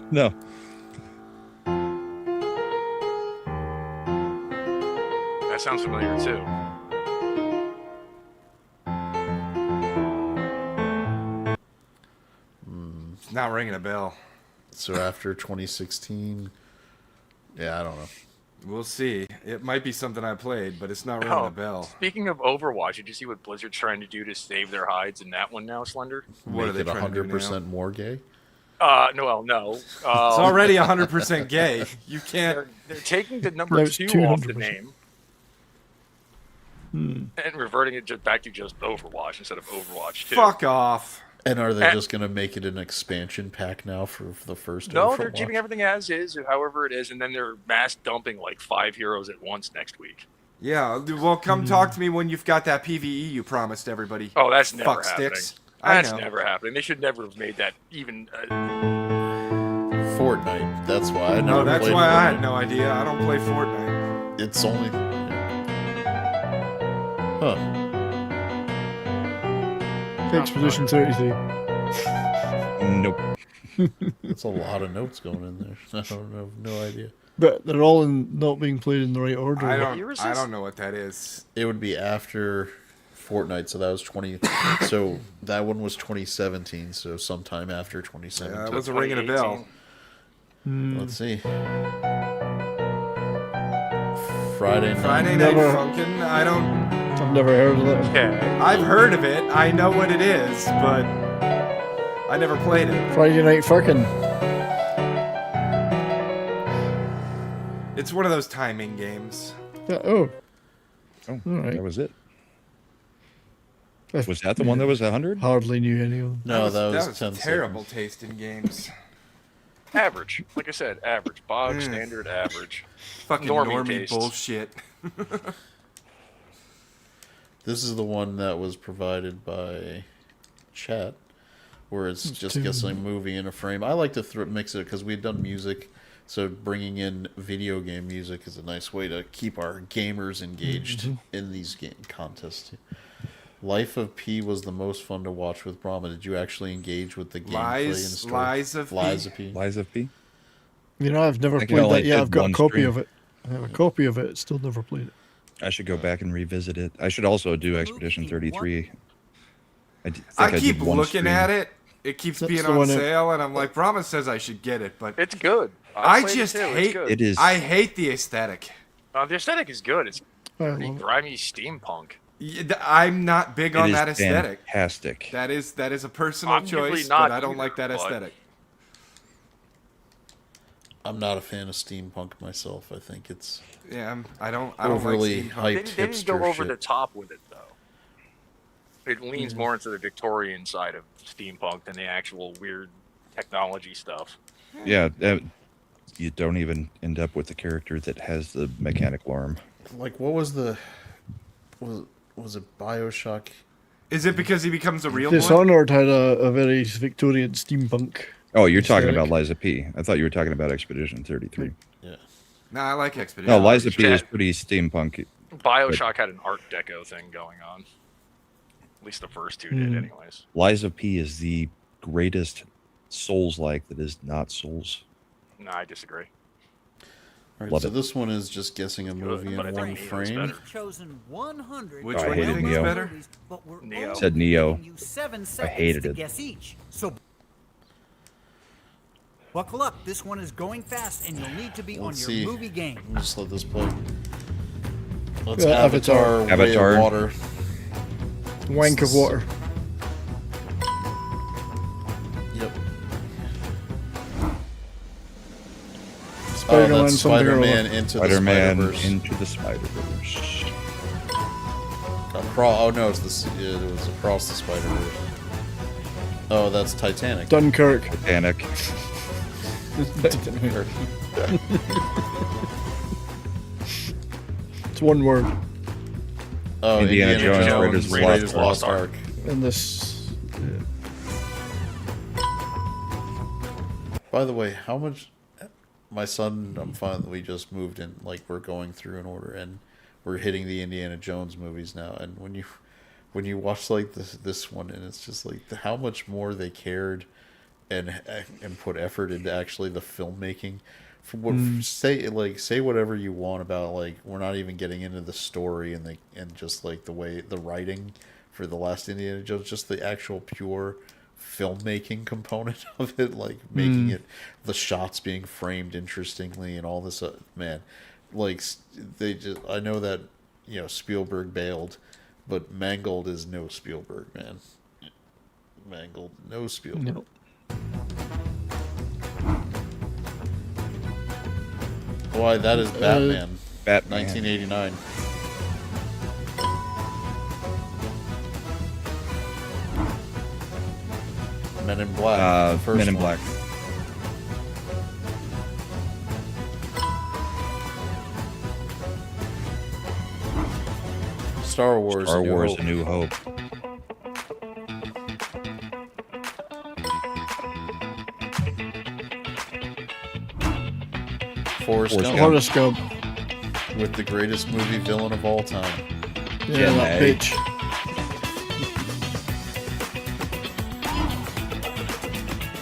No. That sounds familiar too. Not ringing a bell. So after 2016, yeah, I don't know. We'll see. It might be something I played, but it's not ringing a bell. Speaking of Overwatch, did you see what Blizzard's trying to do to save their hides in that one now, Slender? What are Make they it trying to do 100% more gay. No. It's already 100% gay. You can't. They're taking the No, number it's 2 off the 200%. name and reverting it just back to just Overwatch instead of Overwatch 2. Fuck off. And are they just going to make it an expansion pack now for the first? No, Overwatch? they're keeping everything as is, however it is, and then they're mass dumping like 5 heroes at once next week. Yeah, well, come talk to me when you've got that PvE you promised everybody. Oh, that's never Fuck happening. sticks. I That's know. never happening. They should never have made that even. Fortnite. That's why I never No, that's played why I had Fortnite. no idea. I don't play Fortnite. It's only. Huh. Expedition 33. Nope. That's a lot of notes going in there. I don't know. No idea. But they're all not being played in the right order. I don't know what that is. It would be after Fortnite, so that was 20. So that one was 2017. So sometime after 2017. That wasn't ringing a bell. Let's see. Friday night. Friday Night Never- Funkin'. I don't. I've never heard of that. Okay. I've heard of it. I know what it is, but I never played it. Friday Night Fucking. It's one of those timing games. Oh, Oh, Alright. that was it. Was that the one that was 100? hardly knew any of them. No, that was 10 terrible seconds. taste in games. Average. Like I said, average. Bog standard average. Fucking Normie normie taste. bullshit. This is the one that was provided by chat, where it's just too- guessing a movie in a frame. I like to mix it because we've done music, so bringing in video game music is a nice way to keep our gamers engaged in these game contests. Life of P was the most fun to watch with Brahma. Did you actually engage with the gameplay and story? Lies of P. Lies of P. Lies of P? You know, I've never I think I played only that yet. did I've got a one copy stream. of it. I have a copy of it. Still never played it. I should go back and revisit it. I should also do Expedition 33. I keep looking at it. It keeps That's being the on one sale, and I'm like, Brahma says I should get it, but It's good. I played it just too. It's hate. good. It is. I hate the aesthetic. The aesthetic is good. It's I pretty love it. grimy steampunk. I'm not big on It is that aesthetic. fantastic. That is a personal I'm usually choice, not but I don't either, like that but- aesthetic. I'm not a fan of steampunk myself. I think it's Yeah, I don't overly like steampunk. They hyped didn't go hipster over the shit. top with it though. It leans more into the Victorian side of steampunk than the actual weird technology stuff. Yeah, you don't even end up with the character that has the mechanical arm. Like, what was the was it BioShock? Is it because he becomes a real one? Dishonored had a very Victorian steampunk. Oh, you're talking Aesthetic. about Liza P. I thought you were talking about Expedition 33. Yeah. No, I like Expedition. No, Liza P Yeah. is pretty steampunk. Bioshock had an Art Deco thing going on. At least the first two did, anyways. Liza P is the greatest Souls-like that is not Souls. No, I disagree. All right, Love so it. this one is just guessing a movie but I in think one Neo's frame. better. Chosen 100. Which Oh, I one do you hated think is Neo. better? But we're Neo. only Said Neo. giving you 7 I seconds hated to it. guess each. So buckle up. This one is going fast, and you'll need to be Let's on your see. movie game. Let me just let this play. Let's Yeah, Avatar. Way Avatar. of Water. Wank of water. Yep. Spider-Man, that's something or Spider-Man other. into Spider-Man the Spider-Verse. into the Spider-Verse. Oh no, it was across the Spider-Verse. Oh, that's Titanic. Dunkirk. Titanic. It's one word. Oh, Indiana Jones, Raiders Lost Ark. And this. By the way, how much? My son, I'm fine that we just moved in. Like, we're going through an order, and we're hitting the Indiana Jones movies now. And when you watch like this one, and it's just like how much more they cared and put effort into actually the filmmaking. From what say whatever you want about, like, we're not even getting into the story and just like the way the writing for the last Indiana Jones, just the actual pure filmmaking component of it, like making it, the shots being framed interestingly and all this. Man, like I know that Spielberg bailed, but Mangold is no Spielberg, man. Mangold, no Spielberg. No. Why, that is Batman. Batman. 1989. Men in Black. the first Men in one. Black. Star Wars. Star A New Wars: Hope. A New Hope. Forrest Gump. Forrest Gump. With the greatest movie villain of all time. Yeah, Gen that A. bitch.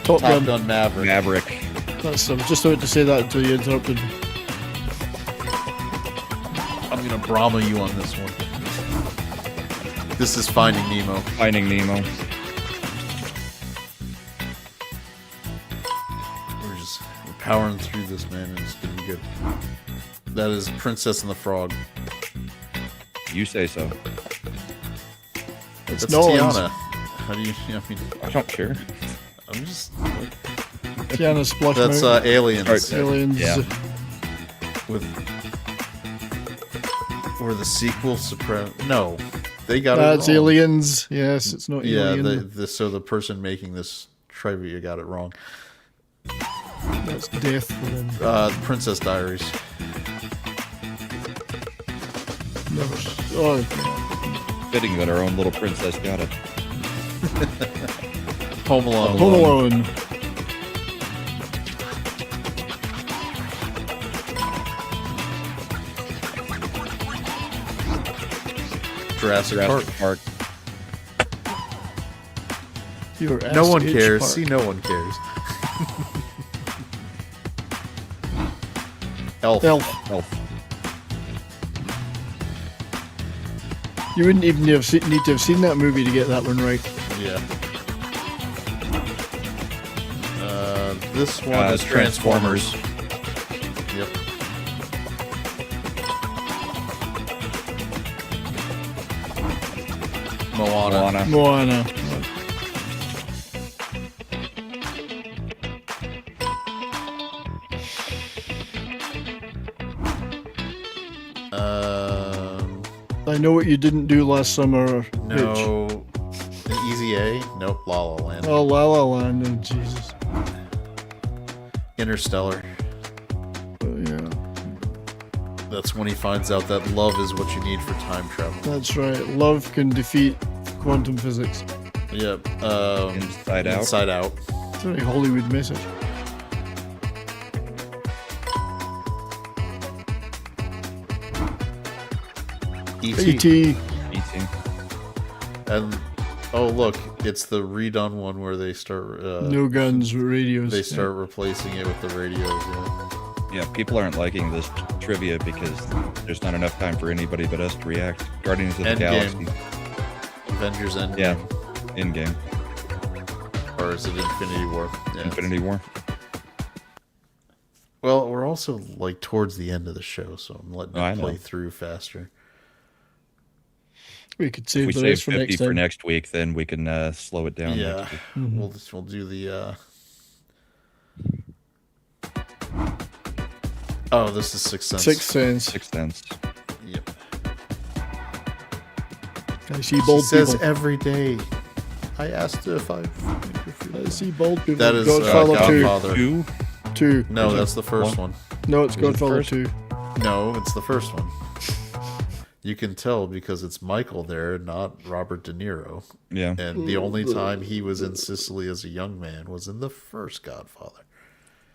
Top Top Gun. Gun Maverick. Maverick. I was just about to say that until you interrupted me. I'm gonna Brahma you on this one. This is Finding Nemo. Finding Nemo. We're powering through this, man, and it's gonna be good. That is Princess and the Frog. You say so. It's That's Nolan's. Tiana. How do you? I mean, I don't care. I'm just. Tiana Splash That's Mountain. Aliens. Aliens. Yeah. With. Or the sequel, No, they got That's it wrong. Aliens. Yes, it's not Yeah, Alien. so the person making this trivia got it wrong. That's death for them. Princess Diaries. Never. Oh, Fitting that our own little princess got it. Home Alone. Home Alone. Jurassic Park. Park. You were No asked one H cares. Park. See, no one cares. Elf. Elf. You wouldn't even need to have seen that movie to get that one right. Yeah. This one is Transformers. Yep. Moana. Moana. I know what you didn't do last summer. Hitch. No. Easy A? Nope. La La Land. Oh, La La Land. Oh, Jesus. Interstellar. Yeah, That's when he finds out that love is what you need for time travel. that's right. Love can defeat quantum physics. Yep. Inside Out. Inside Out. It's a very Hollywood message. E.T. E.T. E.T. And oh look, it's the redone one where they start No guns, radios. they start replacing it with the radios. Yeah. Yeah, people aren't liking this trivia because there's not enough time for anybody but us to react. Guardians of the Endgame. Galaxy. Avengers Endgame. Yeah. In-game. Or is it Infinity War? Yeah. Infinity War. Well, we're also like towards the end of the show, so I'm letting I it know. play through faster. We could If save we the save rest for 50 next for time. next week, then we can slow it down. Yeah. next week. We'll do the Oh, this is Sixth Sense. Sixth Sense. Sixth Sense. Yep. I see She bald says people. every day. I asked her if I I see bald people. That is Godfather 2. Godfather. 2? 2. No, that's the first one. No, it's Is it the Godfather first? 2. No, it's the first one. You can tell because it's Michael there, not Robert De Niro. Yeah. And the only time he was in Sicily as a young man was in the first Godfather.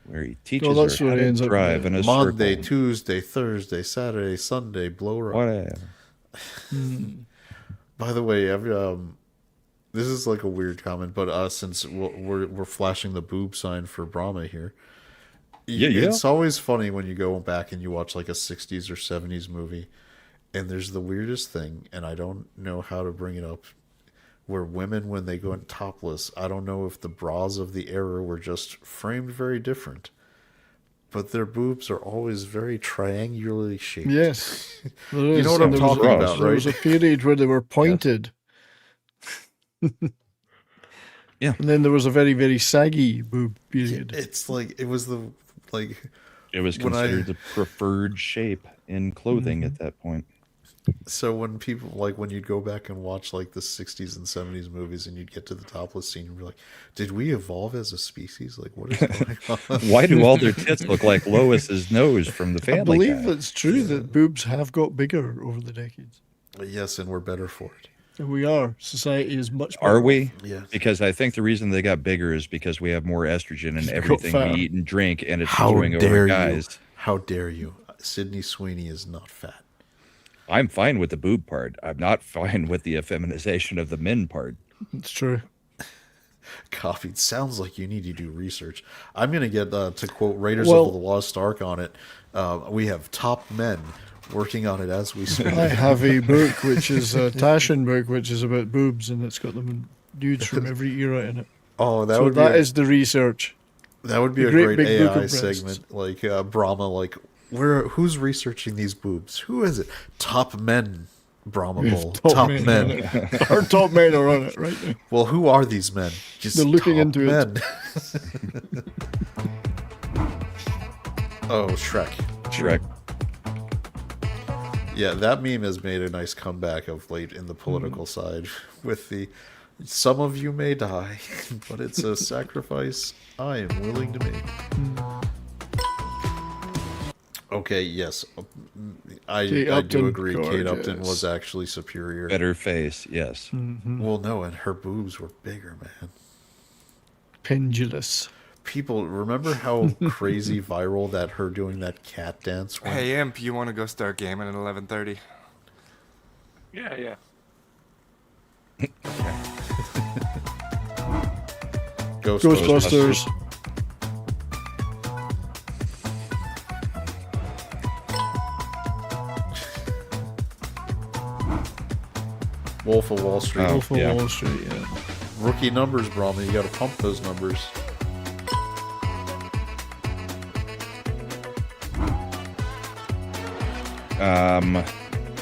Where he teaches that's her what how it to ends up drive in a Monday, circle. Tuesday, Thursday, Saturday, Sunday, blow right. Whatever. By the way, this is like a weird comment, but since we're flashing the boob sign for Brahma here, Yeah. it's always funny when you go back and you watch like a 60s or 70s movie, and there's the weirdest thing, and I don't know how to bring it up, where women, when they go in topless, I don't know if the bras of the era were just framed very different, but their boobs are always very triangularly shaped. Yes. There You is, know what and I'm there was talking a- about, There was a right? period where they were pointed. Yeah. And then there was a very, very saggy boob period. It's like it was the like It was when considered the preferred shape in clothing at that point. So when people like when you'd go back and watch like the 60s and 70s movies and you'd get to the topless scene, you'd be like, did we evolve as a species? Like, what is going on? Why do all their tits look like Lois's nose from the I Family believe Guy? it's true that boobs have got bigger over the decades. Yes, and we're better for it. And we are. Society is much better. Are we? Yes. Because I think the reason they got bigger is because we have more estrogen in They've got everything fatter. we eat and drink, and it's How going over dare you? guys. How dare you? Sydney Sweeney is not fat. I'm fine with the boob part. I'm not fine with the effeminization of the men part. It's true. Coffee. Sounds like you need to do research. I'm going to get, to quote Raiders Well- of the Lost Ark on it, we have top men working on it as we speak. I have a book, which is a Taschen book, which is about boobs, and it's got them dudes from every era in it. Oh, that So would that be is the research. that would be a a great great, big book of AI breasts. segment. Like Brahma, like who's researching these boobs? Who is it? Top men, Brahma Bowl. Top men men. on it. Our top men are on it right now. Well, who are these men? Just They're looking top into it. men. Oh, Shrek. Shrek. Yeah, that meme has made a nice comeback of late in the political side with the some of you may die, but it's a sacrifice I am willing to make. Okay, yes. I Kate do Upton, agree Kate Upton gorgeous. was actually superior. Better face, yes. Well, no, and her boobs were bigger, man. Pendulous. People, remember how crazy viral that her doing that cat dance went? Hey, Imp, you want to go start gaming at 11:30? Yeah. Ghostbusters. Wolf of Wall Street. Oh, Wolf of yeah. Wall Street, yeah. Rookie numbers, Brahma. You got to pump those numbers.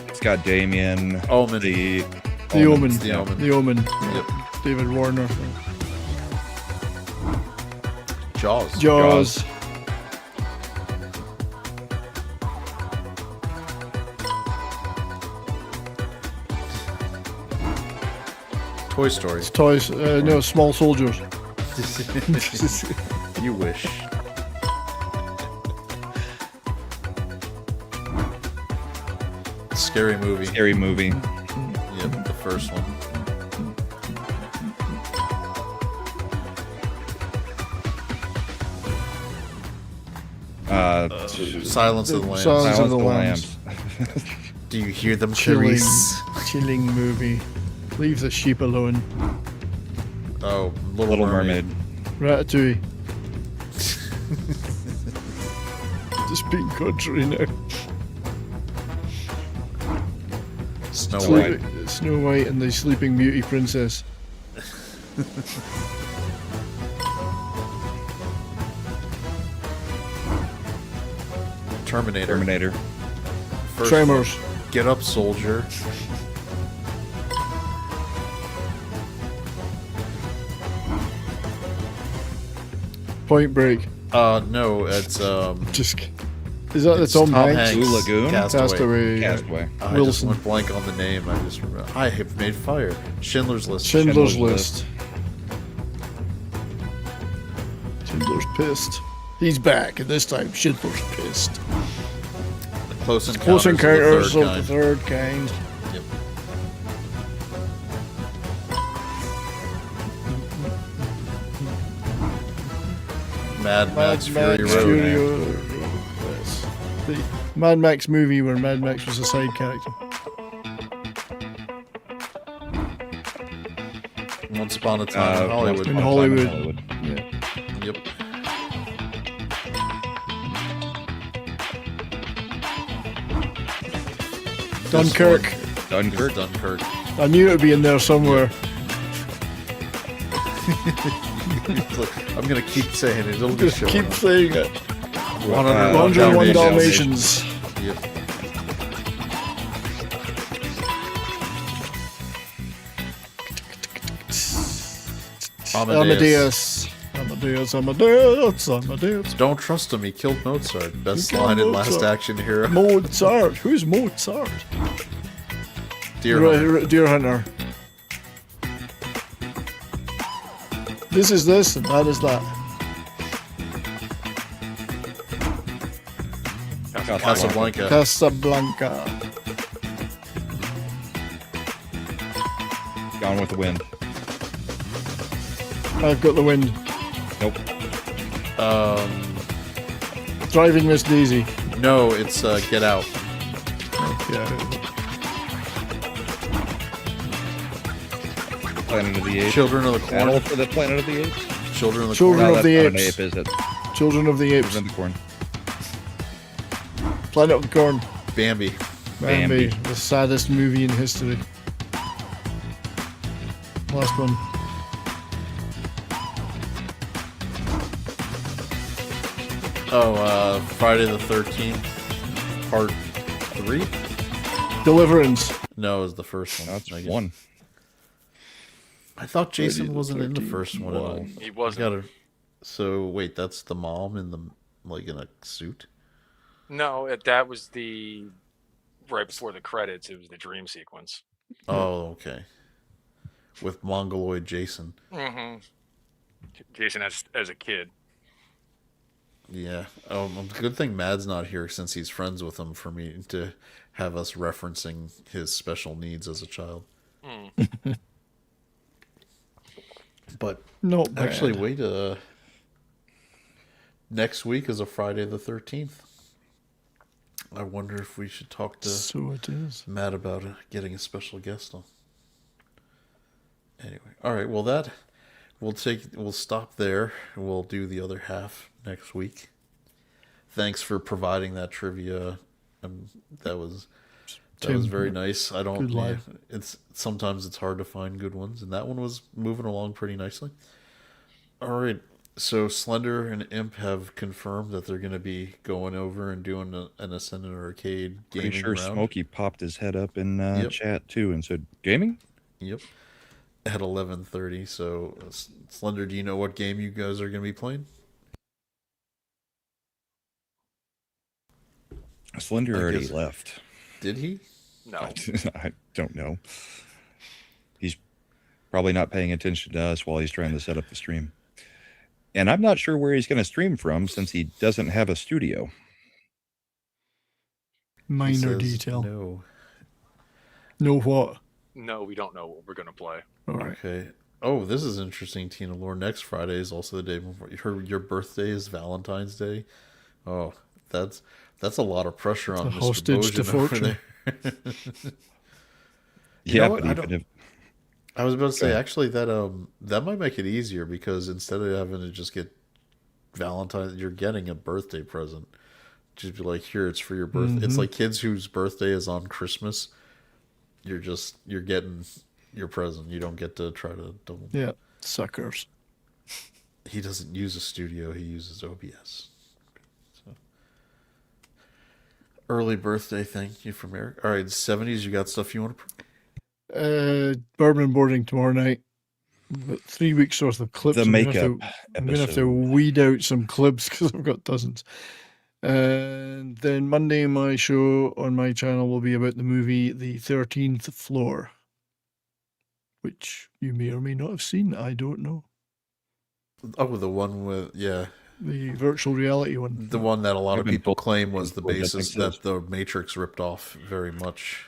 It's got Damien. Omen. The The Omen. It's the Omen. The Omen. Yep. David Warner. Jaws. Jaws. Toy Story. It's toys. No, Small Soldiers. You wish. Scary movie. Scary movie. Yep, the first one. Silence of the Lambs. Silence of the Lambs. Do you hear them, Chilling, Therese? chilling movie. Leave the sheep alone. Oh, Little Mermaid. Ratatouille. Just being contrary now. Snow White. Snow White and the Sleeping Beauty Princess. Terminator. First Tremors. one. Get up, soldier. Point Break. No, it's Just. Is that the it's Tom Hanks? Blue Lagoon? Castaway. Castaway. I just Wilson. went blank on the name. I just remember. I have made fire. Schindler's List. Schindler's List. Schindler's pissed. He's back, and this time Schindler's pissed. Close Encounters, Close Encounters of of the Third Kind. Yep. Mad Max Fury Road. Yes. The Mad Max movie where Mad Max was a side character. Once Upon a Time in Hollywood. In Hollywood. Hollywood. Yep. Dunkirk. Dunkirk. Dunkirk. I knew it would be in there somewhere. I'm gonna keep saying it. It'll be Just showing keep up. saying it. 101 101 Dalmatians. Yep. Amadeus. Amadeus, Amadeus, Amadeus. Don't trust him. He killed Mozart. Best He killed line in Last Mozart. Action Hero. Mozart. Who's Mozart? Deer Hunter. Deer Hunter. This is this, and that is that. Casablanca. Casablanca. Gone with the Wind. I've got the wind. Nope. Driving Miss Daisy. No, it's Get Out. Yeah. Planet of the Apes. Children of the Corn. Battle for the Planet of the Apes. Children of the Children Corn. of the That's not an Apes. ape, is it? Children of the Apes. Children of the Corn. Planet of the Corn. Bambi. Bambi. The saddest movie in history. Last one. Oh, Friday the 13th, part 3? Deliverance. No, it was the first one. That's I guess. 1. I thought Jason Friday the wasn't in the 13th. first one at all. He wasn't. So wait, that's the mom in the in a suit. No, that was the right before the credits. It was the dream sequence. Oh, okay. With Mongoloid Jason. Mm-hmm. Jason as a kid. Yeah. Good thing Mad's not here since he's friends with him for me to have us referencing his special needs as a child. But No, actually, wait. Next week is a Friday the 13th. I wonder if we should talk to So it is. Matt about getting a special guest on. Anyway, all right. Well, we'll stop there. We'll do the other half next week. Thanks for providing that trivia. That was very nice. I don't. Good lie. It's sometimes it's hard to find good ones, and that one was moving along pretty nicely. All right. So Slender and Imp have confirmed that they're going to be going over and doing an Ascendant Arcade gaming Pretty sure round. Smokey popped his head up in Yep. chat too and said, "Gaming." Yep. At 11:30. So Slender, do you know what game you guys are going to be playing? Slender I already guess- left. Did he? No. I don't know. He's probably not paying attention to us while he's trying to set up the stream. And I'm not sure where he's going to stream from since he doesn't have a studio. He Minor says detail. No. Know what? No, we don't know what we're gonna play. All right. Okay. Oh, this is interesting, Tina Lore. Next Friday is also the day before your birthday is Valentine's Day. Oh, that's a lot of pressure on a Mr. hostage to Bojan over fortune. there. Yeah, what? but even if I was about to say ahead. actually that might make it easier because instead of having to just get Valentine's, you're getting a birthday present. Just be like, here, it's for your birthday. It's like kids whose birthday is on Christmas. You're getting your present. You don't get to try to double. Yeah, suckers. He doesn't use a studio. He uses OBS. So. Early birthday, thank you from Eric. All right, 70s. You got stuff you want to? Bourbon boarding tomorrow night. About 3 weeks worth of clips. The I'm gonna makeup I'm gonna have to episode. weed out some clips because I've got dozens. And then Monday, my show on my channel will be about the movie The 13th Floor, which you may or may not have seen. I don't know. Oh, the one with The virtual reality one. the one that a lot of I've been people told- claim was the told that basis exists. that the Matrix ripped off very much.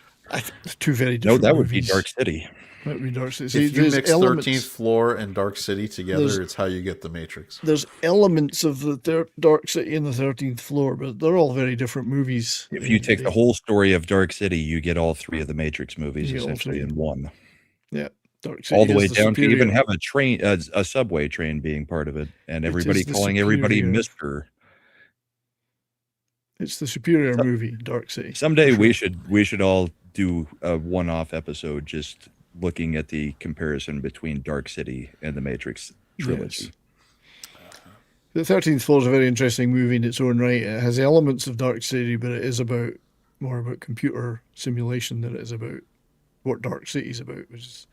Two very No, different that would be movies. Dark City. That would be Dark City. See, If you there's mix elements- 13th Floor and Dark City together, There's- it's how you get the Matrix. There's elements of the Dark City and the 13th Floor, but they're all very different movies. If you take the whole story of Dark City, you get all 3 of the Matrix movies You get all essentially 3. in one. Yeah, Dark City All the way is down to even superior- have a train, a subway train being part of it, and It everybody is the calling everybody superior. Mister. It's the superior movie, Dark City. Someday we should all do a one-off episode just looking at the comparison between Dark City and the Matrix trilogy. Yes. The 13th Floor is a very interesting movie in its own right. It has elements of Dark City, but it is more about computer simulation than it is about what Dark City is about, which is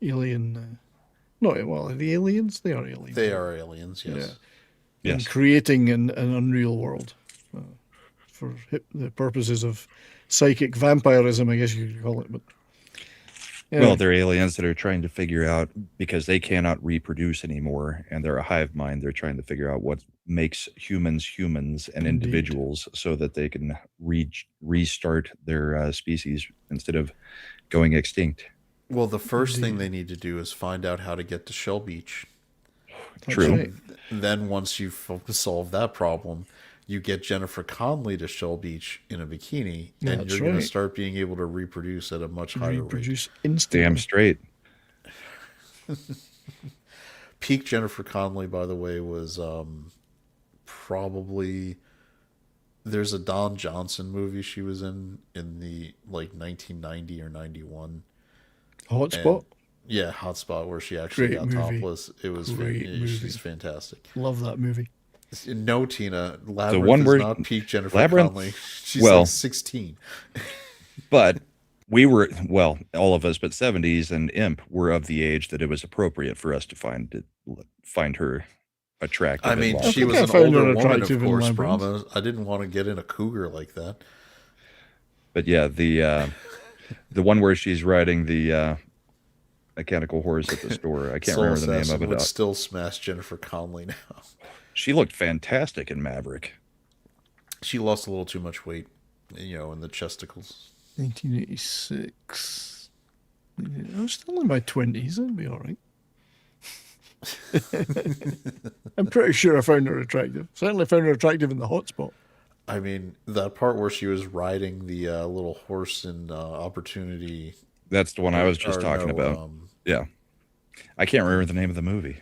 alien. Are they aliens? They are aliens. They are aliens, yes. Yeah. Yes. And creating an unreal world for the purposes of psychic vampirism, I guess you could call it. But Well, they're aliens that are trying to figure out, because they cannot reproduce anymore, and they're a hive mind. They're trying to figure out what makes humans humans and Indeed. individuals, so that they can restart their species instead of going extinct. Well, the first thing they need to do is find out how to get to Shell Beach. that's True. right. Then once you've solved that problem, you get Jennifer Connelly to Shell Beach in a bikini, and That's you're going right. to start being able to reproduce at a much higher rate. Reproduce instantly. Damn straight. Peak Jennifer Connelly, by the way, was probably... There's a Don Johnson movie she was in the 1990 or 91. Hotspot. Yeah, Hotspot, where she actually Great got movie. topless. It was Great movie. She's fantastic. Love that movie. No, Tina, Labyrinth one is where- not peak Jennifer Labyrinth- Connelly. She's well- like 16. But we were, well, all of us but 70s and Imp were of the age that it was appropriate for us to find her attractive. I and mean, lawful. she think was I an found her older woman, of attractive in course, Labyrinth. Brahma. I didn't want to get in a cougar like that. But yeah, the one where she's riding the mechanical horse at the store. I can't Soul remember the name Assassin of it. would still smash Jennifer Connelly now. She looked fantastic in Maverick. She lost a little too much weight, in the chesticles. 1986. I was still in my 20s. I'd be all right. I'm pretty sure I found her attractive. Certainly found her attractive in the hotspot. I mean, that part where she was riding the little horse in Opportunity. That's the one I was just or talking no, about. Yeah. I can't remember the name of the movie.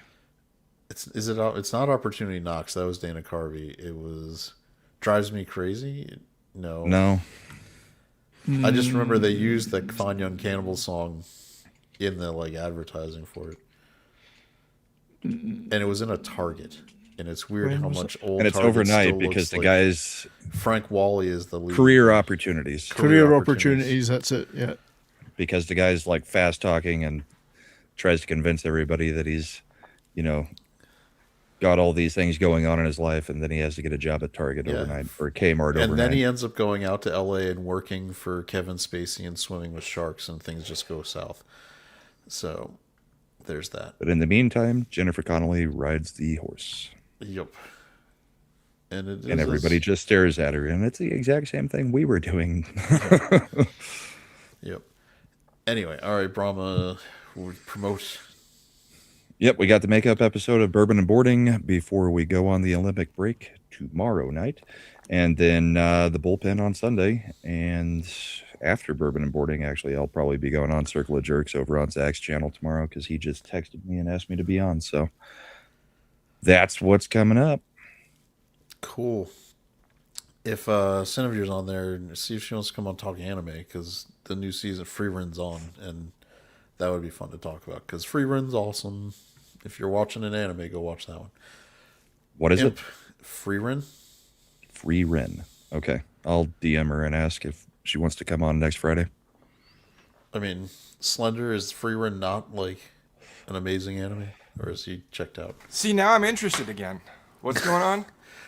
It's not Opportunity Knocks. That was Dana Carvey. It was Drives Me Crazy. No. I just remember they used the Fine Young Cannibal song in the advertising for it, and it was in a Target. And it's weird how much old. And it's Target overnight still because looks the like guy's Frank Wally is the lead. career opportunities. Career opportunities, that's it, yeah. Because the guy's fast talking and tries to convince everybody that he's, got all these things going on in his life, and then he has to get a job at Target overnight or Kmart overnight. And then he ends up going out to LA and working for Kevin Spacey and swimming with sharks, and things just go south. So there's that. But in the meantime, Jennifer Connelly rides the horse. Yep. And everybody just stares at her, and it's the exact same thing we were doing. Yep. Anyway, all right, Brahma, we'll promote. Yep, we got the makeup episode of Bourbon and Boarding before we go on the Olympic break tomorrow night. And then the bullpen on Sunday. And after Bourbon and Boarding, actually, I'll probably be going on Circle of Jerks over on Zach's channel tomorrow because he just texted me and asked me to be on. So that's what's coming up. Cool. If Cineview's on there, see if she wants to come on talk anime, because the new season Free Run's on, and that would be fun to talk about, because Free Run's awesome. If you're watching an anime, go watch that one. What is it? Free Run. Free Ren. Okay. I'll DM her and ask if she wants to come on next Friday. I mean, Slender, is Free Run not an amazing anime? Or is he checked out? See, now I'm interested again. What's going on?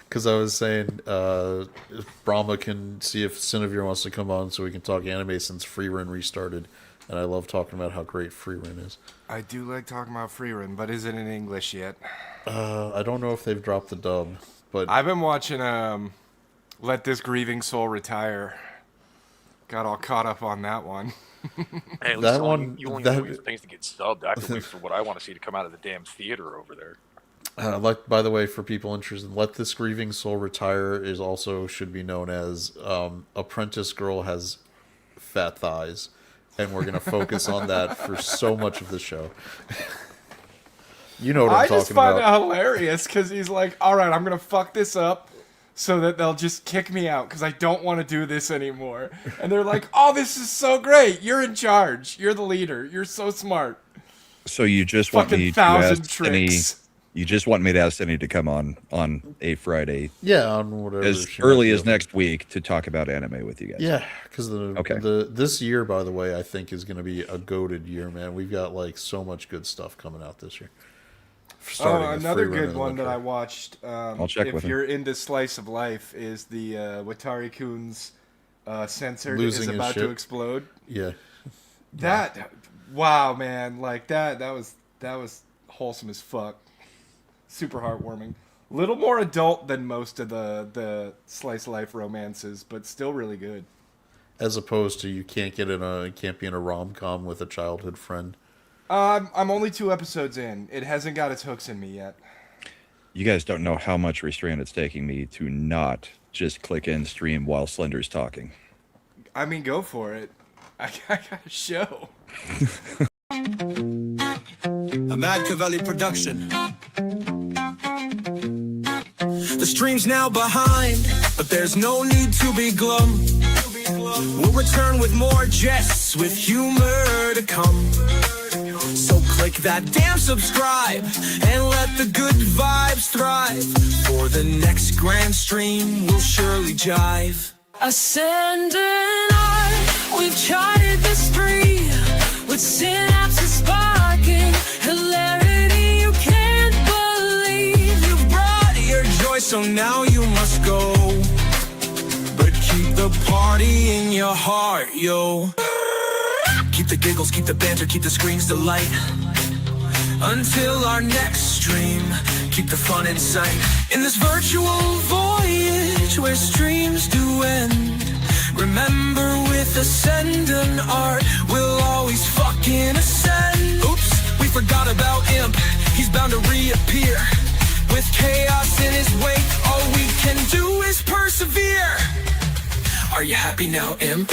Because I was saying if Brahma can see if Cinevere wants to come on so we can talk anime since Free Run restarted. And I love talking about how great Free Run is. I do like talking about Free Run, but is it in English yet? I don't know if they've dropped the dub, but I've been watching Let This Grieving Soul Retire. Got all caught up on that one. Hey, at least That one- you only that- wait for things to get subbed. I have to wait for what I want to see to come out of the damn theater over there. by the way, for people interested, Let This Grieving Soul Retire is also should be known as Apprentice Girl Has Fat Thighs. And we're going to focus on that for so much of the show. You know what I'm I talking just find about. it hilarious because he's like, all right, I'm going to fuck this up. so that they'll just kick me out because I don't want to do this anymore. And they're like, "Oh, this is so great! You're in charge. You're the leader. You're so smart." So you just want Fucking me to 1,000 ask Cindy? tricks. You just want me to ask Cindy to come on a Friday Yeah, on whatever. as she early might as be able- next week to talk about anime with you guys. Yeah, because Okay. this year, by the way, I think is going to be a goated year, man. We've got like so much good stuff coming out this year. Starting with Another Free Run good of the one that I Winter. watched. I'll check if with him. you're into slice of life, is the Watari-kun's censored Losing is his about to shit. explode. Yeah, That, wow, man, like that was wholesome as fuck. Super heartwarming. Little more adult than most of the slice of life romances, but still really good. as opposed to you can't be in a rom-com with a childhood friend. I'm only 2 episodes in. It hasn't got its hooks in me yet. You guys don't know how much restraint it's taking me to not just click end stream while Slender's talking. I mean, go for it. I got a show. A Mad Cavelli production. The stream's now behind, but there's no need to be glum. We'll return with more jests, with humor to come. So click that damn subscribe and let the good vibes thrive. For the next grand stream, we'll surely jive. Ascend and I, we've charted the spree with synapses sparking, hilarity you can't believe. You've brought your joy, so now you must go. But keep the party in your heart, yo. Keep the giggles, keep the banter, keep the screams delight. Until our next stream, keep the fun in sight. In this virtual voyage where streams do end, remember with Ascend and Art, we'll always fucking ascend. Oops, we forgot about Imp, he's bound to reappear. With chaos in his wake, all we can do is persevere. Are you happy now, Imp?